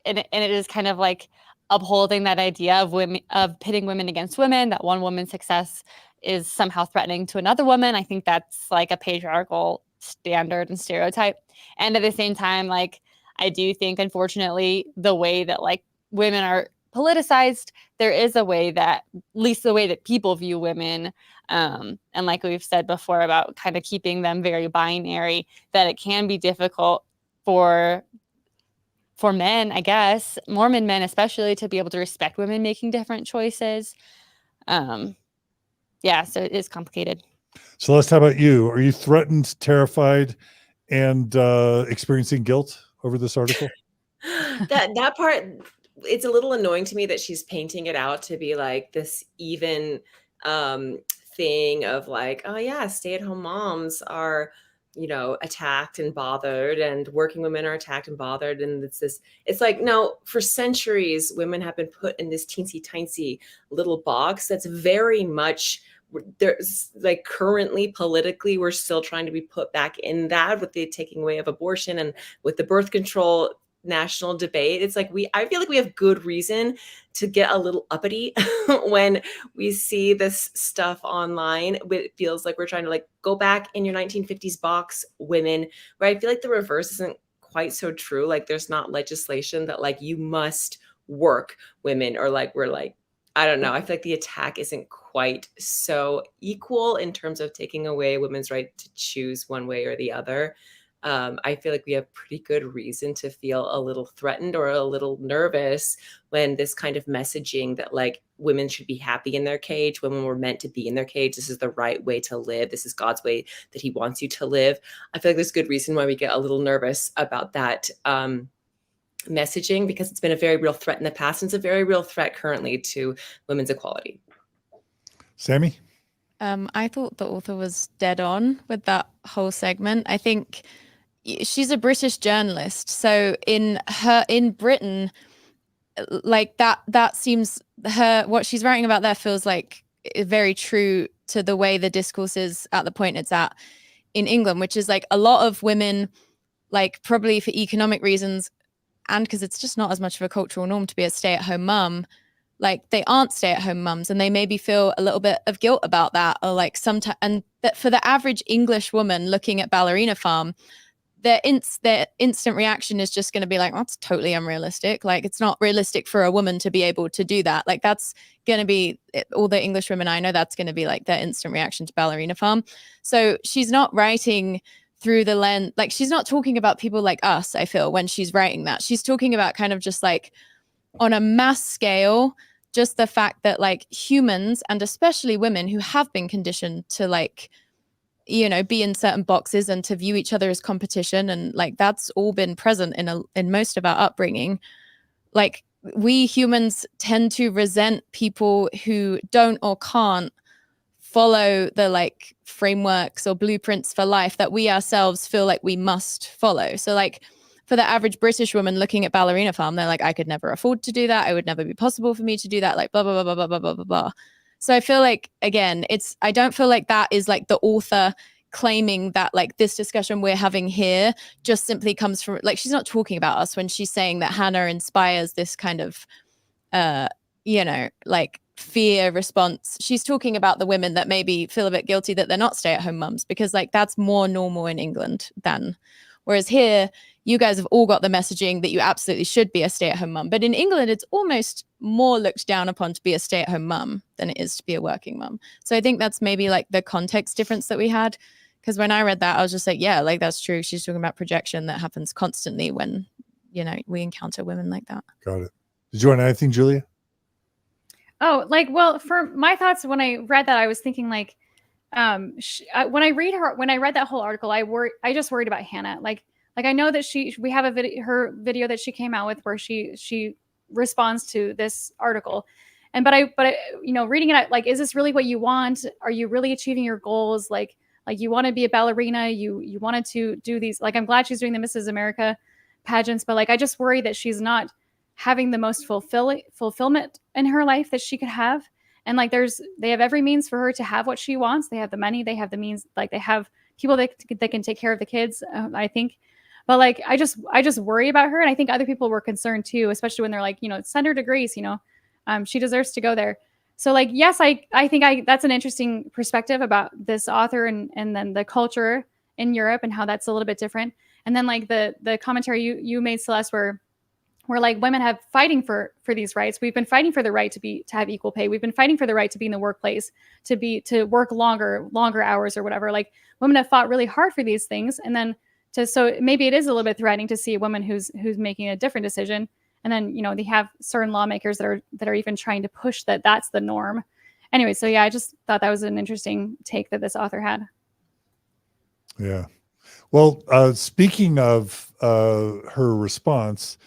and it is kind of like upholding that idea of pitting women against women, that one woman's success is somehow threatening to another woman. I think that's like a patriarchal standard and stereotype. And at the same time, like, I do think, unfortunately, the way that like women are politicized, there is a way that, at least the way that people view women, and like we've said before about kind of keeping them very binary, that it can be difficult for men, I guess, Mormon men especially, to be able to respect women making different choices. So it is complicated. Celeste, how about you? Are you threatened, terrified, and experiencing guilt over this article? That part, it's a little annoying to me that she's painting it out to be like this even thing of like, oh yeah, stay-at-home moms are, attacked and bothered, and working women are attacked and bothered. And it's like, no, for centuries, women have been put in this teensy tiny little box that's very much, there's like currently politically, we're still trying to be put back in that with the taking away of abortion and with the birth control national debate. It's like I feel like we have good reason to get a little uppity when we see this stuff online. It feels like we're trying to like go back in your 1950s box, women, where I feel like the reverse isn't quite so true. Like there's not legislation that like you must work, women, or like we're like, I don't know. I feel like the attack isn't quite so equal in terms of taking away women's right to choose one way or the other. I feel like we have pretty good reason to feel a little threatened or a little nervous when this kind of messaging that like women should be happy in their cage, women were meant to be in their cage. This is the right way to live. This is God's way that he wants you to live. I feel like there's good reason why we get a little nervous about that messaging, because it's been a very real threat in the past. And it's a very real threat currently to women's equality. Sammy? I thought the author was dead on with that whole segment. I think she's a British journalist. So in Britain, like that seems what she's writing about there feels like very true to the way the discourse is at the point it's at in England, which is like a lot of women, like probably for economic reasons and because it's just not as much of a cultural norm to be a stay-at-home mum, like they aren't stay-at-home mums, and they maybe feel a little bit of guilt about that, or like sometimes, and that for the average English woman looking at Ballerina Farm, their instant reaction is just going to be like, well, that's totally unrealistic. Like, it's not realistic for a woman to be able to do that. Like, that's going to be, all the English women I know, that's going to be like their instant reaction to Ballerina Farm. So she's not writing through the lens, like she's not talking about people like us, I feel, when she's writing that. She's talking about kind of just like on a mass scale, just the fact that like humans, and especially women who have been conditioned to like, you know, be in certain boxes and to view each other as competition, and like that's all been present in most of our upbringing. Like, we humans tend to resent people who don't or can't follow the like frameworks or blueprints for life that we ourselves feel like we must follow. So like for the average British woman looking at Ballerina Farm, they're like, I could never afford to do that. It would never be possible for me to do that. Like blah, blah, blah, blah, blah, blah, blah, blah. So I feel like, again, I don't feel like that is like the author claiming that like this discussion we're having here just simply comes from, like, she's not talking about us when she's saying that Hannah inspires this kind of, you know, like fear response. She's talking about the women that maybe feel a bit guilty that they're not stay-at-home mums, because like that's more normal in England than, whereas here, you guys have all got the messaging that you absolutely should be a stay-at-home mum. But in England, it's almost more looked down upon to be a stay-at-home mum than it is to be a working mum. So I think that's maybe like the context difference that we had. Because when I read that, I was just like, yeah, like that's true. She's talking about projection that happens constantly when, you know, we encounter women like that. Got it. Did you want anything, Julia? Oh, like, well, for my thoughts, when I read that, I was thinking like, when I read that whole article, I just worried about Hannah. Like I know that we have her video that she came out with where she responds to this article. But I, you know, reading it, like, is this really what you want? Are you really achieving your goals? Like you want to be a ballerina, you wanted to do these, like, I'm glad she's doing the Mrs. America pageants, but like, I just worry that she's not having the most fulfillment in her life that she could have. And like, they have every means for her to have what she wants. They have the money, they have the means, like they have people that can take care of the kids, I think. But like, I just worry about her. And I think other people were concerned too, especially when they're like, you know, send her to Greece, you know, she deserves to go there. So like, yes, I think that's an interesting perspective about this author and then the culture in Europe and how that's a little bit different. And then like the commentary you made, Celeste, where like women have fighting for these rights. We've been fighting for the right to have equal pay. We've been fighting for the right to be in the workplace, to work longer hours or whatever. Like, women have fought really hard for these things. And then so maybe it is a little bit threatening to see a woman who's making a different decision. And then, you know, they have certain lawmakers that are even trying to push that's the norm. Anyway, so yeah, I just thought that was an interesting take that this author had. Yeah. Well, speaking of her response,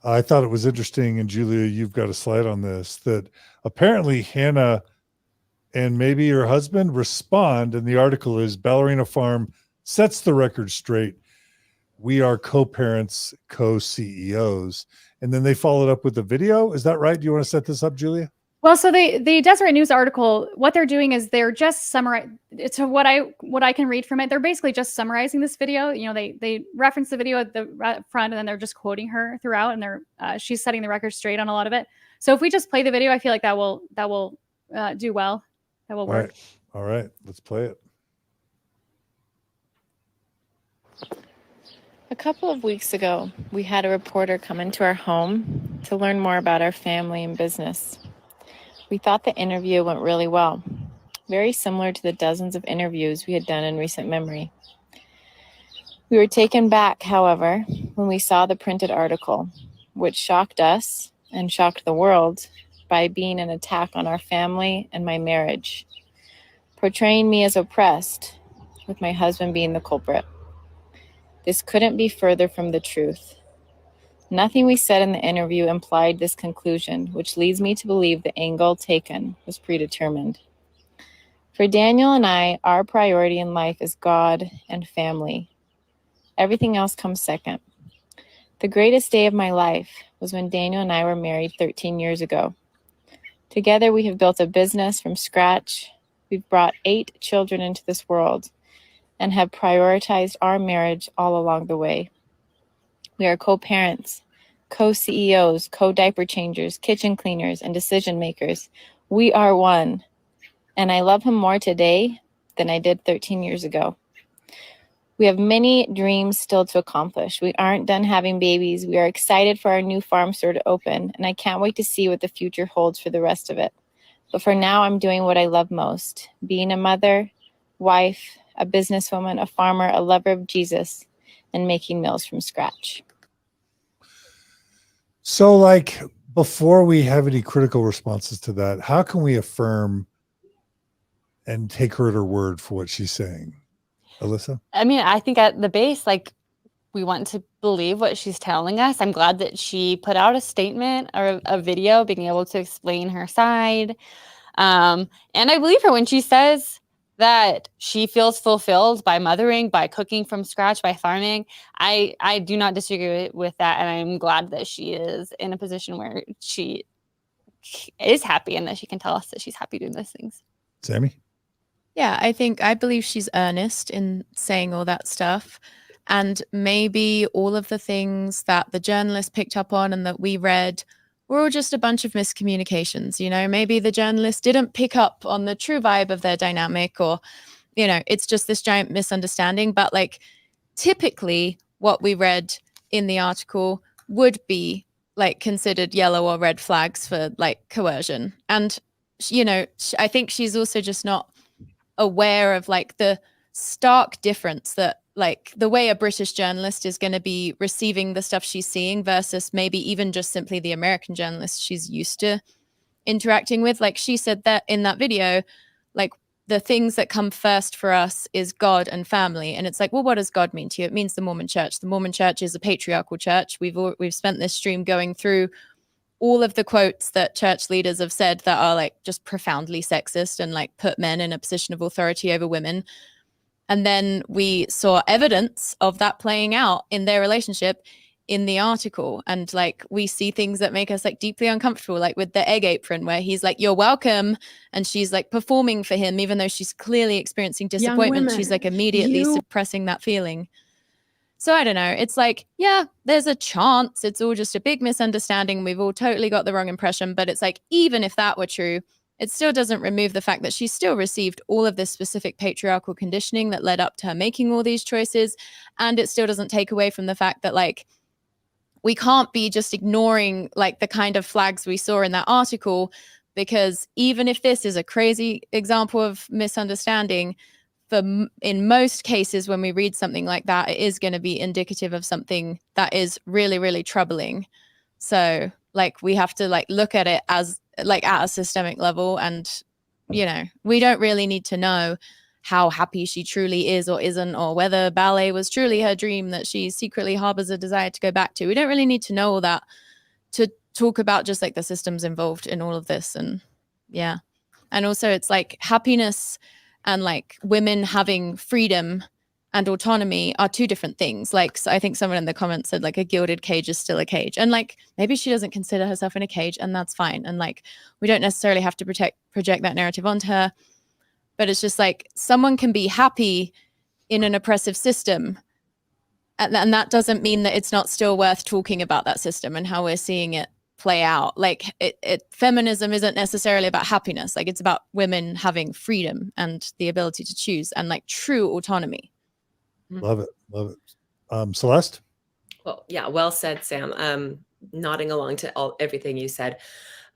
I thought it was interesting, and Julia, you've got a slide on this, that apparently Hannah and maybe her husband respond, and the article is Ballerina Farm sets the record straight. We are co-parents, co-CEOs. And then they followed up with the video. Is that right? Do you want to set this up, Julia? Well, so the Deseret News article, what they're doing is they're just summarizing. To what I can read from it, they're basically just summarizing this video. You know, they reference the video at the front, and then they're just quoting her throughout, and she's setting the record straight on a lot of it. So if we just play the video, I feel like that will do well. That will work. All right, let's play it. A couple of weeks ago, we had a reporter come into our home to learn more about our family and business. We thought the interview went really well, very similar to the dozens of interviews we had done in recent memory. We were taken back, however, when we saw the printed article, which shocked us and shocked the world by being an attack on our family and my marriage, portraying me as oppressed, with my husband being the culprit. This couldn't be further from the truth. Nothing we said in the interview implied this conclusion, which leads me to believe the angle taken was predetermined. For Daniel and I, our priority in life is God and family. Everything else comes second. The greatest day of my life was when Daniel and I were married 13 years ago. Together, we have built a business from scratch. We've brought 8 children into this world and have prioritized our marriage all along the way. We are co-parents, co-CEOs, co-diaper changers, kitchen cleaners, and decision makers. We are one, and I love him more today than I did 13 years ago. We have many dreams still to accomplish. We aren't done having babies. We are excited for our new farm store to open, and I can't wait to see what the future holds for the rest of it. But for now, I'm doing what I love most, being a mother, wife, a businesswoman, a farmer, a lover of Jesus, and making meals from scratch. So, like, before we have any critical responses to that, how can we affirm and take her at her word for what she's saying? Alyssa? I mean, I think at the base, like, we want to believe what she's telling us. I'm glad that she put out a statement or a video being able to explain her side. And I believe her when she says that she feels fulfilled by mothering, by cooking from scratch, by farming. I do not disagree with that. And I'm glad that she is in a position where she is happy and that she can tell us that she's happy doing those things. Sammy? Yeah, I believe she's earnest in saying all that stuff. And maybe all of the things that the journalist picked up on and that we read were all just a bunch of miscommunications. You know, maybe the journalist didn't pick up on the true vibe of their dynamic, or, you know, it's just this giant misunderstanding. But like, typically what we read in the article would be like considered yellow or red flags for like coercion. And, you know, I think she's also just not aware of like the stark difference that like the way a British journalist is going to be receiving the stuff she's seeing versus maybe even just simply the American journalist she's used to interacting with. Like she said that in that video, like the things that come first for us is God and family. And it's like, well, what does God mean to you? It means the Mormon church. The Mormon church is a patriarchal church. We've spent this stream going through all of the quotes that church leaders have said that are like just profoundly sexist and like put men in a position of authority over women. And then we saw evidence of that playing out in their relationship in the article. And like, we see things that make us like deeply uncomfortable, like with the egg apron where he's like, you're welcome. And she's like performing for him, even though she's clearly experiencing disappointment. She's like immediately suppressing that feeling. So I don't know. It's like, yeah, there's a chance it's all just a big misunderstanding. We've all totally got the wrong impression. But it's like, even if that were true, it still doesn't remove the fact that she still received all of this specific patriarchal conditioning that led up to her making all these choices. And it still doesn't take away from the fact that like, we can't be just ignoring like the kind of flags we saw in that article, because even if this is a crazy example of misunderstanding, in most cases, when we read something like that, it is going to be indicative of something that is really, really troubling. So like, we have to like look at it as like at a systemic level. And, you know, we don't really need to know how happy she truly is or isn't, or whether ballet was truly her dream that she secretly harbors a desire to go back to. We don't really need to know all that to talk about just like the systems involved in all of this. And yeah. And also it's like happiness and like women having freedom and autonomy are two different things. Like, so I think someone in the comments said like a gilded cage is still a cage. And like, maybe she doesn't consider herself in a cage, and that's fine. And like, we don't necessarily have to project that narrative onto her. But it's just like, someone can be happy in an oppressive system. And that doesn't mean that it's not still worth talking about that system and how we're seeing it play out. Like feminism isn't necessarily about happiness. Like, it's about women having freedom and the ability to choose and like true autonomy. Love it. Love it. Celeste? Well, yeah, well said, Sam. Nodding along to everything you said.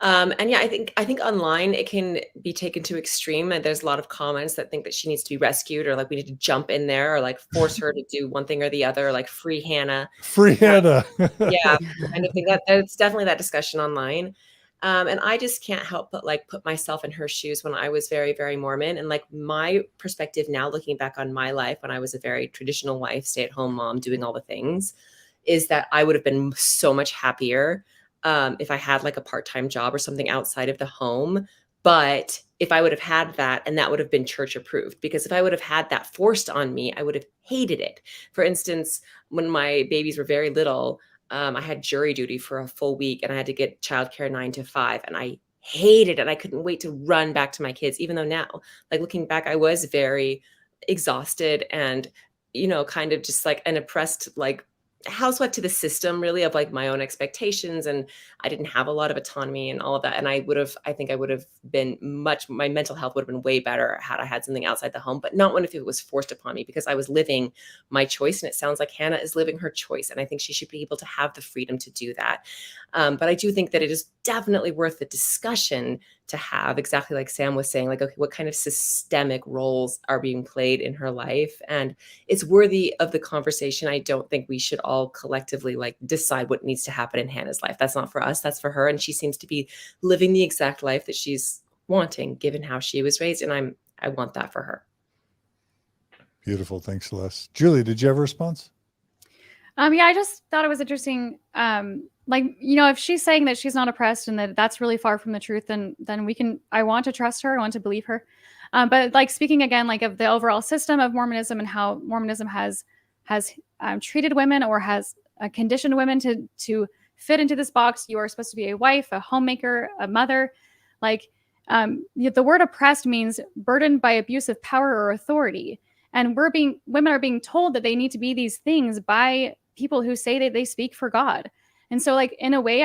And yeah, I think online it can be taken to extreme, and there's a lot of comments that think that she needs to be rescued, or like we need to jump in there, or like force her to do one thing or the other, or like free Hannah. Free Hannah. Yeah, kind of thing. It's definitely that discussion online. And I just can't help but like put myself in her shoes when I was very, very Mormon. And like my perspective now, looking back on my life when I was a very traditional wife, stay-at-home mom, doing all the things, is that I would have been so much happier if I had like a part-time job or something outside of the home. But if I would have had that, and that would have been church approved, because if I would have had that forced on me, I would have hated it. For instance, when my babies were very little, I had jury duty for a full week, and I had to get childcare 9 to 5, and I hated it. I couldn't wait to run back to my kids, even though now, like looking back, I was very exhausted and, kind of just like an oppressed, like housewife to the system, really, of like my own expectations. And I didn't have a lot of autonomy and all of that. And I think I would have been my mental health would have been way better had I had something outside the home, but not if it was forced upon me, because I was living my choice. And it sounds like Hannah is living her choice. And I think she should be able to have the freedom to do that. But I do think that it is definitely worth the discussion to have, exactly like Sam was saying, like, okay, what kind of systemic roles are being played in her life? And it's worthy of the conversation. I don't think we should all collectively like decide what needs to happen in Hannah's life. That's not for us, that's for her. And she seems to be living the exact life that she's wanting, given how she was raised. And I want that for her. Beautiful. Thanks, Celeste. Julie, did you have a response? Yeah, I just thought it was interesting. If she's saying that she's not oppressed and that that's really far from the truth, then I want to trust her. I want to believe her. But like speaking again, like of the overall system of Mormonism and how Mormonism has treated women or has conditioned women to fit into this box. You are supposed to be a wife, a homemaker, a mother. Like the word oppressed means burdened by abuse of power or authority. And women are being told that they need to be these things by people who say that they speak for God. And so like, in a way,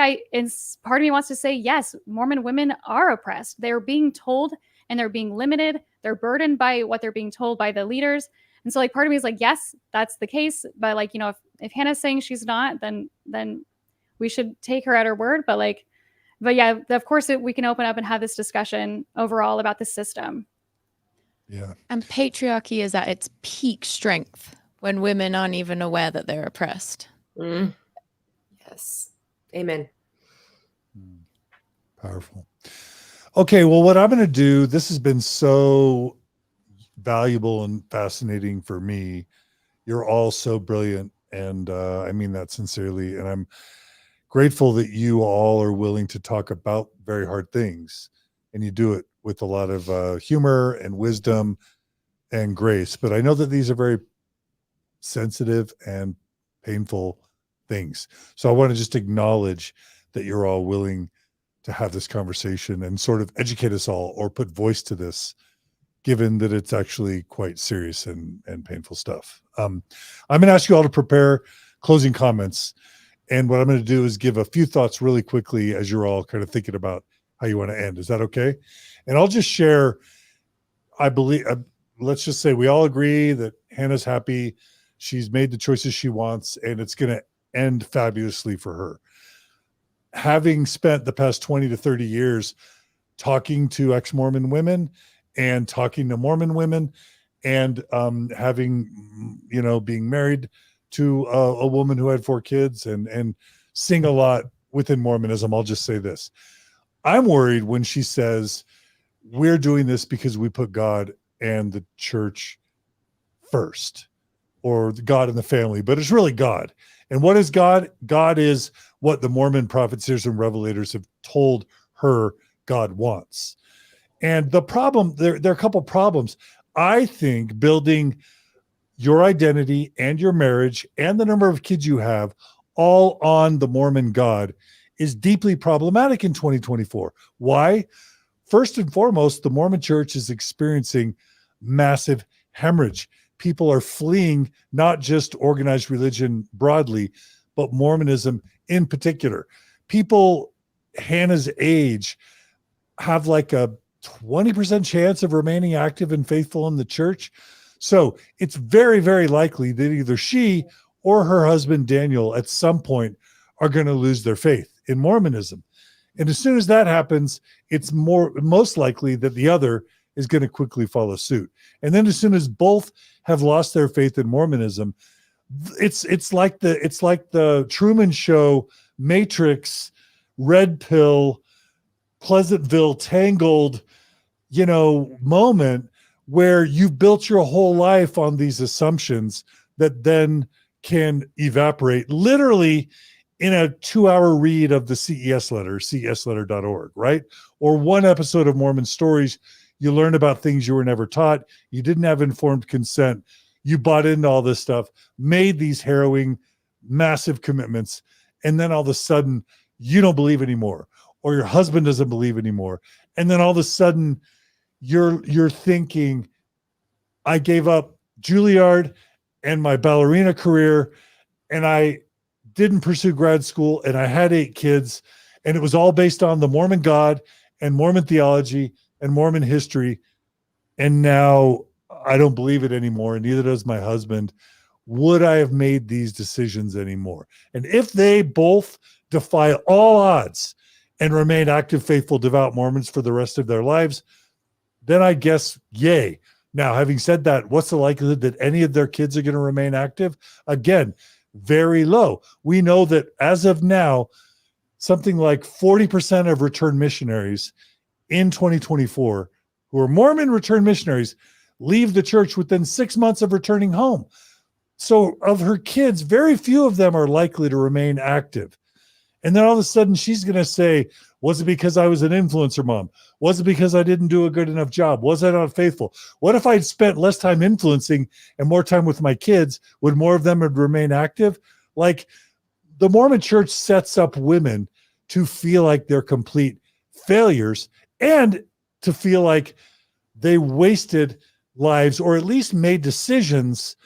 part of me wants to say, yes, Mormon women are oppressed. They're being told and they're being limited. They're burdened by what they're being told by the leaders. And so like, part of me is like, yes, that's the case. But like, if Hannah's saying she's not, then we should take her at her word. But yeah, of course we can open up and have this discussion overall about the system. Yeah. And patriarchy is at its peak strength when women aren't even aware that they're oppressed. Yes. Amen. Powerful. Okay, well, what I'm going to do, this has been so valuable and fascinating for me. You're all so brilliant, and I mean that sincerely. And I'm grateful that you all are willing to talk about very hard things, and you do it with a lot of humor and wisdom and grace. But I know that these are very sensitive and painful things. So I want to just acknowledge that you're all willing to have this conversation and sort of educate us all or put voice to this, given that it's actually quite serious and painful stuff. I'm going to ask you all to prepare closing comments. And what I'm going to do is give a few thoughts really quickly as you're all kind of thinking about how you want to end. Is that okay? And I'll just share, I believe, let's just say we all agree that Hannah's happy. She's made the choices she wants, and it's going to end fabulously for her. Having spent the past 20 to 30 years talking to ex-Mormon women and talking to Mormon women and having, being married to a woman who had 4 kids and seeing a lot within Mormonism, I'll just say this. I'm worried when she says, we're doing this because we put God and the church first, or God and the family, but it's really God. And what is God? God is what the Mormon prophets, seers, and revelators have told her God wants. And the problem, there are a couple problems. I think building your identity and your marriage and the number of kids you have all on the Mormon God is deeply problematic in 2024. Why? First and foremost, the Mormon church is experiencing massive hemorrhage. People are fleeing not just organized religion broadly, but Mormonism in particular. People Hannah's age have like a 20% chance of remaining active and faithful in the church. So it's very, very likely that either she or her husband, Daniel, at some point are going to lose their faith in Mormonism. And as soon as that happens, it's most likely that the other is going to quickly follow suit. And then as soon as both have lost their faith in Mormonism, it's like the Truman Show, Matrix, Red Pill, Pleasantville, Tangled, moment where you've built your whole life on these assumptions that then can evaporate literally in a 2-hour read of the CES letter, cesletter.org, right? Or one episode of Mormon Stories. You learn about things you were never taught. You didn't have informed consent. You bought into all this stuff, made these harrowing, massive commitments, and then all of a sudden you don't believe anymore, or your husband doesn't believe anymore, and then all of a sudden you're thinking, I gave up Juilliard and my ballerina career, and I didn't pursue grad school, and I had 8 kids, and it was all based on the Mormon God and Mormon theology and Mormon history, and now I don't believe it anymore, and neither does my husband. Would I have made these decisions anymore? And if they both defy all odds and remain active, faithful, devout Mormons for the rest of their lives, then I guess yay. Now, having said that, what's the likelihood that any of their kids are going to remain active? Again, very low. We know that as of now, something like 40% of returned missionaries in 2024 who are Mormon returned missionaries leave the church within 6 months of returning home. So of her kids, very few of them are likely to remain active. And then all of a sudden she's going to say, was it because I was an influencer mom? Was it because I didn't do a good enough job? Was I not faithful? What if I'd spent less time influencing and more time with my kids? Would more of them remain active? Like, the Mormon church sets up women to feel like they're complete failures and to feel like they wasted lives, or at least made decisions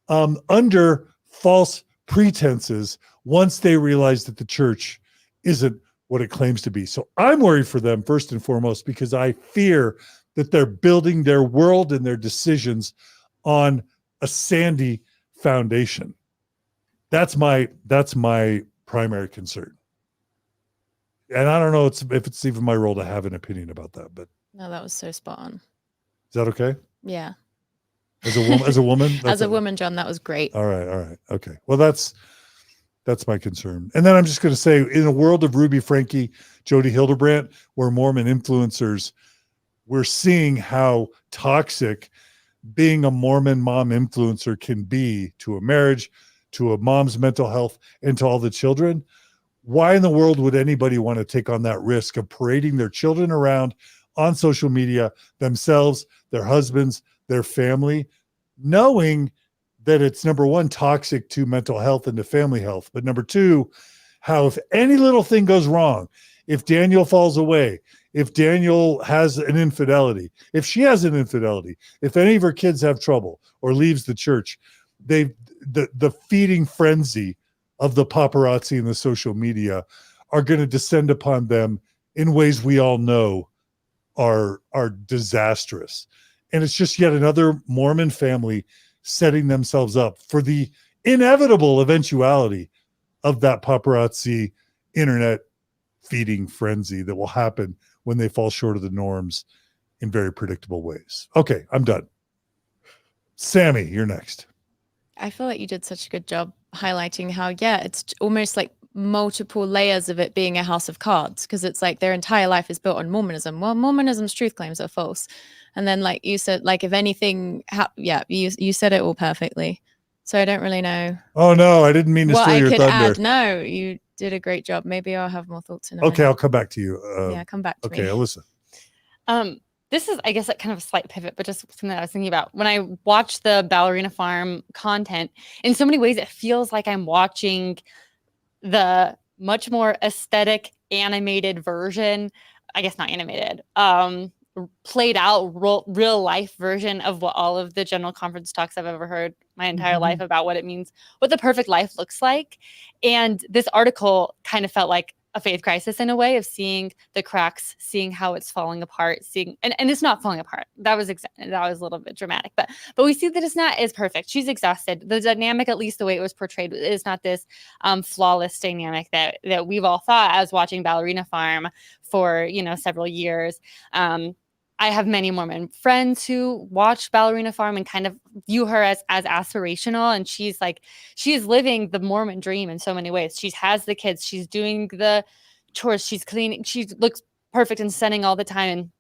under false pretenses once they realize that the church isn't what it claims to be. So I'm worried for them first and foremost, because I fear that they're building their world and their decisions on a sandy foundation. That's my primary concern. And I don't know if it's even my role to have an opinion about that, but No, that was so spot on. is that okay? Yeah. As a woman, As a woman, John, that was great. All right. Okay. Well, that's my concern. And then I'm just going to say, in a world of Ruby Franke, Jody Hildebrandt, where Mormon influencers, we're seeing how toxic being a Mormon mom influencer can be to a marriage, to a mom's mental health, and to all the children. Why in the world would anybody want to take on that risk of parading their children around on social media, themselves, their husbands, their family, knowing that it's, number one, toxic to mental health and to family health, but number two, how if any little thing goes wrong, if Daniel falls away, if Daniel has an infidelity, if she has an infidelity, if any of her kids have trouble or leaves the church, the feeding frenzy of the paparazzi and the social media are going to descend upon them in ways we all know are disastrous. And it's just yet another Mormon family setting themselves up for the inevitable eventuality of that paparazzi internet feeding frenzy that will happen when they fall short of the norms in very predictable ways. Okay, I'm done. Sammy, you're next. I feel like you did such a good job highlighting how, it's almost like multiple layers of it being a house of cards, because it's like their entire life is built on Mormonism. Well, Mormonism's truth claims are false. And then, like you said, like if anything, you said it all perfectly. So I don't really know. Oh, no, I didn't mean to steal your thunder. No, you did a great job. Maybe I'll have more thoughts in a Okay, minute. I'll come back to you. Come back to me. Okay, Alyssa. This is, I guess, like kind of a slight pivot, but just something that I was thinking about. When I watch the Ballerina Farm content, in so many ways, it feels like I'm watching the much more aesthetic animated version, I guess not animated, played out real life version of what all of the general conference talks I've ever heard my entire life about what it means, what the perfect life looks like. And this article kind of felt like a faith crisis in a way, of seeing the cracks, seeing how it's falling apart, seeing, and it's not falling apart. That was a little bit dramatic, but we see that it's not as perfect. She's exhausted. The dynamic, at least the way it was portrayed, is not this flawless dynamic that we've all thought as watching Ballerina Farm for, several years. I have many Mormon friends who watch Ballerina Farm and kind of view her as aspirational. And she is living the Mormon dream in so many ways. She has the kids, she's doing the chores, she's cleaning, she looks perfect and stunning all the time. And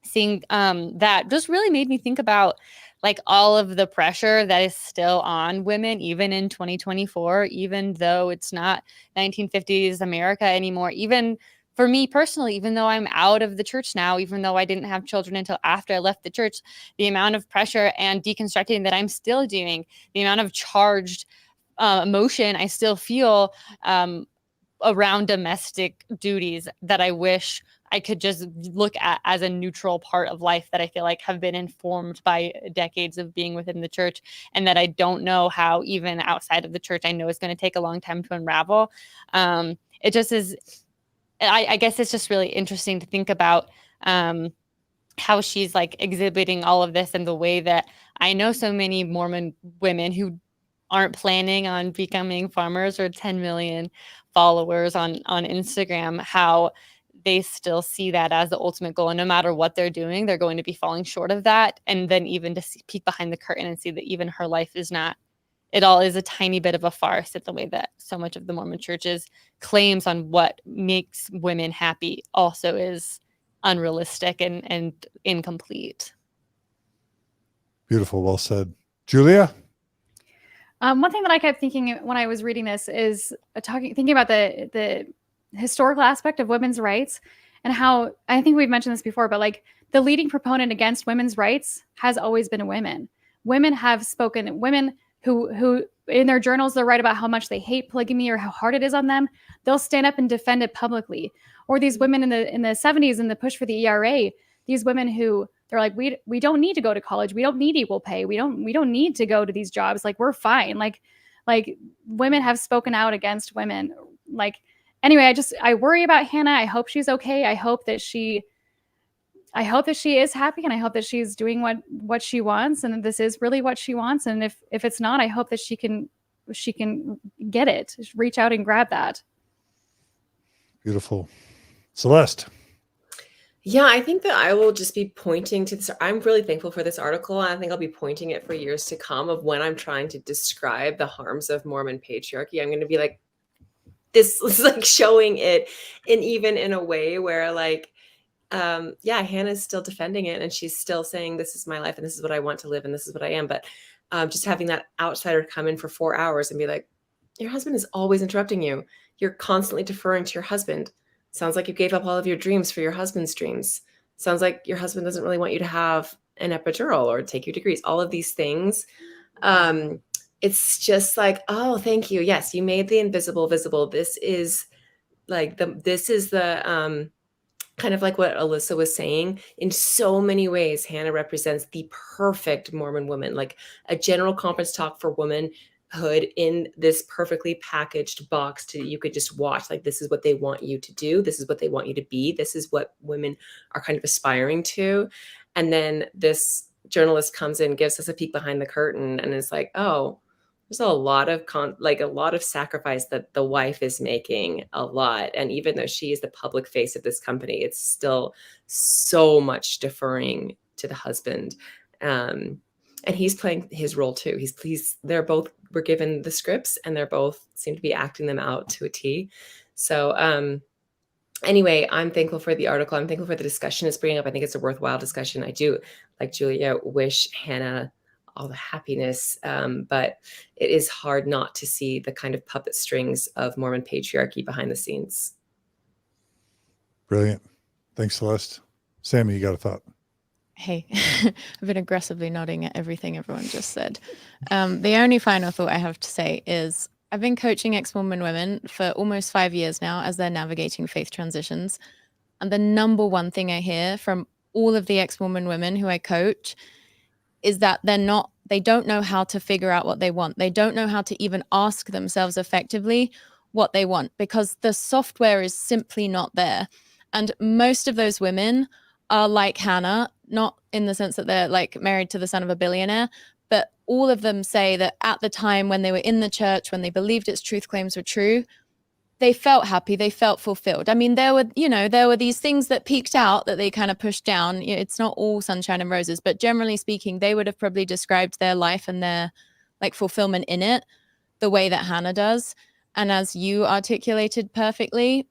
seeing that just really made me think about like all of the pressure that is still on women, even in 2024, even though it's not 1950s America anymore, even for me personally, even though I'm out of the church now, even though I didn't have children until after I left the church, the amount of pressure and deconstructing that I'm still doing, the amount of charged emotion I still feel around domestic duties that I wish I could just look at as a neutral part of life that I feel like have been informed by decades of being within the church, and that I don't know how even outside of the church, I know it's going to take a long time to unravel. It just is, I guess it's just really interesting to think about how she's like exhibiting all of this in the way that I know so many Mormon women who aren't planning on becoming farmers or 10 million followers on Instagram, how they still see that as the ultimate goal. And no matter what they're doing, they're going to be falling short of that. And then even to peek behind the curtain and see that even her life is not, it all is a tiny bit of a farce, at the way that so much of the Mormon church's claims on what makes women happy also is unrealistic and incomplete. Beautiful. Well said. Julia? One thing that I kept thinking when I was reading this is thinking about the historical aspect of women's rights, and how, I think we've mentioned this before, but like the leading proponent against women's rights has always been women. Women have spoken, women who in their journals, they'll write about how much they hate polygamy or how hard it is on them. They'll stand up and defend it publicly. Or these women in the 70s in the push for the ERA, these women who they're like, we don't need to go to college. We don't need equal pay. We don't need to go to these jobs. Like, we're fine. Like women have spoken out against women. Like, anyway, I worry about Hannah. I hope she's okay. I hope that she is happy, and I hope that she's doing what she wants, and this is really what she wants. And if it's not, I hope that she can get it, reach out and grab that. Beautiful. Celeste? Yeah, I think that I will just be pointing to this. I'm really thankful for this article, and I think I'll be pointing it for years to come of when I'm trying to describe the harms of Mormon patriarchy. I'm going to be like, this is like showing it, and even in a way where like, Hannah's still defending it, and she's still saying, this is my life, and this is what I want to live, and this is what I am. But just having that outsider come in for 4 hours and be like, your husband is always interrupting you. You're constantly deferring to your husband. Sounds like you gave up all of your dreams for your husband's dreams. Sounds like your husband doesn't really want you to have an epidural or take your degrees. All of these things. It's just like, oh, thank you. Yes, you made the invisible visible. This is the kind of like what Alyssa was saying. In so many ways, Hannah represents the perfect Mormon woman, like a general conference talk for womanhood in this perfectly packaged box you could just watch. Like, this is what they want you to do. This is what they want you to be. This is what women are kind of aspiring to. And then this journalist comes in, gives us a peek behind the curtain, and is like, oh, there's a lot of sacrifice that the wife is making, a lot. And even though she is the public face of this company, it's still so much deferring to the husband. And he's playing his role too. They're both were given the scripts, and they're both seem to be acting them out to a T. So anyway, I'm thankful for the article. I'm thankful for the discussion it's bringing up. I think it's a worthwhile discussion. I do, like Julia, wish Hannah all the happiness, but it is hard not to see the kind of puppet strings of Mormon patriarchy behind the scenes. Brilliant. Thanks, Celeste. Sammy, you got a thought? Hey, I've been aggressively nodding at everything everyone just said. The only final thought I have to say is I've been coaching ex-Mormon women for almost 5 years now as they're navigating faith transitions. And the number one thing I hear from all of the ex-Mormon women who I coach is that they don't know how to figure out what they want. They don't know how to even ask themselves effectively what they want, because the software is simply not there. And most of those women are like Hannah, not in the sense that they're like married to the son of a billionaire, but all of them say that at the time when they were in the church, when they believed its truth claims were true, they felt happy, they felt fulfilled. I mean, there were these things that peaked out that they kind of pushed down. It's not all sunshine and roses, but generally speaking, they would have probably described their life and their like fulfillment in it the way that Hannah does. And as you articulated perfectly,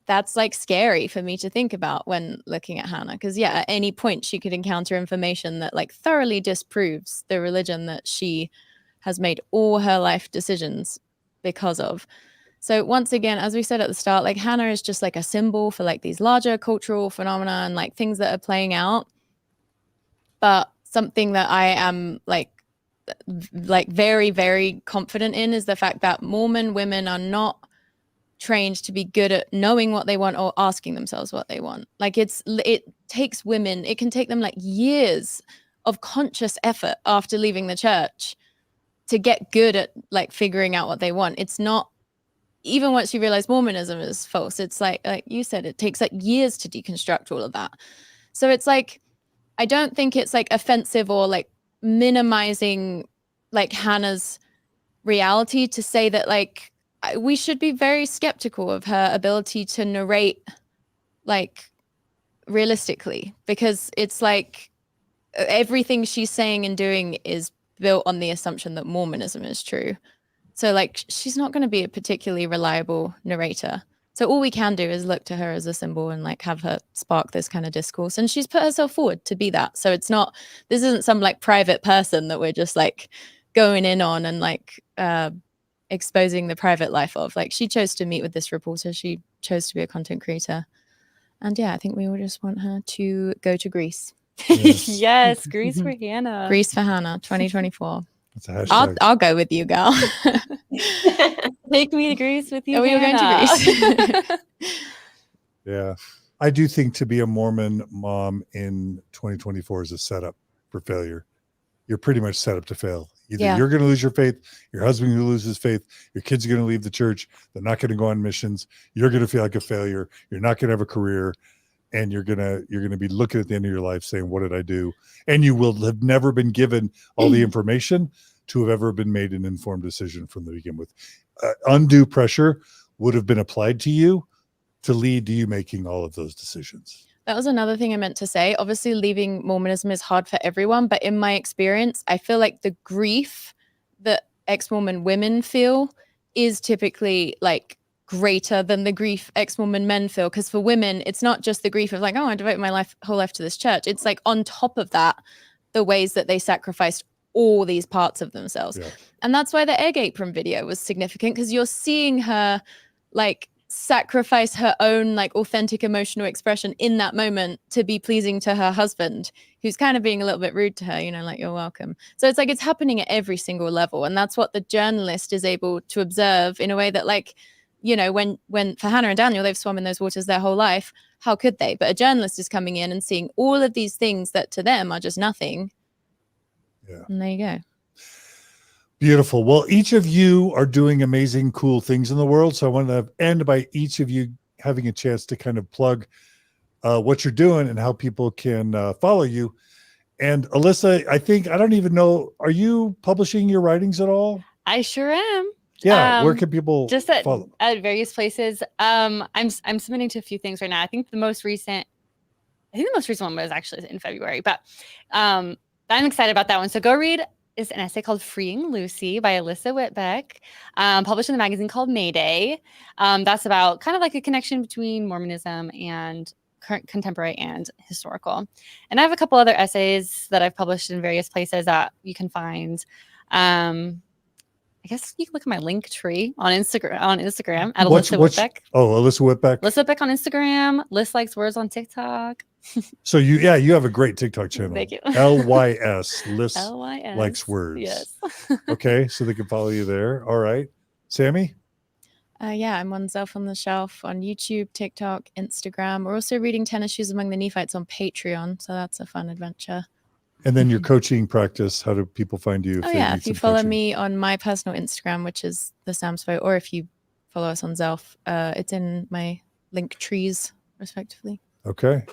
that's like scary for me to think about when looking at Hannah, because at any point she could encounter information that like thoroughly disproves the religion that she has made all her life decisions because of. So once again, as we said at the start, like Hannah is just like a symbol for like these larger cultural phenomena and like things that are playing out. But something that I am like very, very confident in is the fact that Mormon women are not trained to be good at knowing what they want or asking themselves what they want. Like it takes women, it can take them like years of conscious effort after leaving the church to get good at like figuring out what they want. It's not, even once you realize Mormonism is false, it's like you said, it takes like years to deconstruct all of that. So it's like, I don't think it's like offensive or like minimizing like Hannah's reality to say that like we should be very skeptical of her ability to narrate like realistically, because it's like everything she's saying and doing is built on the assumption that Mormonism is true. So like she's not going to be a particularly reliable narrator. So all we can do is look to her as a symbol and like have her spark this kind of discourse. And she's put herself forward to be that. So it's not, this isn't some like private person that we're just like going in on and like exposing the private life of. Like she chose to meet with this reporter. She chose to be a content creator. And yeah, I think we all just want her to go to Greece. Yes. Yes, Greece for Hannah. Greece for Hannah, 2024. That's a hashtag. I'll go with you, girl. Take me to Greece with you. Are we going to Greece? Yeah. I do think to be a Mormon mom in 2024 is a setup for failure. You're pretty much set up to fail. Either you're going to lose your faith, your husband going to lose his faith, your kids are going to leave the church, they're not going to go on missions, you're going to feel like a failure, you're not going to have a career, and you're going to be looking at the end of your life saying, what did I do? And you will have never been given all the information to have ever been made an informed decision from the begin with. Undue pressure would have been applied to you to lead to you making all of those decisions. That was another thing I meant to say. Obviously, leaving Mormonism is hard for everyone, but in my experience, I feel like the grief that ex-Mormon women feel is typically like greater than the grief ex-Mormon men feel. Because for women, it's not just the grief of like, oh, I devote my whole life to this church. It's like on top of that, the ways that they sacrificed all these parts of themselves. Yeah. And that's why the egg apron video was significant, because you're seeing her like sacrifice her own like authentic emotional expression in that moment to be pleasing to her husband, who's kind of being a little bit rude to her, you know, like, you're welcome. So it's like it's happening at every single level. And that's what the journalist is able to observe in a way that, like, you know, when for Hannah and Daniel, they've swum in those waters their whole life. How could they? But a journalist is coming in and seeing all of these things that to them are just nothing. Yeah. And there you go. Beautiful. Well, each of you are doing amazing, cool things in the world. So I want to end by each of you having a chance to kind of plug what you're doing and how people can follow you. And Alyssa, I don't even know, are you publishing your writings at all? I sure am. Yeah. Where can people just at, follow? At various places. I'm submitting to a few things right now. I think the most recent one was actually in February, but I'm excited about that one. So go read is an essay called Freeing Lucy by Alyssa Whitbeck, published in the magazine called Mayday. That's about kind of like a connection between Mormonism and current, contemporary, and historical. And I have a couple other essays that I've published in various places that you can find. I guess you can look at my link tree on Instagram at Alyssa Whitbeck. Oh, Alyssa Whitbeck. Alyssa Whitbeck on Instagram. Liz Likes Words on TikTok. So you have a great TikTok channel. Thank you. LYS. Liz Likes Words. Yes. Okay, so they can follow you there. All right, Sammy. Yeah, I'm on Zelf on the Shelf on YouTube, TikTok, Instagram. We're also reading Tennis Shoes Among the Nephites on Patreon, so that's a fun adventure. And then your coaching practice, how do people find you? If you follow me on my personal Instagram, which is the Samsfo, or if you follow us on Zelf, it's in my link trees, respectively. Okay.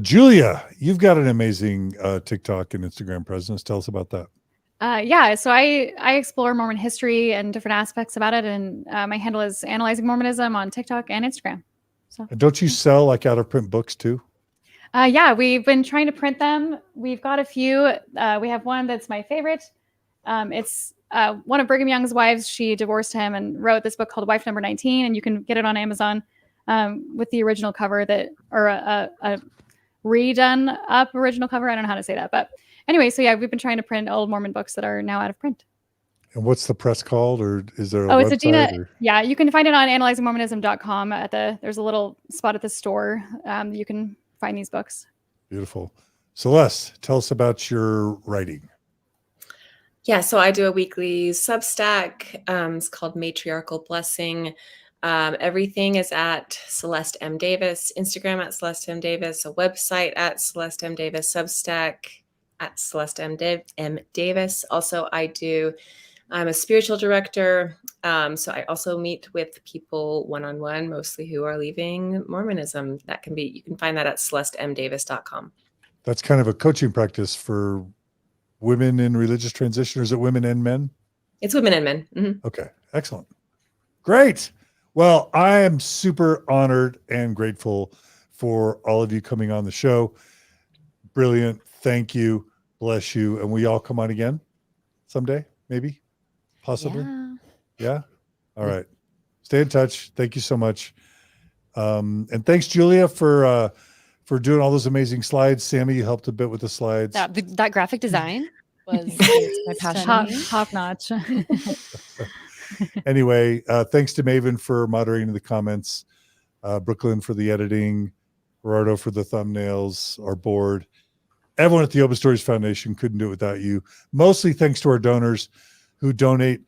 Julia, you've got an amazing TikTok and Instagram presence. Tell us about that. Yeah, so I explore Mormon history and different aspects about it, and my handle is Analyzing Mormonism on TikTok and Instagram. So don't you sell like out of print books too? Yeah, we've been trying to print them. We've got a few. We have one that's my favorite. It's one of Brigham Young's wives. She divorced him and wrote this book called Wife Number 19, and you can get it on Amazon with the original cover or a redone up original cover. I don't know how to say that, but anyway, so yeah, we've been trying to print old Mormon books that are now out of print. And what's the press called, or is there a website? It's Adina. Yeah, you can find it on analyzingmormonism.com. There's a little spot at the store. You can find these books. Beautiful. Celeste, tell us about your writing. Yeah, so I do a weekly Substack. It's called Matriarchal Blessing. Everything is at Celeste M. Davis, Instagram at Celeste M. Davis, a website at Celeste M. Davis, Substack at Celeste M. Davis. Also, I'm a spiritual director. So I also meet with people one-on-one, mostly who are leaving Mormonism. You can find that at celestemdavis.com. That's kind of a coaching practice for women in religious transition, or is it women and men? It's women and men. Mm-hmm. Okay, excellent. Great. Well, I am super honored and grateful for all of you coming on the show. Brilliant. Thank you. Bless you. And we all come on again someday, maybe, possibly. Yeah. All right. Stay in touch. Thank you so much. And thanks, Julia, for doing all those amazing slides. Sammy, you helped a bit with the slides. That graphic design was my passion. Top notch. Anyway, thanks to Maven for moderating the comments, Brooklyn for the editing, Gerardo for the thumbnails, our board. Everyone at the Open Stories Foundation couldn't do it without you. Mostly thanks to our donors who donate.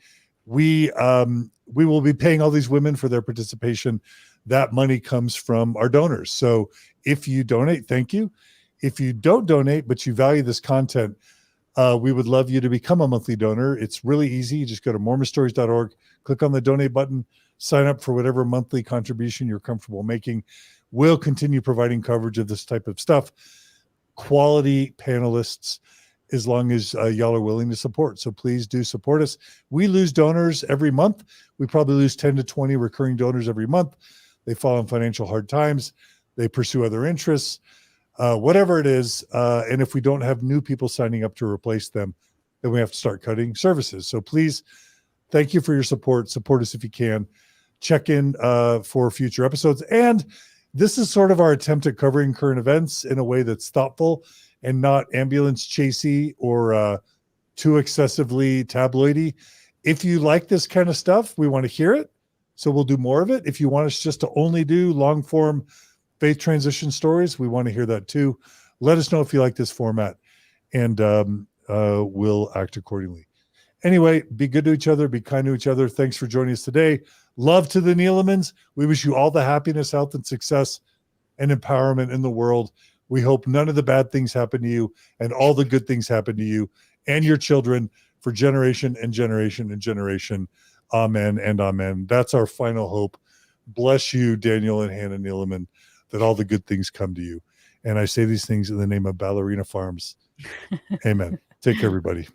We will be paying all these women for their participation. That money comes from our donors. So if you donate, thank you. If you don't donate, but you value this content, we would love you to become a monthly donor. It's really easy. You just go to mormonstories.org, click on the donate button, sign up for whatever monthly contribution you're comfortable making. We'll continue providing coverage of this type of stuff. Quality panelists, as long as y'all are willing to support. So please do support us. We lose donors every month. We probably lose 10 to 20 recurring donors every month. They fall in financial hard times. They pursue other interests, whatever it is. And if we don't have new people signing up to replace them, then we have to start cutting services. So please, thank you for your support. Support us if you can. Check in for future episodes. And this is sort of our attempt at covering current events in a way that's thoughtful and not ambulance chasey or too excessively tabloidy. If you like this kind of stuff, we want to hear it. So we'll do more of it. If you want us just to only do long form faith transition stories, we want to hear that too. Let us know if you like this format, and we'll act accordingly. Anyway, be good to each other. Be kind to each other. Thanks for joining us today. Love to the Neelemans. We wish you all the happiness, health, and success and empowerment in the world. We hope none of the bad things happen to you and all the good things happen to you and your children for generation and generation and generation. Amen and amen. That's our final hope. Bless you, Daniel and Hannah Neeleman, that all the good things come to you. And I say these things in the name of Ballerina Farms. Amen. Take care, everybody.